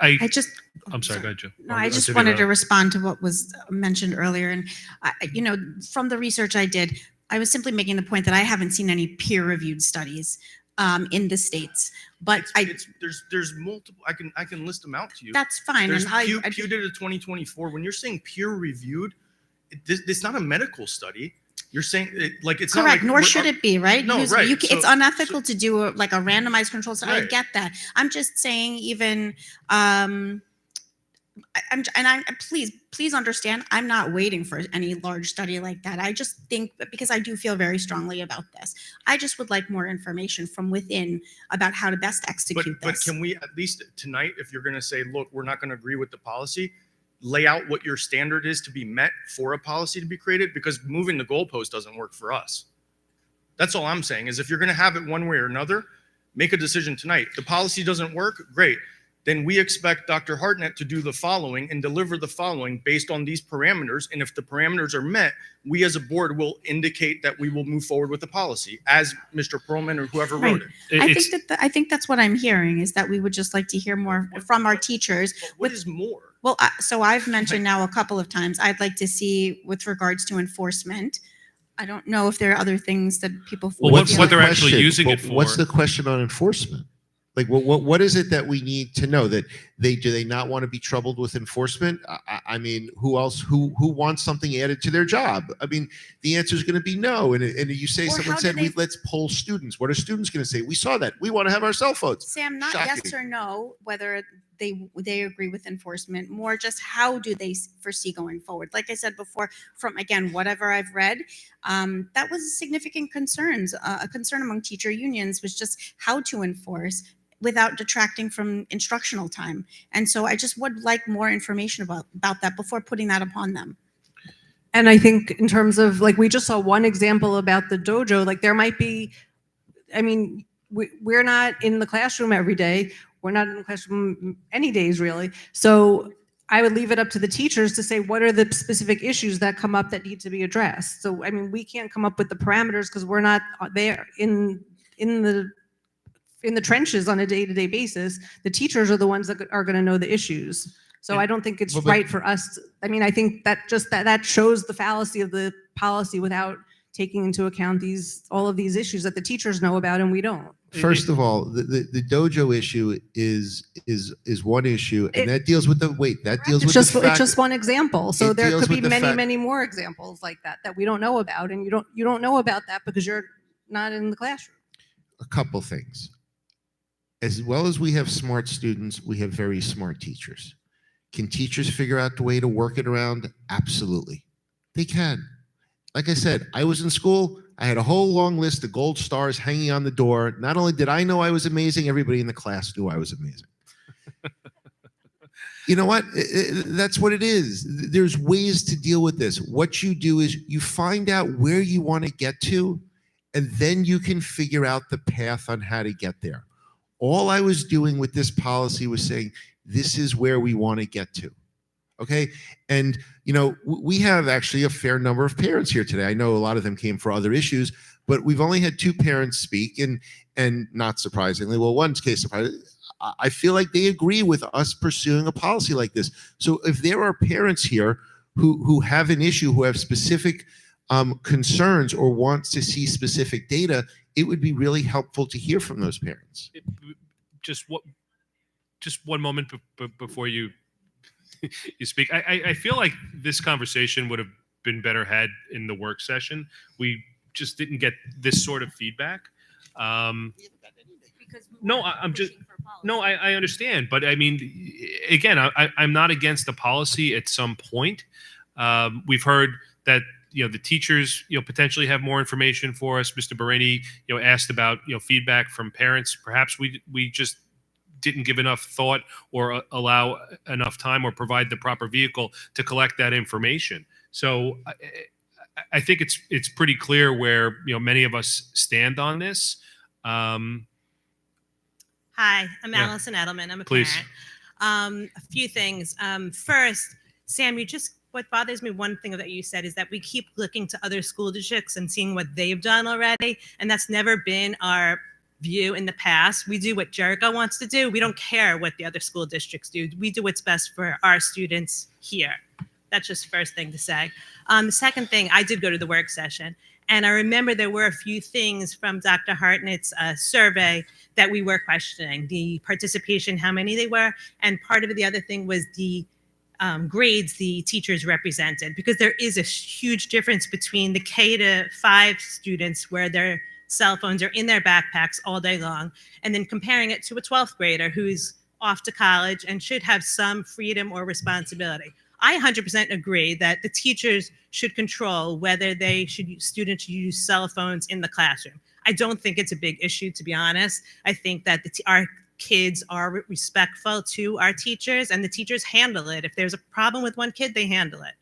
sorry, go ahead, Joe. No, I just wanted to respond to what was mentioned earlier. And, from the research I did, I was simply making the point that I haven't seen any peer-reviewed studies in the States. But there's multiple, I can list them out to you. That's fine. There's And Pew did a 2024. When you're saying peer-reviewed, it's not a medical study. You're saying it's not correct, like nor should it be, right? No, Because right. it's unethical to do a randomized control study. I Right. get that. I'm just saying, even please understand, I'm not waiting for any large study like that. I just think that because I do feel very strongly about this, I just would like more information from within about how to best execute But this. can we at least tonight, if you're going to say, look, we're not going to agree with the policy, lay out what your standard is to be met for a policy to be created? Because moving the goalpost doesn't work for us. That's all I'm saying, is if you're going to have it one way or another, make a decision tonight. The policy doesn't work, great. Then we expect Dr. Hartnett to do the following and deliver the following based on these parameters. And if the parameters are met, we as a board will indicate that we will move forward with the policy, as Mr. Perlman or whoever wrote it. I think that's what I'm hearing, is that we would just like to hear more from our teachers. What is more? Well, so I've mentioned now a couple of times, I'd like to see with regards to enforcement. I don't know if there are other things that people. Well, would feel what they're like- actually using it for. What's the question on enforcement? Like, what is it that we need to know? That do they not want to be troubled with enforcement? I mean, who else? Who wants something added to their job? I mean, the answer is going to be no. And you say Or someone how said, do they- let's poll students. What are students going to say? We saw that. We want to have our cell phones. Sam, not yes Shocking. or no, whether they agree with enforcement, more just how do they foresee going forward? Like I said before, from again, whatever I've read, that was significant concerns. A concern among teacher unions was just how to enforce without detracting from instructional time. And so I just would like more information about that before putting that upon them. And I think in terms of, like, we just saw one example about the dojo, like there might be, I mean, we're not in the classroom every day. We're not in the classroom any days really. So I would leave it up to the teachers to say, what are the specific issues that come up that need to be addressed? So, I mean, we can't come up with the parameters because we're not there in the trenches on a day-to-day basis. The teachers are the ones that are going to know the issues. So I don't think it's right for us. I mean, I think that just that shows the fallacy of the policy without taking into account all of these issues that the teachers know about and we don't. First of all, the dojo issue is one issue, and that deals with the that deals with It's the fact. just one example. So It there deals could be with the many, fact- many more examples like that we don't know about, and you don't know about that because you're not in the classroom. A couple things. As well as we have smart students, we have very smart teachers. Can teachers figure out the way to work it around? Absolutely. They can. Like I said, I was in school. I had a whole long list of gold stars hanging on the door. Not only did I know I was amazing, everybody in the class knew I was amazing. You know what? That's what it is. There's ways to deal with this. What you do is you find out where you want to get to, and then you can figure out the path on how to get there. All I was doing with this policy was saying, this is where we want to get to. Okay. And, we have actually a fair number of parents here today. I know a lot of them came for other issues, but we've only had 2 parents speak, and not surprisingly, well, one's case surprising, I feel like they agree with us pursuing a policy like this. So if there are parents here who have an issue, who have specific concerns or wants to see specific data, it would be really helpful to hear from those parents. Just one moment before you you speak. I feel like this conversation would have been better had in the work session. We just didn't get this sort of feedback. No, I understand, but I mean, again, I'm not against the policy at some point. We've heard that the teachers potentially have more information for us. Mr. Barini asked about feedback from parents. Perhaps we just didn't give enough thought or allow enough time or provide the proper vehicle to collect that information. So I think it's pretty clear where many of us stand on this. Hi, I'm Yeah. Allison Edelman. I'm a Please. parent. A few things. First, Sam, what bothers me, one thing that you said is that we keep looking to other school districts and seeing what they've done already. And that's never been our view in the past. We do what Jericho wants to do. We don't care what the other school districts do. We do what's best for our students here. That's just first thing to say. The second thing, I did go to the work session. And I remember there were a few things from Dr. Hartnett's survey that we were questioning. The participation, how many they were. And part of the other thing was the grades the teachers represented, because there is a huge difference between the K-5 students where their cell phones are in their backpacks all day long, and then comparing it to a 12th grader who's off to college and should have some freedom or responsibility. I 100% agree that the teachers should control whether students use cell phones in the classroom. I don't think it's a big issue, to be honest. I think that our kids are respectful to our teachers, and the teachers handle it. If there's a problem with one kid, they handle it.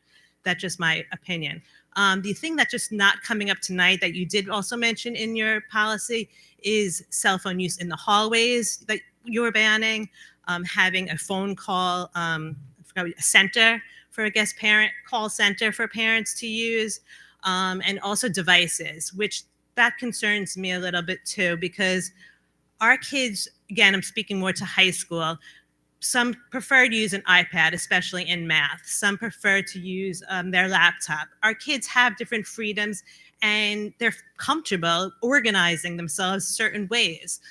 That's just my opinion. The thing that's just not coming up tonight that you did also mention in your policy is cell phone use in the hallways that you were banning, having a phone call, a center for a guest parent, call center for parents to use, and also devices, which that concerns me a little bit too, because our kids, again, I'm speaking more to high school, some prefer to use an iPad, especially in math. Some prefer to use their laptop. Our kids have different freedoms and they're comfortable organizing themselves certain ways.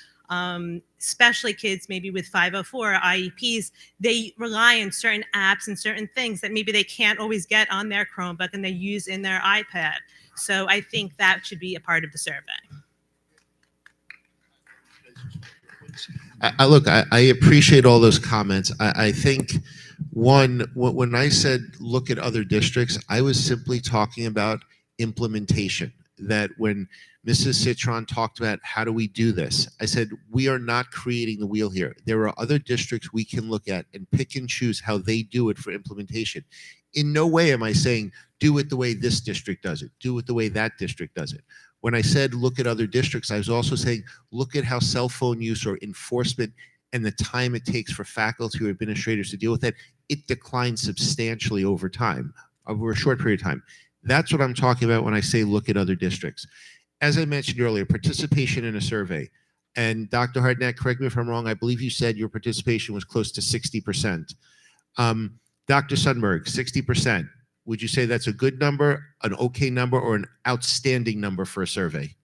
Especially kids maybe with 504 IEPs, they rely on certain apps and certain things that maybe they can't always get on their Chromebook and they use in their iPad. So I think that should be a part of the survey. Look, I appreciate all those comments. I think when I said look at other districts, I was simply talking about implementation. That when Mrs. Citron talked about how do we do this, I said we are not creating the wheel here. There are other districts we can look at and pick and choose how they do it for implementation. In no way am I saying do it the way this district does it, do it the way that district does it. When I said look at other districts, I was also saying look at how cell phone use or enforcement and the time it takes for faculty or administrators to deal with that, it declines substantially over time, over a short period of time. That's what I'm talking about when I say look at other districts. As I mentioned earlier, participation in a survey. And Dr. Hartnett, correct me if I'm wrong, I believe you said your participation was close to 60%. Dr. Sundberg, 60%. Would you say that's a good number, an okay number, or an outstanding number for a survey?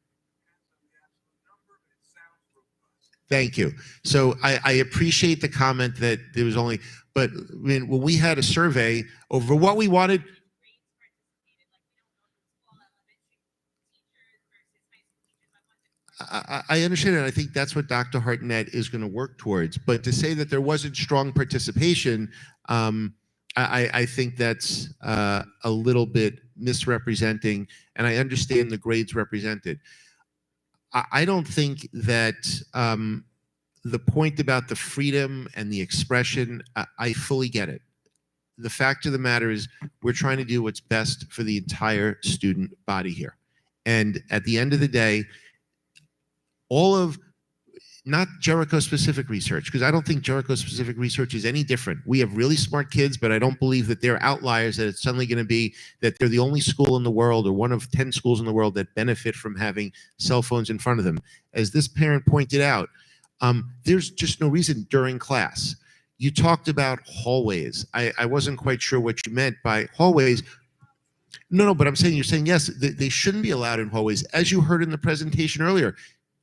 Thank you. So I appreciate the comment that there was only, but I mean, when we had a survey over what we wanted, I understand it. I think that's what Dr. Hartnett is going to work towards. But to say that there wasn't strong participation, I think that's a little bit misrepresenting, and I understand the grades represented. I don't think that the point about the freedom and the expression, I fully get it. The fact of the matter is we're trying to do what's best for the entire student body here. And at the end of the day, all of, not Jericho-specific research, because I don't think Jericho-specific research is any different. We have really smart kids, but I don't believe that they're outliers, that it's suddenly going to be that they're the only school in the world or one of 10 schools in the world that benefit from having cell phones in front of them. As this parent pointed out, there's just no reason during class. You talked about hallways. I wasn't quite sure what you meant by hallways. No, but I'm saying, you're saying, yes, they shouldn't be allowed in hallways. As you heard in the presentation earlier,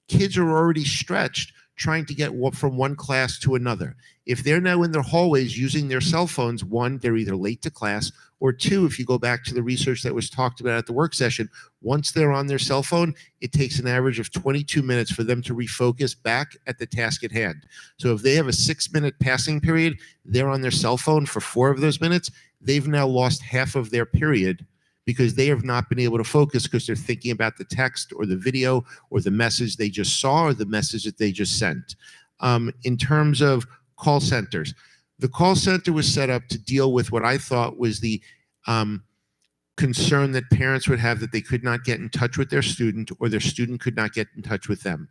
kids are already stretched trying to get from one class to another. If they're now in their hallways using their cell phones, one, they're either late to class, or two, if you go back to the research that was talked about at the work session, once they're on their cell phone, it takes an average of 22 minutes for them to refocus back at the task at hand. So if they have a 6-minute passing period, they're on their cell phone for 4 of those minutes, they've now lost half of their period because they have not been able to focus because they're thinking about the text or the video or the message they just saw or the message that they just sent. In terms of call centers, the call center was set up to deal with what I thought was the concern that parents would have that they could not get in touch with their student or their student could not get in touch with them.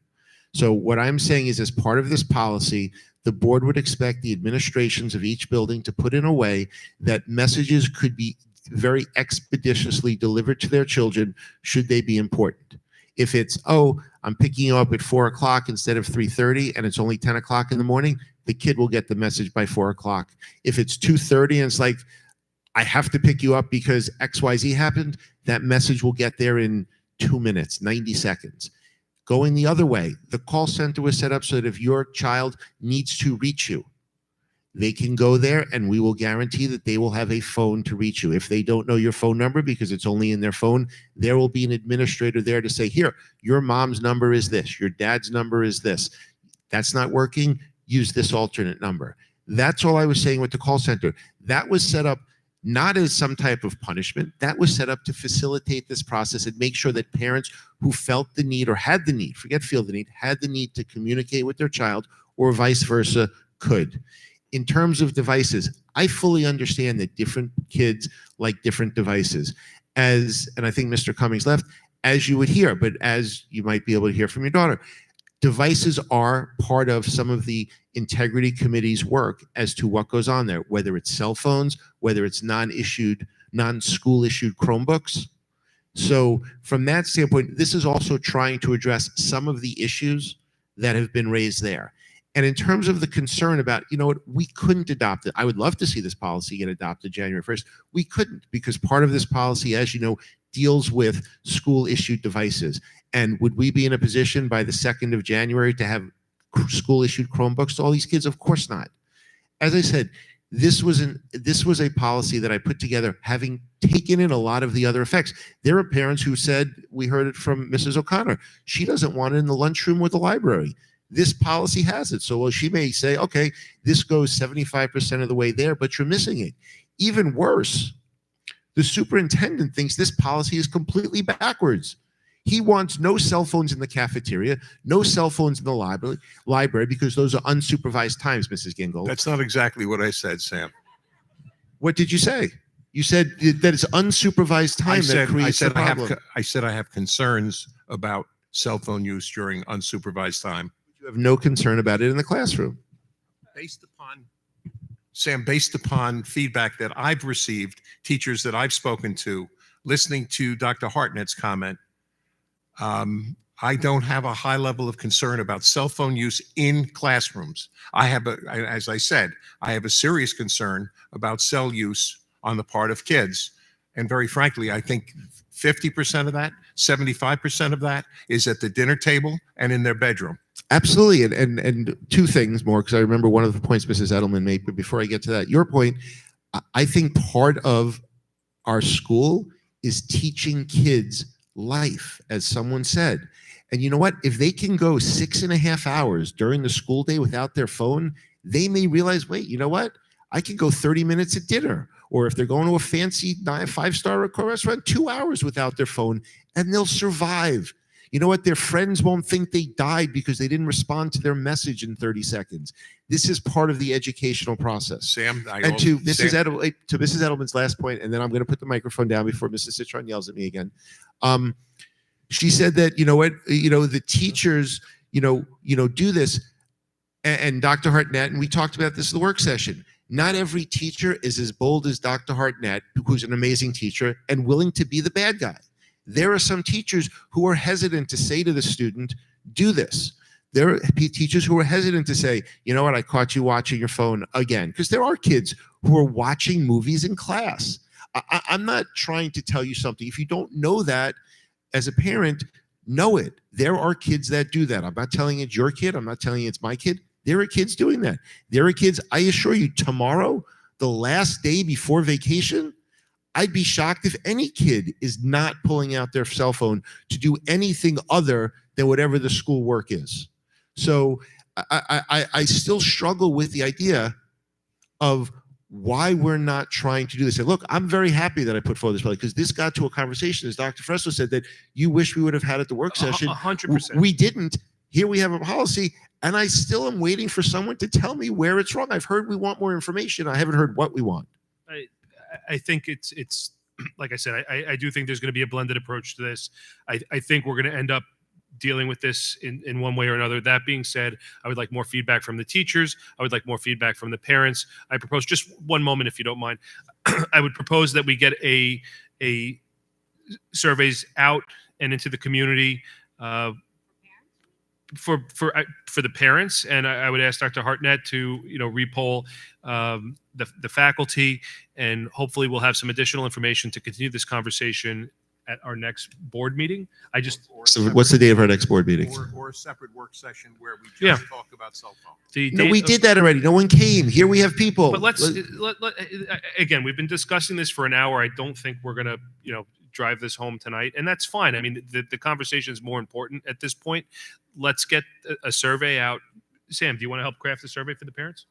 So what I'm saying is, as part of this policy, the board would expect the administrations of each building to put in a way that messages could be very expeditiously delivered to their children should they be important. If it's, oh, I'm picking you up at 4 o'clock instead of 3:30 and it's only 10 o'clock in the morning, the kid will get the message by 4 o'clock. If it's 2:30 and it's like, I have to pick you up because XYZ happened, that message will get there in 2 minutes, 90 seconds. Going the other way, the call center was set up so that if your child needs to reach you, they can go there and we will guarantee that they will have a phone to reach you. If they don't know your phone number because it's only in their phone, there will be an administrator there to say, here, your mom's number is this, your dad's number is this. That's not working, use this alternate number. That's all I was saying with the call center. That was set up not as some type of punishment. That was set up to facilitate this process and make sure that parents who felt the need or had the need, forget feel the need, had the need to communicate with their child or vice versa could. In terms of devices, I fully understand that different kids like different devices. And I think Mr. Cummings left, as you would hear, but as you might be able to hear from your daughter, devices are part of some of the integrity committee's work as to what goes on there, whether it's cell phones, whether it's non-school issued Chromebooks. So from that standpoint, this is also trying to address some of the issues that have been raised there. And in terms of the concern about, you know what, we couldn't adopt it. I would love to see this policy get adopted January 1st. We couldn't, because part of this policy, as you know, deals with school issued devices. And would we be in a position by the 2nd of January to have school issued Chromebooks to all these kids? Of course not. As I said, this was a policy that I put together having taken in a lot of the other effects. There are parents who said, we heard it from Mrs. O'Connor, she doesn't want it in the lunchroom or the library. This policy has it. So well, she may say, okay, this goes 75% of the way there, but you're missing it. Even worse, the superintendent thinks this policy is completely backwards. He wants no cell phones in the cafeteria, no cell phones in the library because those are unsupervised times, Mrs. Gingold. That's not exactly what I said, Sam. What did you say? You said that it's unsupervised time that creates the problem. I said I have concerns about cell phone use during unsupervised time. You have no concern about it in the classroom. Based upon feedback that I've received, teachers that I've spoken to, listening to Dr. Hartnett's comment, I don't have a high level of concern about cell phone use in classrooms. As I said, I have a serious concern about cell use on the part of kids. And very frankly, I think 50% of that, 75% of that is at the dinner table and in their bedroom. Absolutely. And two things more, because I remember one of the points Mrs. Edelman made, but before I get to that, your point, I think part of our school is teaching kids life, as someone said. And you know what? If they can go 6.5 hours during the school day without their phone, they may realize, wait, you know what? I can go 30 minutes at dinner. Or if they're going to a fancy 5-star restaurant, 2 hours without their phone, and they'll survive. You know what? Their friends won't think they died because they didn't respond to their message in 30 seconds. This is part of the educational process. Sam, to Mrs. Edelman's last point, and then I'm going to put the microphone down before Mrs. Citron yells at me again. She said that, you know what, the teachers, do this. And Dr. Hartnett, and we talked about this in the work session. Not every teacher is as bold as Dr. Hartnett, who's an amazing teacher, and willing to be the bad guy. There are some teachers who are hesitant to say to the student, do this. there are teachers who are hesitant to say, you know what, I caught you watching your phone again. Because there are kids who are watching movies in class. I'm not trying to tell you something. If you don't know that as a parent, know it. There are kids that do that. I'm not telling it's your kid. I'm not telling you it's my kid. There are kids doing that. There are kids, I assure you, tomorrow, the last day before vacation, I'd be shocked if any kid is not pulling out their cell phone to do anything other than whatever the school work is. So I still struggle with the idea of why we're not trying to do this. And look, I'm very happy that I put forward this play because this got to a conversation, as Dr. Fresco said, that you wish we would have had at the work session. 100%. We didn't. Here we have a policy, and I still am waiting for someone to tell me where it's wrong. I've heard we want more information. I haven't heard what we want. I think it's like I said, I do think there's going to be a blended approach to this. I think we're going to end up dealing with this in one way or another. That being said, I would like more feedback from the teachers. I would like more feedback from the parents. I propose, just one moment if you don't mind, I would propose that we get a surveys out and into the community for the parents, and I would ask Dr. Hartnett to repoll the faculty, and hopefully we'll have some additional information to continue this conversation at our next board meeting. So what's the date of our next board meeting? Or a separate work session where we just talk about cell phone. No, we did that already. No one came. Here we have people. But again, we've been discussing this for an hour. I don't think we're going to, drive this home tonight, and that's fine. I mean, the conversation is more important at this point. Let's get a survey out. Sam, do you want to help craft the survey for the parents?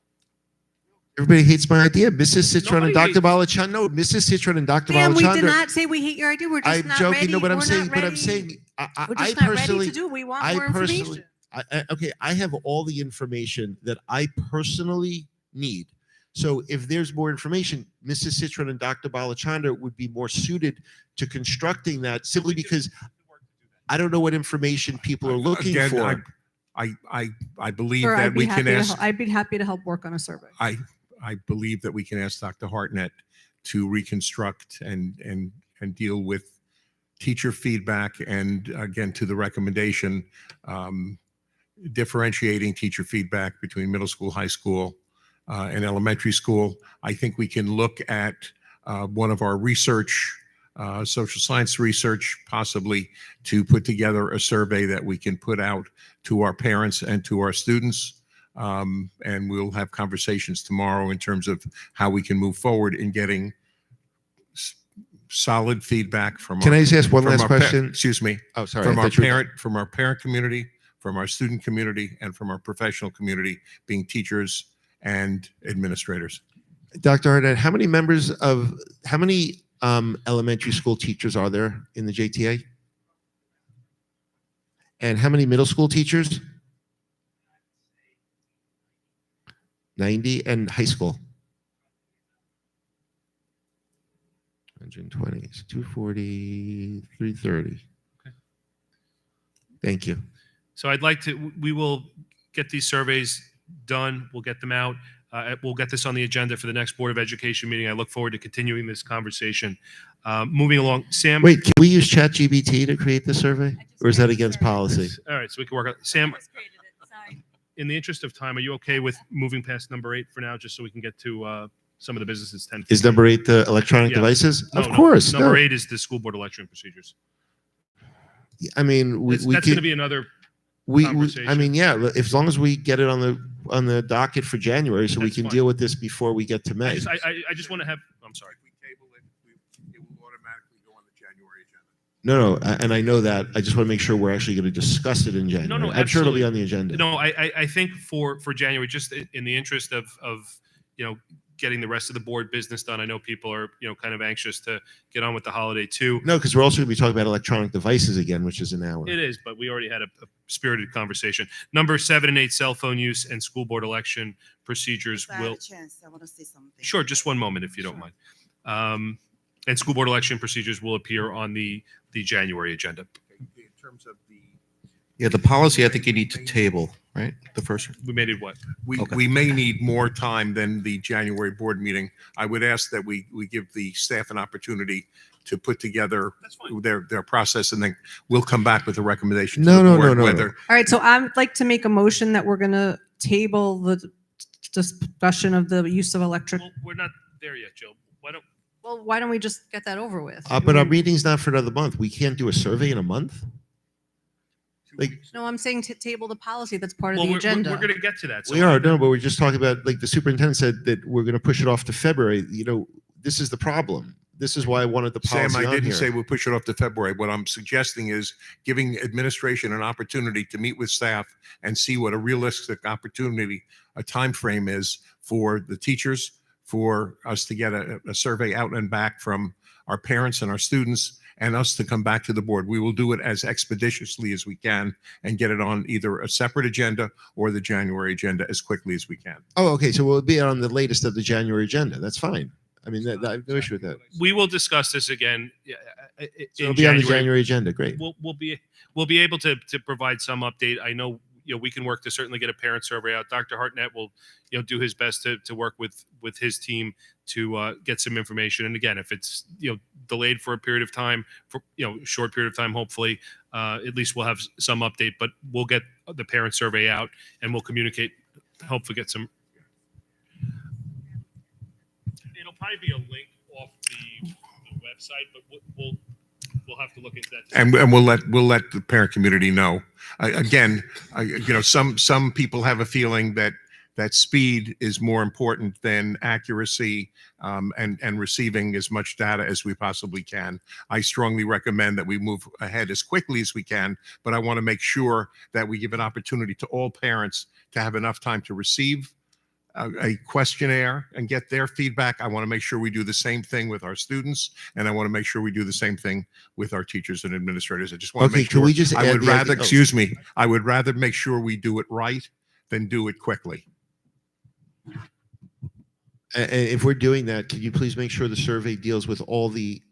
Everybody hates my idea. Mrs. Citron and Nobody Dr. Balachandra. No, Mrs. Citron and Dr. Sam, we did Balachandra. not say we hate your idea. We're just I'm not joking. ready. No, but I'm We're saying, not but I'm ready. saying, We're I just not ready personally, to do. We want I more personally, information. okay, I have all the information that I personally need. So if there's more information, Mrs. Citron and Dr. Balachandra would be more suited to constructing that, simply because I don't know what information people are looking Again, for. I believe Sir, that we can ask. I'd be happy to help work on a survey. I believe that we can ask Dr. Hartnett to reconstruct and deal with teacher feedback, and again, to the recommendation, differentiating teacher feedback between middle school, high school, and elementary school. I think we can look at one of our research, social science research, possibly to put together a survey that we can put out to our parents and to our students. And we'll have conversations tomorrow in terms of how we can move forward in getting solid feedback from. Can I just ask one last question? Excuse me. Oh, sorry. From I our thought you were- parent community, from our student community, and from our professional community, being teachers and administrators. Dr. Hartnett, how many elementary school teachers are there in the JTA? And how many middle school teachers? 90, and high school? 120, so 240, 330. Okay. Thank you. So we will get these surveys done. We'll get them out. We'll get this on the agenda for the next Board of Education meeting. I look forward to continuing this conversation. Moving along, Sam. Wait, can we use ChatGPT to create the survey? Or is that against policy? All right, so we can work on Sam. In the interest of time, are you okay with moving past number 8 for now, just so we can get to some of the businesses? 10. Is number 8 the electronic Yeah. devices? No, Of no. course. Number no. 8 is the school board election procedures. I mean, we That's going can, to be another I conversation. mean, yeah, as long as we get it on the docket for January, so we That's can fine. deal with this before we get to May. I just want to have. I'm sorry. If we table it, it will automatically go on the January agenda. No, and I know that. I just want to make sure we're actually going to discuss it in January. No, I'm sure it'll be absolutely. on the agenda. No, I think for January, just in the interest of getting the rest of the board business done. I know people are kind of anxious to get on with the holiday too. No, because we're also going to be talking about electronic devices again, which is an hour. It is, but we already had a spirited conversation. Number 7 and 8, cell phone use and school board election procedures If I have will. a chance, I want to say something. Sure, just one moment if you don't mind. And school board election procedures will appear on the January agenda. In terms of the Yeah, the policy, I think you need to table, right? The first. We made it what? We may need more time than the January board meeting. I would ask that we give the staff an opportunity to put together their process, and then we'll come back with a recommendation. No, to the no, board no, no, whether, no. All right, so I'd like to make a motion that we're going to table the discussion of the use of electric. Well, we're not there yet, Jill. Why don't we just get that over with? But our meeting's not for another month. We can't do a survey in a month? Like, No, I'm saying to table the policy that's part of Well, the we're agenda. going to get to that. So we are, no, but we're just talking about, like, the superintendent said that we're going to push it off to February. You know, this is the problem. This is why I wanted the Sam, policy I on didn't here. say we'll push it off to February. What I'm suggesting is giving administration an opportunity to meet with staff and see what a realistic opportunity, a time frame is for the teachers, for us to get a survey out and back from our parents and our students, and us to come back to the board. We will do it as expeditiously as we can and get it on either a separate agenda or the January agenda as quickly as we can. Oh, okay, so we'll be on the latest of the January agenda. That's fine. I mean, I have no issue with that. we will discuss this again. So In it'll be on the January agenda. Great. We'll be able to provide some update. I know, we can work to certainly get a parent survey out. Dr. Hartnett will, do his best to work with his team to get some information. And again, if it's, delayed for a period of time, for, short period of time, hopefully, at least we'll have some update, but we'll get the parent survey out and we'll communicate, hopefully get some. It'll probably be a link off the website, but we'll have to look into that. And we'll let the parent community know. Again, some people have a feeling that speed is more important than accuracy, and receiving as much data as we possibly can. I strongly recommend that we move ahead as quickly as we can, but I want to make sure that we give an opportunity to all parents to have enough time to receive a questionnaire and get their feedback. I want to make sure we do the same thing with our students, and I want to make sure we do the same thing with our teachers and administrators. I just want to Okay, make can sure. we just I add would the rather, idea- excuse me, I would rather make sure we do it right than do it quickly. If we're doing that, can you please make sure the survey deals with all the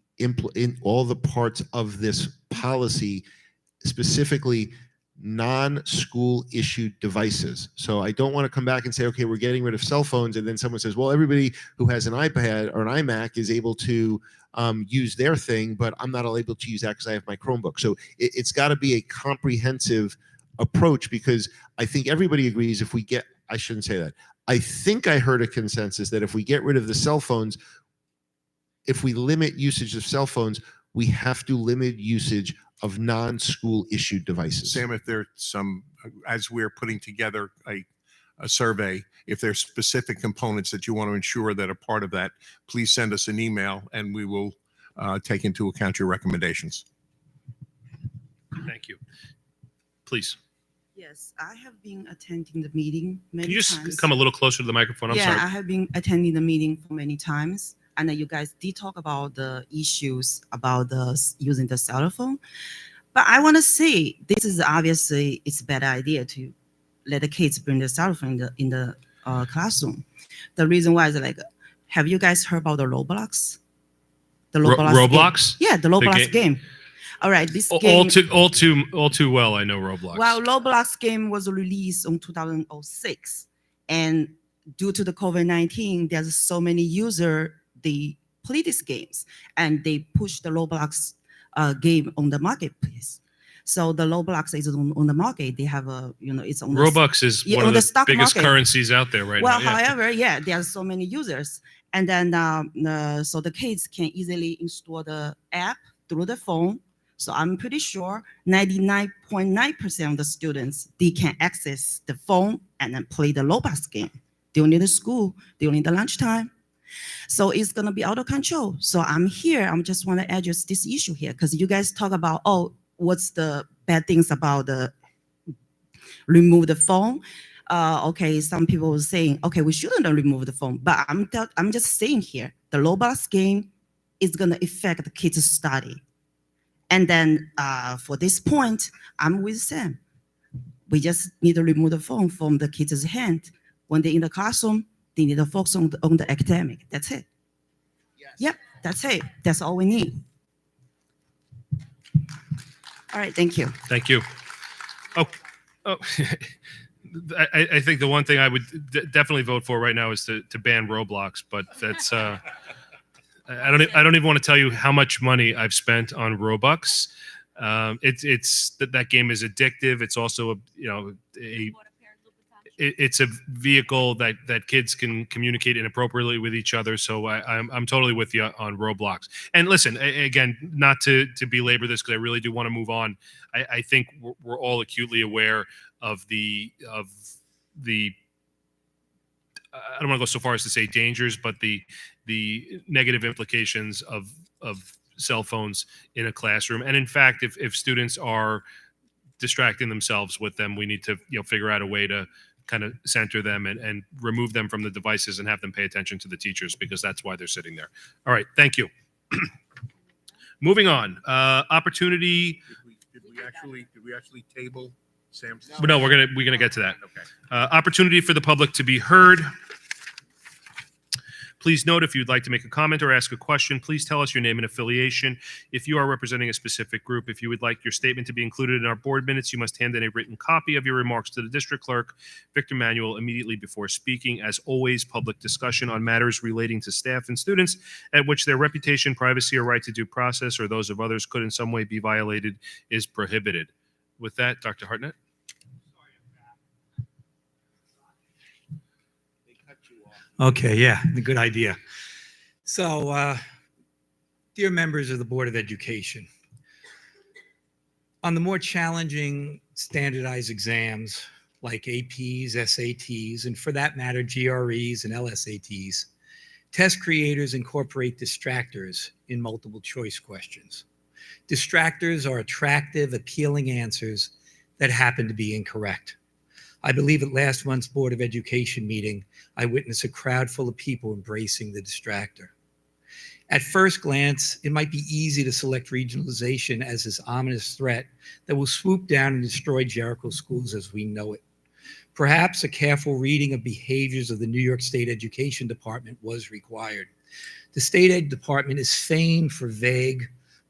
all the parts of this policy, specifically non-school issued devices? So I don't want to come back and say, okay, we're getting rid of cell phones, and then someone says, well, everybody who has an iPad or an iMac is able to use their thing, but I'm not able to use that because I have my Chromebook. So it's got to be a comprehensive approach, because I think everybody agrees if we get, I shouldn't say that. I think I heard a consensus that if we get rid of the cell phones, if we limit usage of cell phones, we have to limit usage of non-school issued devices. Sam, if there's some, as we're putting together a survey, if there's specific components that you want to ensure that are part of that, please send us an email and we will take into account your recommendations. Thank you. Please. Yes, I have been attending the meeting many Can you just times. come a little closer to the microphone? I'm Yeah, sorry. I have been attending the meeting for many times, and you guys did talk about the issues about using the cell phone. But I want to say this is obviously it's a bad idea to let the kids bring the cell phone in the classroom. The reason why is like, have you guys heard about the Roblox? The Roblox? Game? Yeah, the Roblox game. All right, this game. All too well. I know Roblox. Well, Roblox game was released in 2006, and due to the COVID-19, there's so many users they play these games, and they push the Roblox game on the marketplace. So the Roblox is on the market. They have a it's on Robux is one of the stock biggest market. currencies out there right Well, now. Yeah. however, yeah, there are so many users, and then so the kids can easily install the app through the phone. So I'm pretty sure 99.9% of the students, they can access the phone and then play the Roblox game during the school, during the lunchtime. So it's gonna be out of control. So I'm here, I'm just wanna address this issue here, because you guys talk about, oh, what's the bad things about the remove the phone? Okay, some people were saying, okay, we shouldn't remove the phone, but I'm just saying here, the Roblox game is gonna affect the kids' study. And then for this point, I'm with Sam. We just need to remove the phone from the kids' hand. When they're in the classroom, they need to focus on the academic. That's it. Yes. Yep, that's it. That's all we need. All right, thank you. Thank you. Oh. I think the one thing I would definitely vote for right now is to ban Roblox, but that's I don't even want to tell you how much money I've spent on Robux. It's that game is addictive. It's also it's a vehicle that kids can communicate inappropriately with each other. So I'm totally with you on Roblox. And listen, again, not to belabor this because I really do want to move on. I think we're all acutely aware of the I don't want to go so far as to say dangers, but the negative implications of cell phones in a classroom. And in fact, if students are distracting themselves with them, we need to figure out a way to kind of center them and remove them from the devices and have them pay attention to the teachers, because that's why they're sitting there. All right, thank you. Moving on, opportunity. Did we actually table Sam's? No, we're gonna get to that. Okay. Opportunity for the public to be heard. Please note, if you'd like to make a comment or ask a question, please tell us your name and affiliation. If you are representing a specific group, if you would like your statement to be included in our board minutes, you must hand in a written copy of your remarks to the district clerk, Victor Manuel, immediately before speaking. As always, public discussion on matters relating to staff and students at which their reputation, privacy, or right to due process, or those of others could in some way be violated, is prohibited. With that, Dr. Hartnett. Okay, yeah, good idea. So, dear members of the Board of Education, on the more challenging standardized exams like APs, SATs, and for that matter, GREs and LSATs, test creators incorporate distractors in multiple choice questions. Distractors are attractive, appealing answers that happen to be incorrect. I believe at last month's Board of Education meeting, I witnessed a crowd full of people embracing the distractor. At first glance, it might be easy to select regionalization as this ominous threat that will swoop down and destroy Jericho schools as we know it. Perhaps a careful reading of behaviors of the New York State Education Department was required. The State Ed Department is famed for vague,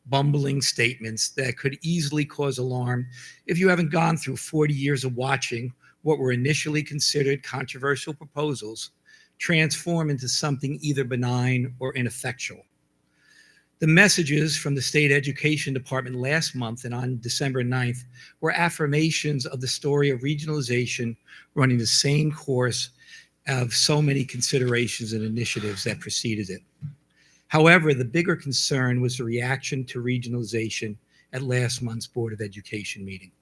bumbling statements that could easily cause alarm if you haven't gone through 40 years of watching what were initially considered controversial proposals transform into something either benign or ineffectual. The messages from the State Education Department last month and on December 9th were affirmations of the story of regionalization running the same course of so many considerations and initiatives that preceded it. However, the bigger concern was the reaction to regionalization at last month's Board of Education meeting.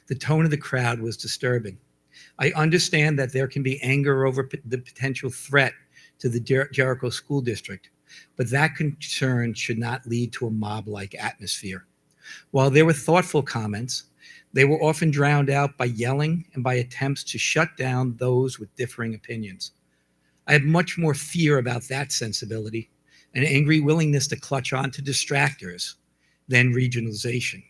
The tone of the crowd was disturbing. I understand that there can be anger over the potential threat to the Jericho School District, but that concern should not lead to a mob-like atmosphere. While there were thoughtful comments, they were often drowned out by yelling and by attempts to shut down those with differing opinions. I have much more fear about that sensibility, an angry willingness to clutch on to distractors, than regionalization.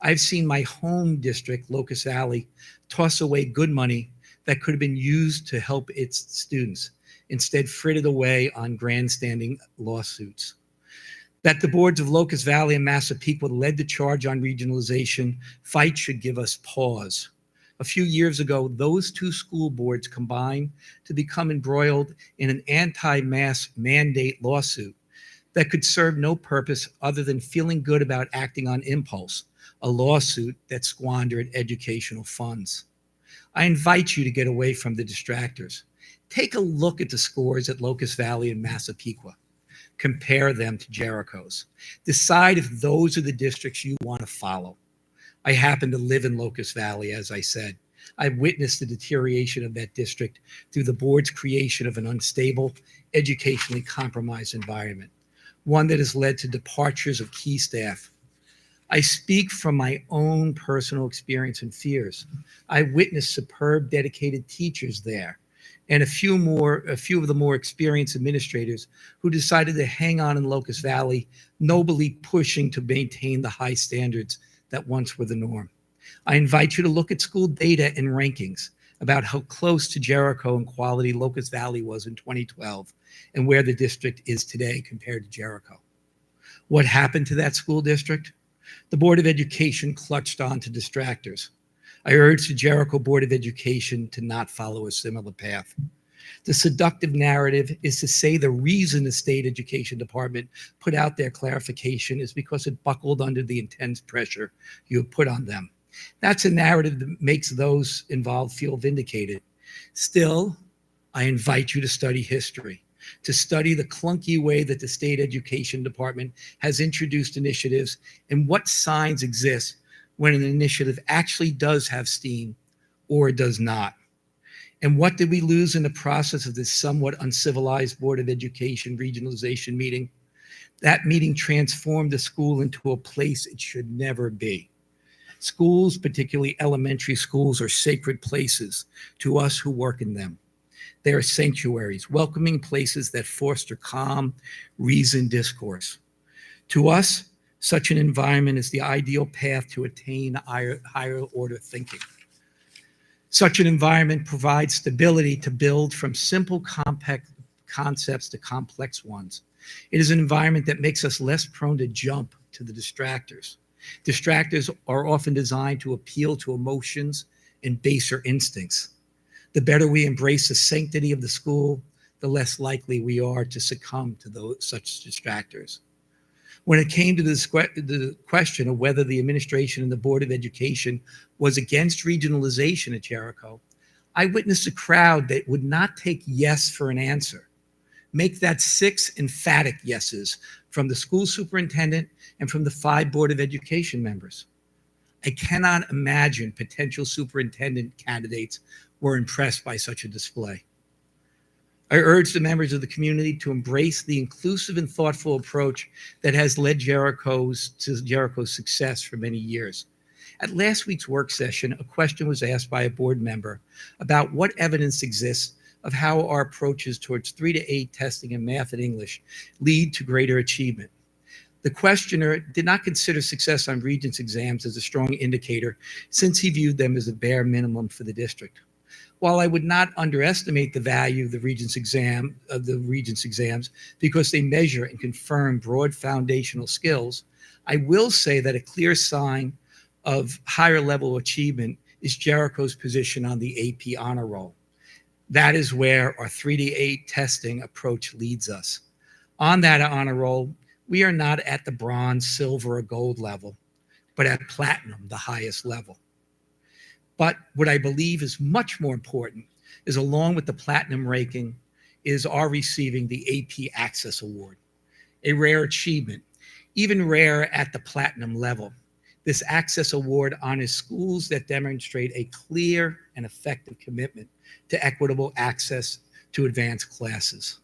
I've seen my home district, Locust Valley, toss away good money that could have been used to help its students, instead frittered away on grandstanding lawsuits. That the boards of Locust Valley and Massapequa led the charge on regionalization fight should give us pause. A few years ago, those two school boards combined to become embroiled in an anti-mask mandate lawsuit that could serve no purpose other than feeling good about acting on impulse, a lawsuit that squandered educational funds. I invite you to get away from the distractors. Take a look at the scores at Locust Valley and Massapequa. Compare them to Jericho's. Decide if those are the districts you want to follow. I happen to live in Locust Valley, as I said. I've witnessed the deterioration of that district through the board's creation of an unstable, educationally compromised environment, one that has led to departures of key staff. I speak from my own personal experience and fears. I witnessed superb, dedicated teachers there, and a few of the more experienced administrators who decided to hang on in Locust Valley, nobly pushing to maintain the high standards that once were the norm. I invite you to look at school data and rankings about how close to Jericho in quality Locust Valley was in 2012 and where the district is today compared to Jericho. What happened to that school district? The Board of Education clutched on to distractors. I urge the Jericho Board of Education to not follow a similar path. The seductive narrative is to say the reason the state education department put out their clarification is because it buckled under the intense pressure you have put on them. That's a narrative that makes those involved feel vindicated. Still, I invite you to study history, to study the clunky way that the state education department has introduced initiatives and what signs exist when an initiative actually does have steam or does not. And what did we lose in the process of this somewhat uncivilized Board of Education regionalization meeting? That meeting transformed the school into a place it should never be. Schools, particularly elementary schools, are sacred places to us who work in them. They are sanctuaries, welcoming places that foster calm, reasoned discourse. To us, such an environment is the ideal path to attain higher order thinking. Such an environment provides stability to build from simple, compact concepts to complex ones. It is an environment that makes us less prone to jump to the distractors. Distractors are often designed to appeal to emotions and baser instincts. The better we embrace the sanctity of the school, the less likely we are to succumb to such distractors. When it came to the question of whether the administration and the Board of Education was against regionalization at Jericho, I witnessed a crowd that would not take yes for an answer. Make that 6 emphatic yeses from the school superintendent and from the 5 Board of Education members. I cannot imagine potential superintendent candidates were impressed by such a display. I urge the members of the community to embrace the inclusive and thoughtful approach that has led Jericho's success for many years. At last week's work session, a question was asked by a board member about what evidence exists of how our approaches towards 3 to 8 testing in math and English lead to greater achievement. The questioner did not consider success on Regents exams as a strong indicator, since he viewed them as a bare minimum for the district. While I would not underestimate the value of the Regents exams because they measure and confirm broad foundational skills, I will say that a clear sign of higher level achievement is Jericho's position on the AP honor roll. That is where our 3 to 8 testing approach leads us. On that honor roll, we are not at the bronze, silver, or gold level, but at platinum, the highest level. But what I believe is much more important is, along with the platinum ranking, is our receiving the AP Access Award, a rare achievement, even rare at the platinum level. This Access Award honors schools that demonstrate a clear and effective commitment to equitable access to advanced classes.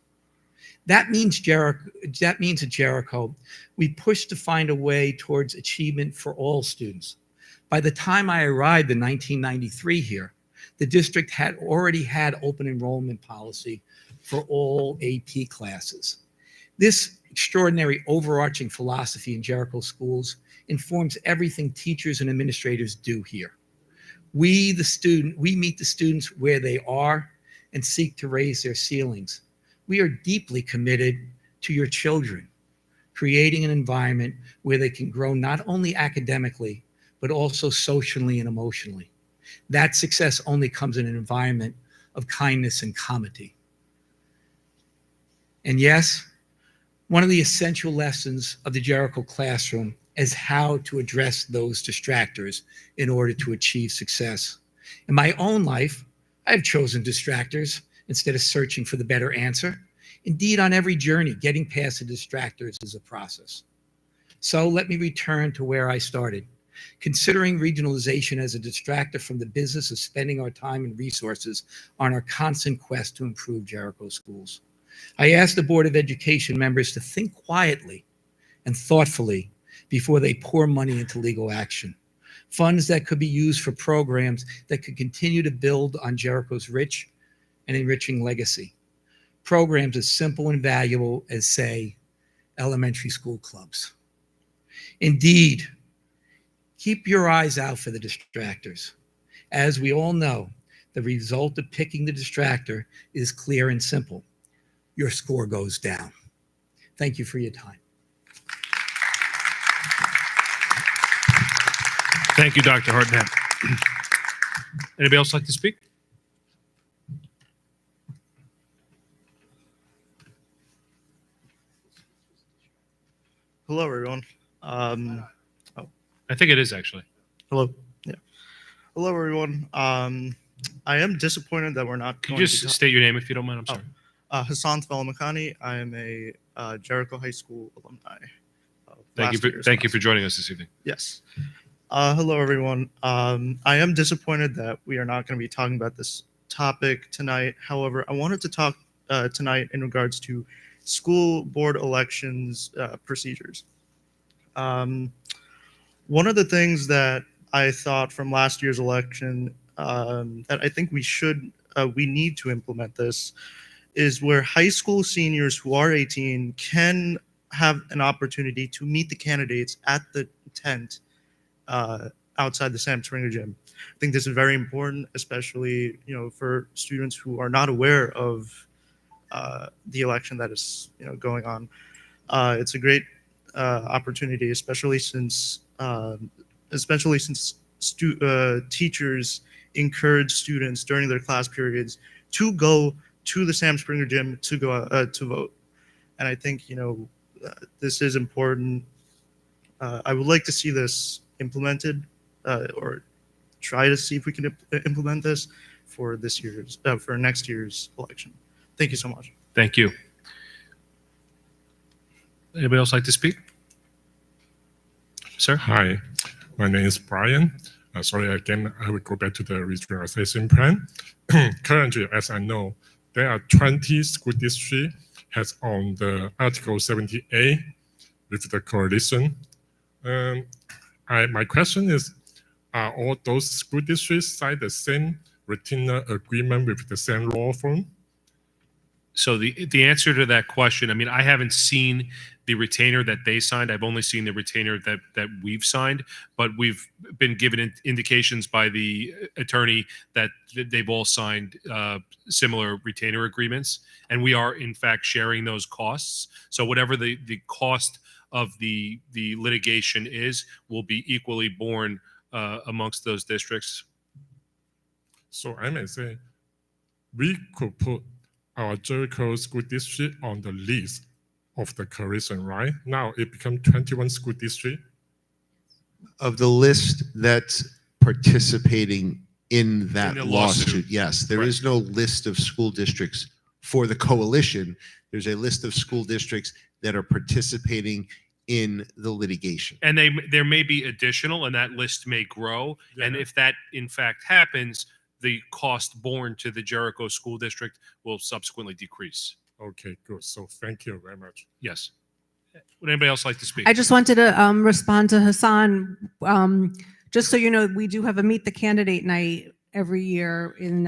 That means at Jericho, we push to find a way towards achievement for all students. By the time I arrived in 1993 here, the district had already had open enrollment policy for all AP classes. This extraordinary overarching philosophy in Jericho schools informs everything teachers and administrators do here. We meet the students where they are and seek to raise their ceilings. We are deeply committed to your children, creating an environment where they can grow not only academically, but also socially and emotionally. That success only comes in an environment of kindness and comity. And yes, one of the essential lessons of the Jericho classroom is how to address those distractors in order to achieve success. In my own life, I've chosen distractors instead of searching for the better answer. Indeed, on every journey, getting past the distractors is a process. So let me return to where I started. Considering regionalization as a distractor from the business of spending our time and resources on our constant quest to improve Jericho schools. I asked the Board of Education members to think quietly and thoughtfully before they pour money into legal action. Funds that could be used for programs that could continue to build on Jericho's rich and enriching legacy. Programs as simple and valuable as, say, elementary school clubs. Indeed, keep your eyes out for the distractors. As we all know, the result of picking the distractor is clear and simple. Your score goes down. Thank you for your time. Thank you, Dr. Hartnett. Anybody else like to speak? Hello, everyone. I think it is actually. Hello. Yeah. Hello, everyone. I am disappointed that we're not Can going you to just state your name if you don't mind? I'm sorry. Hassan Thalamakani. I am a Jericho High School alumni. Thank you for joining us this evening. Yes. Hello, everyone. I am disappointed that we are not going to be talking about this topic tonight. However, I wanted to talk tonight in regards to school board elections procedures. One of the things that I thought from last year's election that I think we need to implement this is where high school seniors who are 18 can have an opportunity to meet the candidates at the tent outside the Sam Springer Gym. I think this is very important, especially for students who are not aware of the election that is going on. It's a great opportunity, especially since teachers encourage students during their class periods to go to the Sam Springer Gym to go to vote. And I think this is important. I would like to see this implemented, or try to see if we can implement this for next year's election. Thank you so much. Thank you. Anybody else like to speak? Sir? Hi, my name is Brian. Sorry, again, I will go back to the regionalization plan. Currently, as I know, there are 20 school districts has on the Article 70A with the coalition. My question is, are all those school districts sign the same retainer agreement with the same law firm? So the answer to that question, I mean, I haven't seen the retainer that they signed. I've only seen the retainer that we've signed, but we've been given indications by the attorney that they've all signed similar retainer agreements, and we are in fact sharing those costs. So whatever the cost of the litigation is will be equally borne amongst those districts. So I may say, we could put our Jericho School District on the list of the coalition, right? Now it becomes 21 school district. Of the list that's participating in that the lawsuit, lawsuit. yes. There Right. is no list of school districts for the coalition. There's a list of school districts that are participating in the litigation. And there may be additional, and that list may grow. And if that in fact happens, the cost borne to the Jericho School District will subsequently decrease. Okay, good. So thank you very much. Yes. Would anybody else like to speak? I just wanted to respond to Hassan. Just so you know, we do have a Meet the Candidate night every year in,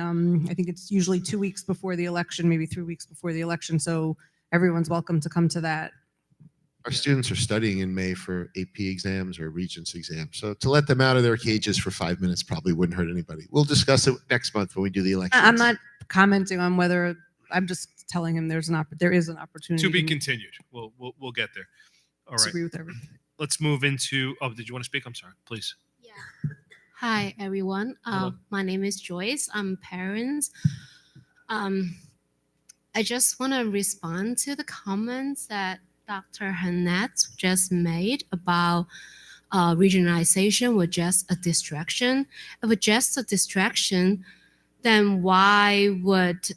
I think it's usually 2 weeks before the election, maybe 3 weeks before the election. So everyone's welcome to come to that. Our students are studying in May for AP exams or Regents exams. So to let them out of their cages for 5 minutes probably wouldn't hurt anybody. We'll discuss it next month when we do the election. I'm not commenting on whether, I'm just telling him there is an opportunity. To be continued. We'll get there. All right. Disagree with everything. Let's move into. Oh, did you want to speak? I'm sorry. Please. Hi, everyone. Hello. My name is Joyce. I'm parents. I just want to respond to the comments that Dr. Hannett just made about regionalization was just a distraction. If it's just a distraction, then why would,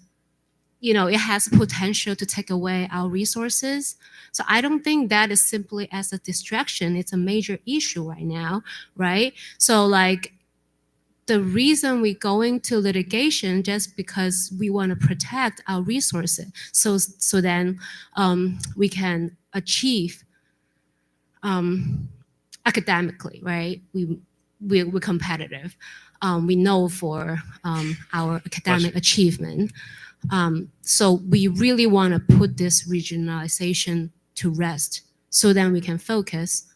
it has potential to take away our resources. So I don't think that is simply as a distraction. It's a major issue right now, right? So the reason we go into litigation just because we want to protect our resources. So then we can achieve academically, right? We're competitive. We know for our academic achievement. So we really want to put this regionalization to rest so then we can focus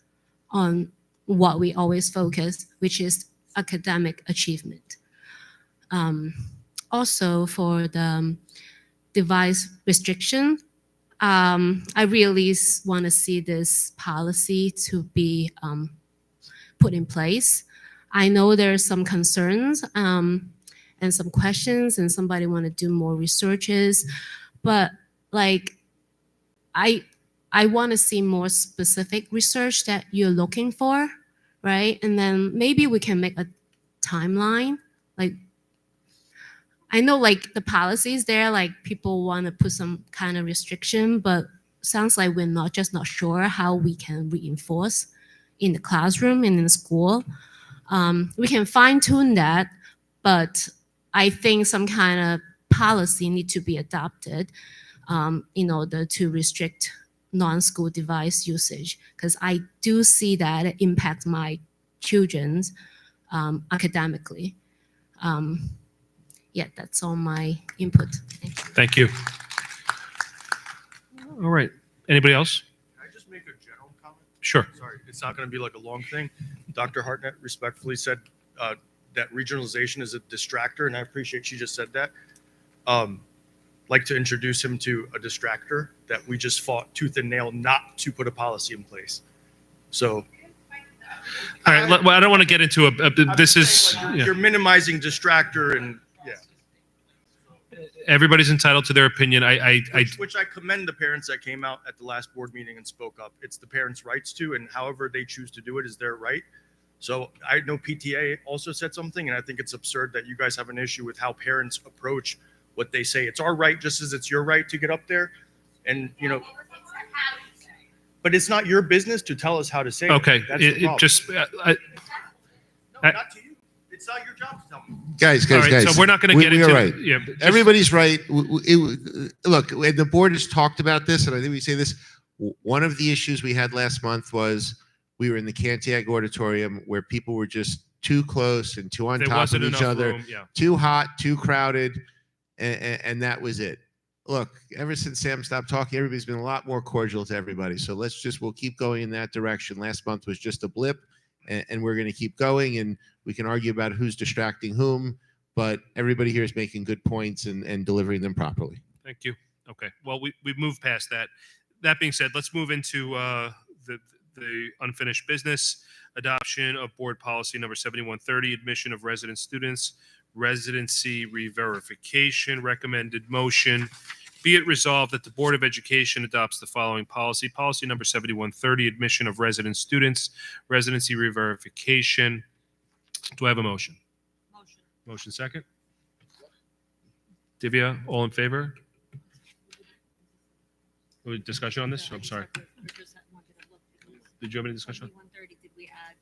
on what we always focus, which is academic achievement. Also for the device restriction, I really want to see this policy to be put in place. I know there are some concerns and some questions, and somebody want to do more researches, but I want to see more specific research that you're looking for, right? And then maybe we can make a timeline. Like, I know like the policies there, like people want to put some kind of restriction, but sounds like we're not sure how we can reinforce in the classroom and in the school. We can fine tune that, but I think some kind of policy need to be adopted in order to restrict non-school device usage, because I do see that it impacts my children's academically. Yeah, that's all my input. Thank you. All right. Anybody else? Can I just make a general comment? Sure. Sorry, it's not going to be like a long thing. Dr. Hartnett respectfully said that regionalization is a distractor, and I appreciate she just said that. Like to introduce him to a distractor that we just fought tooth and nail not to put a policy in place. So, All right. Well, I don't want to get into this is, yeah. you're minimizing distractor, and yeah, Everybody's entitled to their opinion. which I commend the parents that came out at the last board meeting and spoke up. It's the parents' rights to, and however they choose to do it is their right. So I know PTA also said something, and I think it's absurd that you guys have an issue with how parents approach what they say. It's our right just as it's your right to get up there. And, you know, but it's not your business to tell us how to say it. Okay. That's the problem. Not to you. It's not your job to tell me. Guys, All right, so we're not going to get we into are right. yeah, just- Everybody's right. Look, and the board has talked about this, and I think we say this. One of the issues we had last month was we were in the Cantiag auditorium where people were just too close and too on There top wasn't of each enough other, room, yeah. too hot, too crowded, and that was it. Look, ever since Sam stopped talking, everybody's been a lot more cordial to everybody. So we'll keep going in that direction. Last month was just a blip, and we're going to keep going, and we can argue about who's distracting whom, but everybody here is making good points and delivering them properly. Thank you. Okay. Well, we've moved past that. That being said, let's move into the unfinished business. Adoption of board policy number 7130, admission of resident students, residency re-verification. Recommended motion. Be it resolved that the Board of Education adopts the following policy. Policy number 7130, admission of resident students, residency re-verification. Do I have a motion? Motion second. Divya, all in favor? Discussion on this? I'm sorry. Did you have any discussion? 130, did we add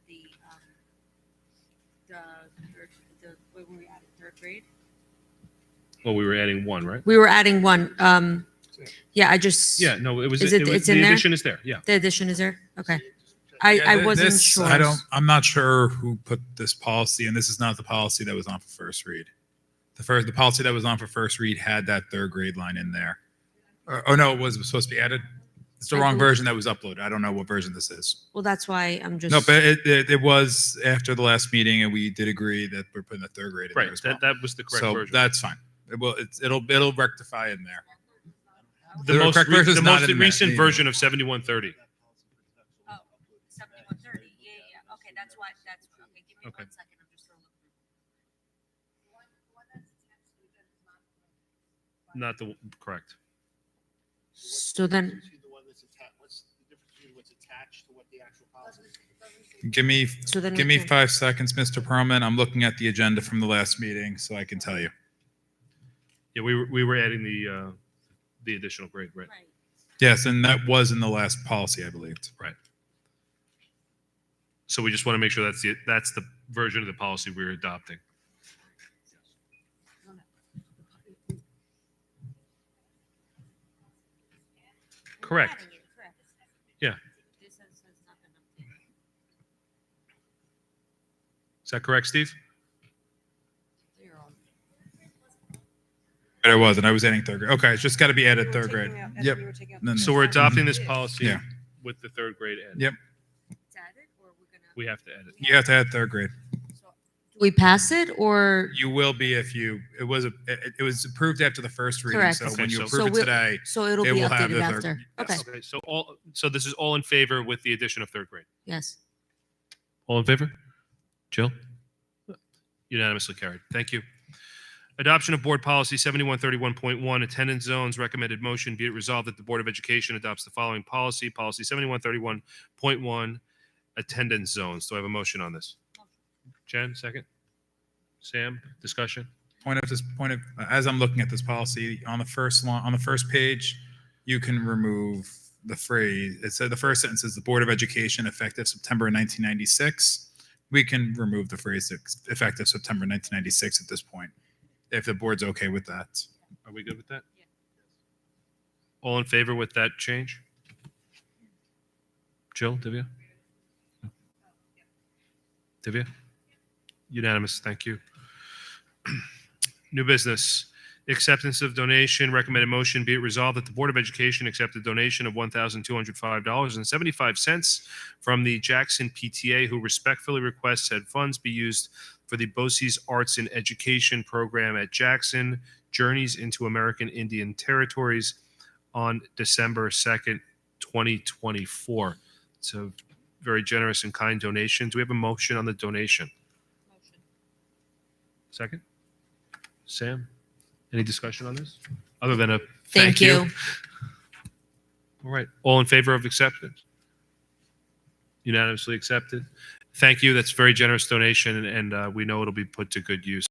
when we added third grade? Well, we were adding one, right? We were adding one. Yeah, I just. Yeah, no, it was, Is it was it's in the there? addition is there. Yeah. The addition is there? Okay. I wasn't sure. I'm not sure who put this policy, and this is not the policy that was on for first read. The policy that was on for first read had that third grade line in there. Oh no, it was supposed to be added. It's the I wrong believe- version that was uploaded. I don't know what version this is. Well, that's why I'm just. No, but it was after the last meeting, and we did agree that we're putting the third grade in Right. there as well. That was the correct So version. that's fine. It'll rectify in there. The The most, correct re- version's the not most in there. recent Yeah. version of 7130. 7130. Yeah. Okay, that's why. That's okay. Give me Okay. 1 second. I'm just still looking. Not the correct. So then. Give me So then we give me can- 5 seconds, Mr. Perlman. I'm looking at the agenda from the last meeting, so I can tell you. Yeah, we were adding the additional grade, right? Yes, and that was in the last policy, I believe. Right. So we just want to make sure that's the version of the policy we're adopting. Correct. Yeah. Is that correct, Steve? But it wasn't. I was adding third grade. Okay, it's just got to be added third grade. Yep. Then- So we're adopting this policy Yeah. with the third grade added. Yep. We have to edit. You have to add third grade. We pass it or. You will be if you. It was approved after the first reading. Correct. So Okay, when you so- approve So it we'll- today, so it'll it be will have updated the after. third. Okay. Okay, so this is all in favor with the addition of third grade. Yes. All in favor? Jill? Unanimously carried. Thank you. Adoption of Board Policy 7131.1, Attendance Zones. Recommended motion, be it resolved that the Board of Education adopts the following policy, Policy 7131.1, Attendance Zones. Do I have a motion on this? Jen, second? Sam, discussion? As I'm looking at this policy on the first page, you can remove the phrase. It said the first sentence is the Board of Education effective September 1996. We can remove the phrase effective September 1996 at this point, if the board's okay with that. Are we good with that? All in favor with that change? Jill, Divya? Divya? Unanimous, thank you. New business. Acceptance of donation. Recommended motion, be it resolved that the Board of Education accept a donation of $1,205.75 from the Jackson PTA, who respectfully requests said funds be used for the BOCES Arts in Education program at Jackson, Journeys into American Indian Territories, on December 2nd, 2024. It's a very generous and kind donation. Do we have a motion on the donation? Motion. Second? Sam? Any discussion on this? Other than a thank you. All right. All in favor of acceptance? Unanimously accepted. Thank you. That's a very generous donation, and we know it'll be put to good use.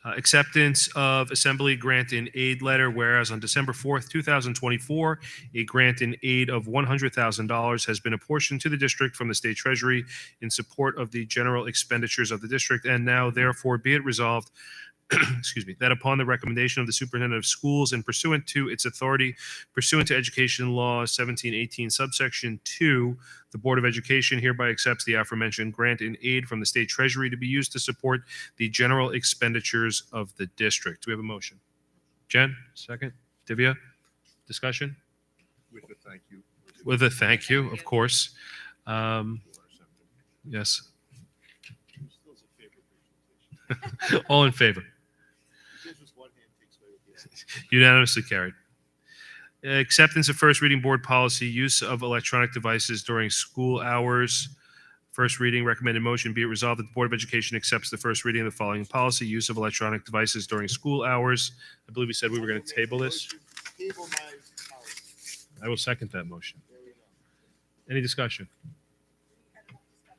Acceptance of Assembly Grant in Aid Letter, whereas on December 4th, 2024, a grant in aid of $100,000 has been apportioned to the district from the State Treasury in support of the general expenditures of the district, and now therefore be it resolved excuse me, that upon the recommendation of the superintendent of schools and pursuant to its authority, pursuant to Education Law 1718, subsection 2, the Board of Education hereby accepts the aforementioned grant in aid from the State Treasury to be used to support the general expenditures of the district. Do we have a motion? Jen, second. Divya, discussion? With a thank you. With a thank you, of course. Yes. All in favor? Unanimously carried. Acceptance of first reading board policy, use of electronic devices during school hours. First reading, recommended motion, be it resolved that the Board of Education accepts the first reading of the following policy, use of electronic devices during school hours. I believe we said we were going to table this. I will second that motion. Any discussion?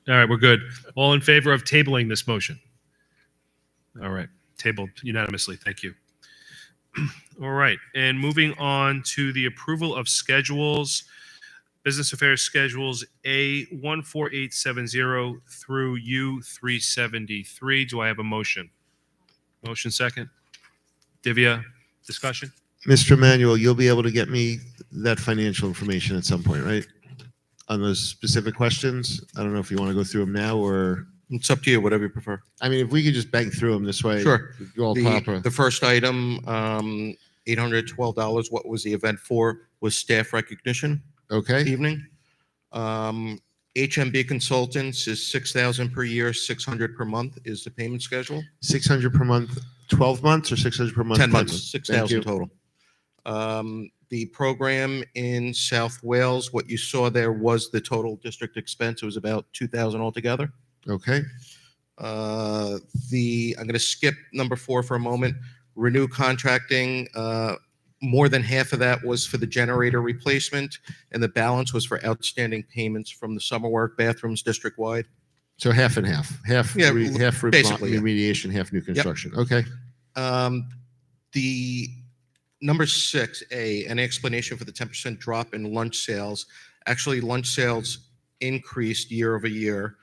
All right, we're good. All in favor of tabling this motion? All right, tabled unanimously. Thank you. All right, and moving on to the approval of schedules, business affairs schedules A14870 through U373. Do I have a motion? Motion second. Divya, discussion? Mr. Manuel, you'll be able to get me that financial information at some point, right? On those specific questions? I don't know if you want to go through them now or... It's up to you, whatever you prefer. I mean, if we could just bang through them this way. Sure. All proper. The first item, $812, what was the event for, was staff recognition Okay. evening. HMB Consultants is $6,000 per year, $600 per month is the payment schedule. 600 per month, 12 months or 600 per month? 10 months, Thank 6,000 you. total. The program in South Wales, what you saw there was the total district expense. It was about 2,000 altogether. Okay. I'm going to skip number 4 for a moment. Renew contracting. More than half of that was for the generator replacement, and the balance was for outstanding payments from the summer work bathrooms district-wide. So half and half. Half, Yeah, half basically, yeah. remediation, half new construction. Okay. The number 6A, an explanation for the 10% drop in lunch sales. Actually, lunch sales increased year over year.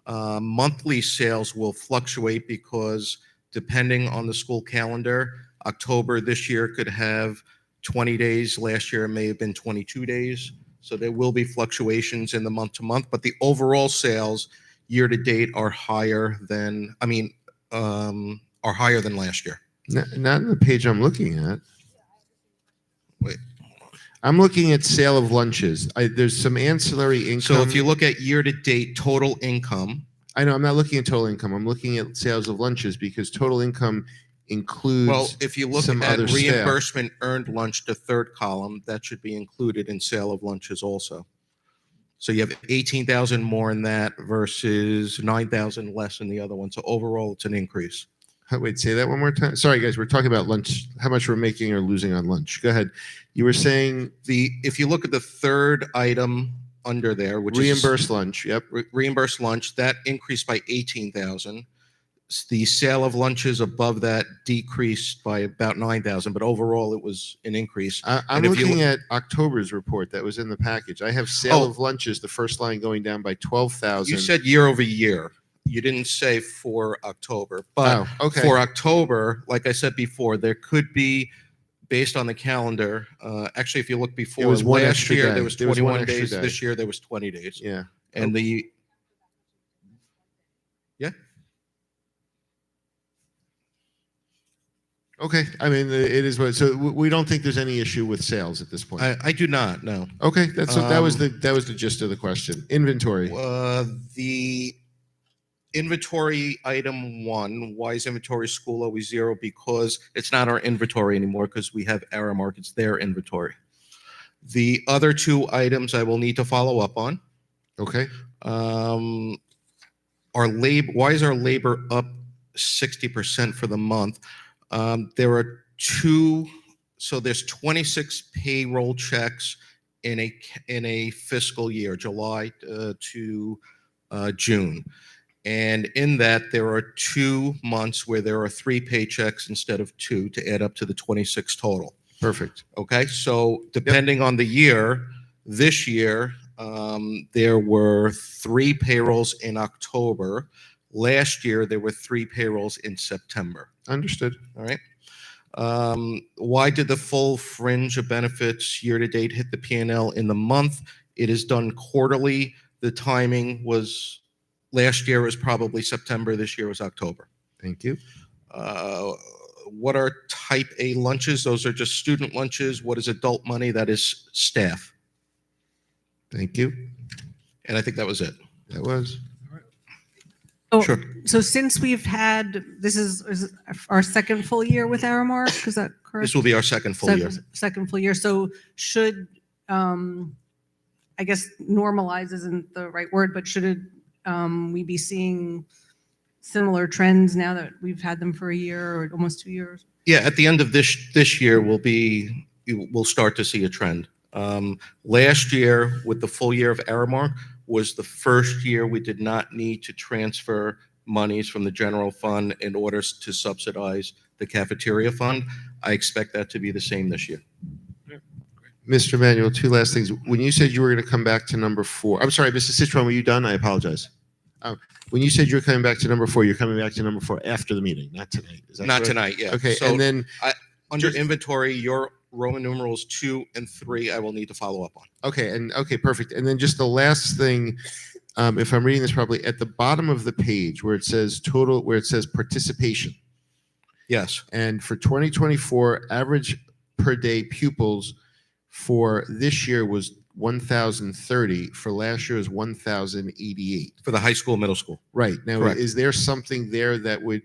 Monthly sales will fluctuate because depending on the school calendar, October this year could have 20 days. Last year it may have been 22 days. So there will be fluctuations in the month to month, but the overall sales year to date are higher than, are higher than last year. Not in the page I'm looking at. Wait. I'm looking at sale of lunches. There's some ancillary income. So if you look at year to date total income. I know, I'm not looking at total income. I'm looking at sales of lunches because total income includes Well, if you look some at other sale. reimbursement earned lunch, the third column, that should be included in sale of lunches also. So you have 18,000 more in that versus 9,000 less in the other one. So overall, it's an increase. Wait, say that one more time. Sorry, guys, we're talking about lunch, how much we're making or losing on lunch. Go ahead. You were saying If you look at the third item under there, which reimbursed lunch. Yep. is reimbursed lunch, that increased by 18,000. The sale of lunches above that decreased by about 9,000, but overall it was an increase. I'm And if you looking look- at October's report that was in the package. I have sale Oh. of lunches, the first line going down by 12,000. You said year over year. You didn't say for October, but Oh, okay. for October, like I said before, there could be, based on the calendar, actually, if you look before, was one last extra year, day. there was There was one 21 extra days. day. This year, there was 20 days. Yeah. And yeah, Okay. I mean, it is what, so we don't think there's any issue with sales at this point. I do not, no. Okay. That was the gist of the question. Inventory. The inventory item 1, why is inventory school always 0? Because it's not our inventory anymore because we have Aramark, it's their inventory. The other 2 items I will need to follow up on. Okay. Our labor, why is our labor up 60% for the month? There are 2, so there's 26 payroll checks in a fiscal year, July to June. And in that, there are 2 months where there are 3 paychecks instead of 2 to add up to the 26 total. Perfect. Okay, so depending on the year, this year, there were 3 payrolls in October. Last year, there were 3 payrolls in September. Understood. All right. Why did the full fringe of benefits year to date hit the P&L in the month? It is done quarterly. The timing was last year was probably September. This year was October. Thank you. What are type A lunches? Those are just student lunches. What is adult money? That is staff. Thank you. And I think that was it. That was. Sure. So since we've had, this is our second full year with Aramark, is that correct? This will be our second full year. Second full year. So should, I guess normalize isn't the right word, but should it, we be seeing similar trends now that we've had them for a year or almost 2 years? Yeah, at the end of this year, we'll start to see a trend. Last year, with the full year of Aramark, was the first year we did not need to transfer monies from the general fund in order to subsidize the cafeteria fund. I expect that to be the same this year. Mr. Manuel, 2 last things. When you said you were going to come back to number 4, I'm sorry, Mr. Citron, were you done? I apologize. When you said you were coming back to number 4, you're coming back to number 4 after the meeting, not tonight. Is that Not correct? tonight, yeah. Okay, So and then under just- inventory, your Roman numerals 2 and 3, I will need to follow up on. okay, perfect. And then just the last thing, if I'm reading this properly, at the bottom of the page where it says total, where it says participation, Yes. and for 2024, average per day pupils for this year was 1,030. For last year was 1,088. For the high school, middle school. Right. Now, Correct. is there something there that would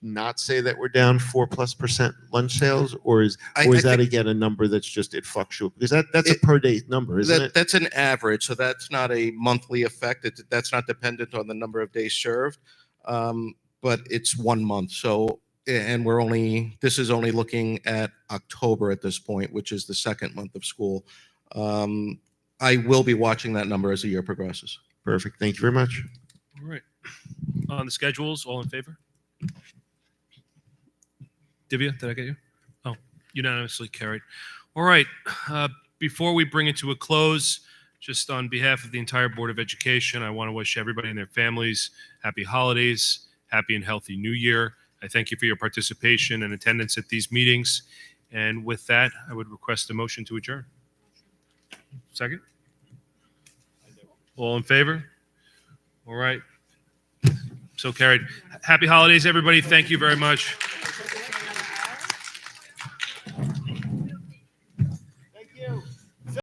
not say that we're down 4+% lunch sales, or is I that think- again a number that's just it fluctuates? Because that's a per day number, isn't it? That's an average, so that's not a monthly effect. That's not dependent on the number of days served, but it's 1 month. So, and this is only looking at October at this point, which is the second month of school. I will be watching that number as the year progresses. Perfect. Thank you very much. All right. On the schedules, all in favor? Divya, did I get you? Oh, unanimously carried. All right. Before we bring it to a close, just on behalf of the entire Board of Education, I want to wish everybody and their families happy holidays, happy and healthy New Year. I thank you for your participation and attendance at these meetings. And with that, I would request a motion to adjourn. Second? All in favor? All right. So carried. Happy holidays, everybody. Thank you very much.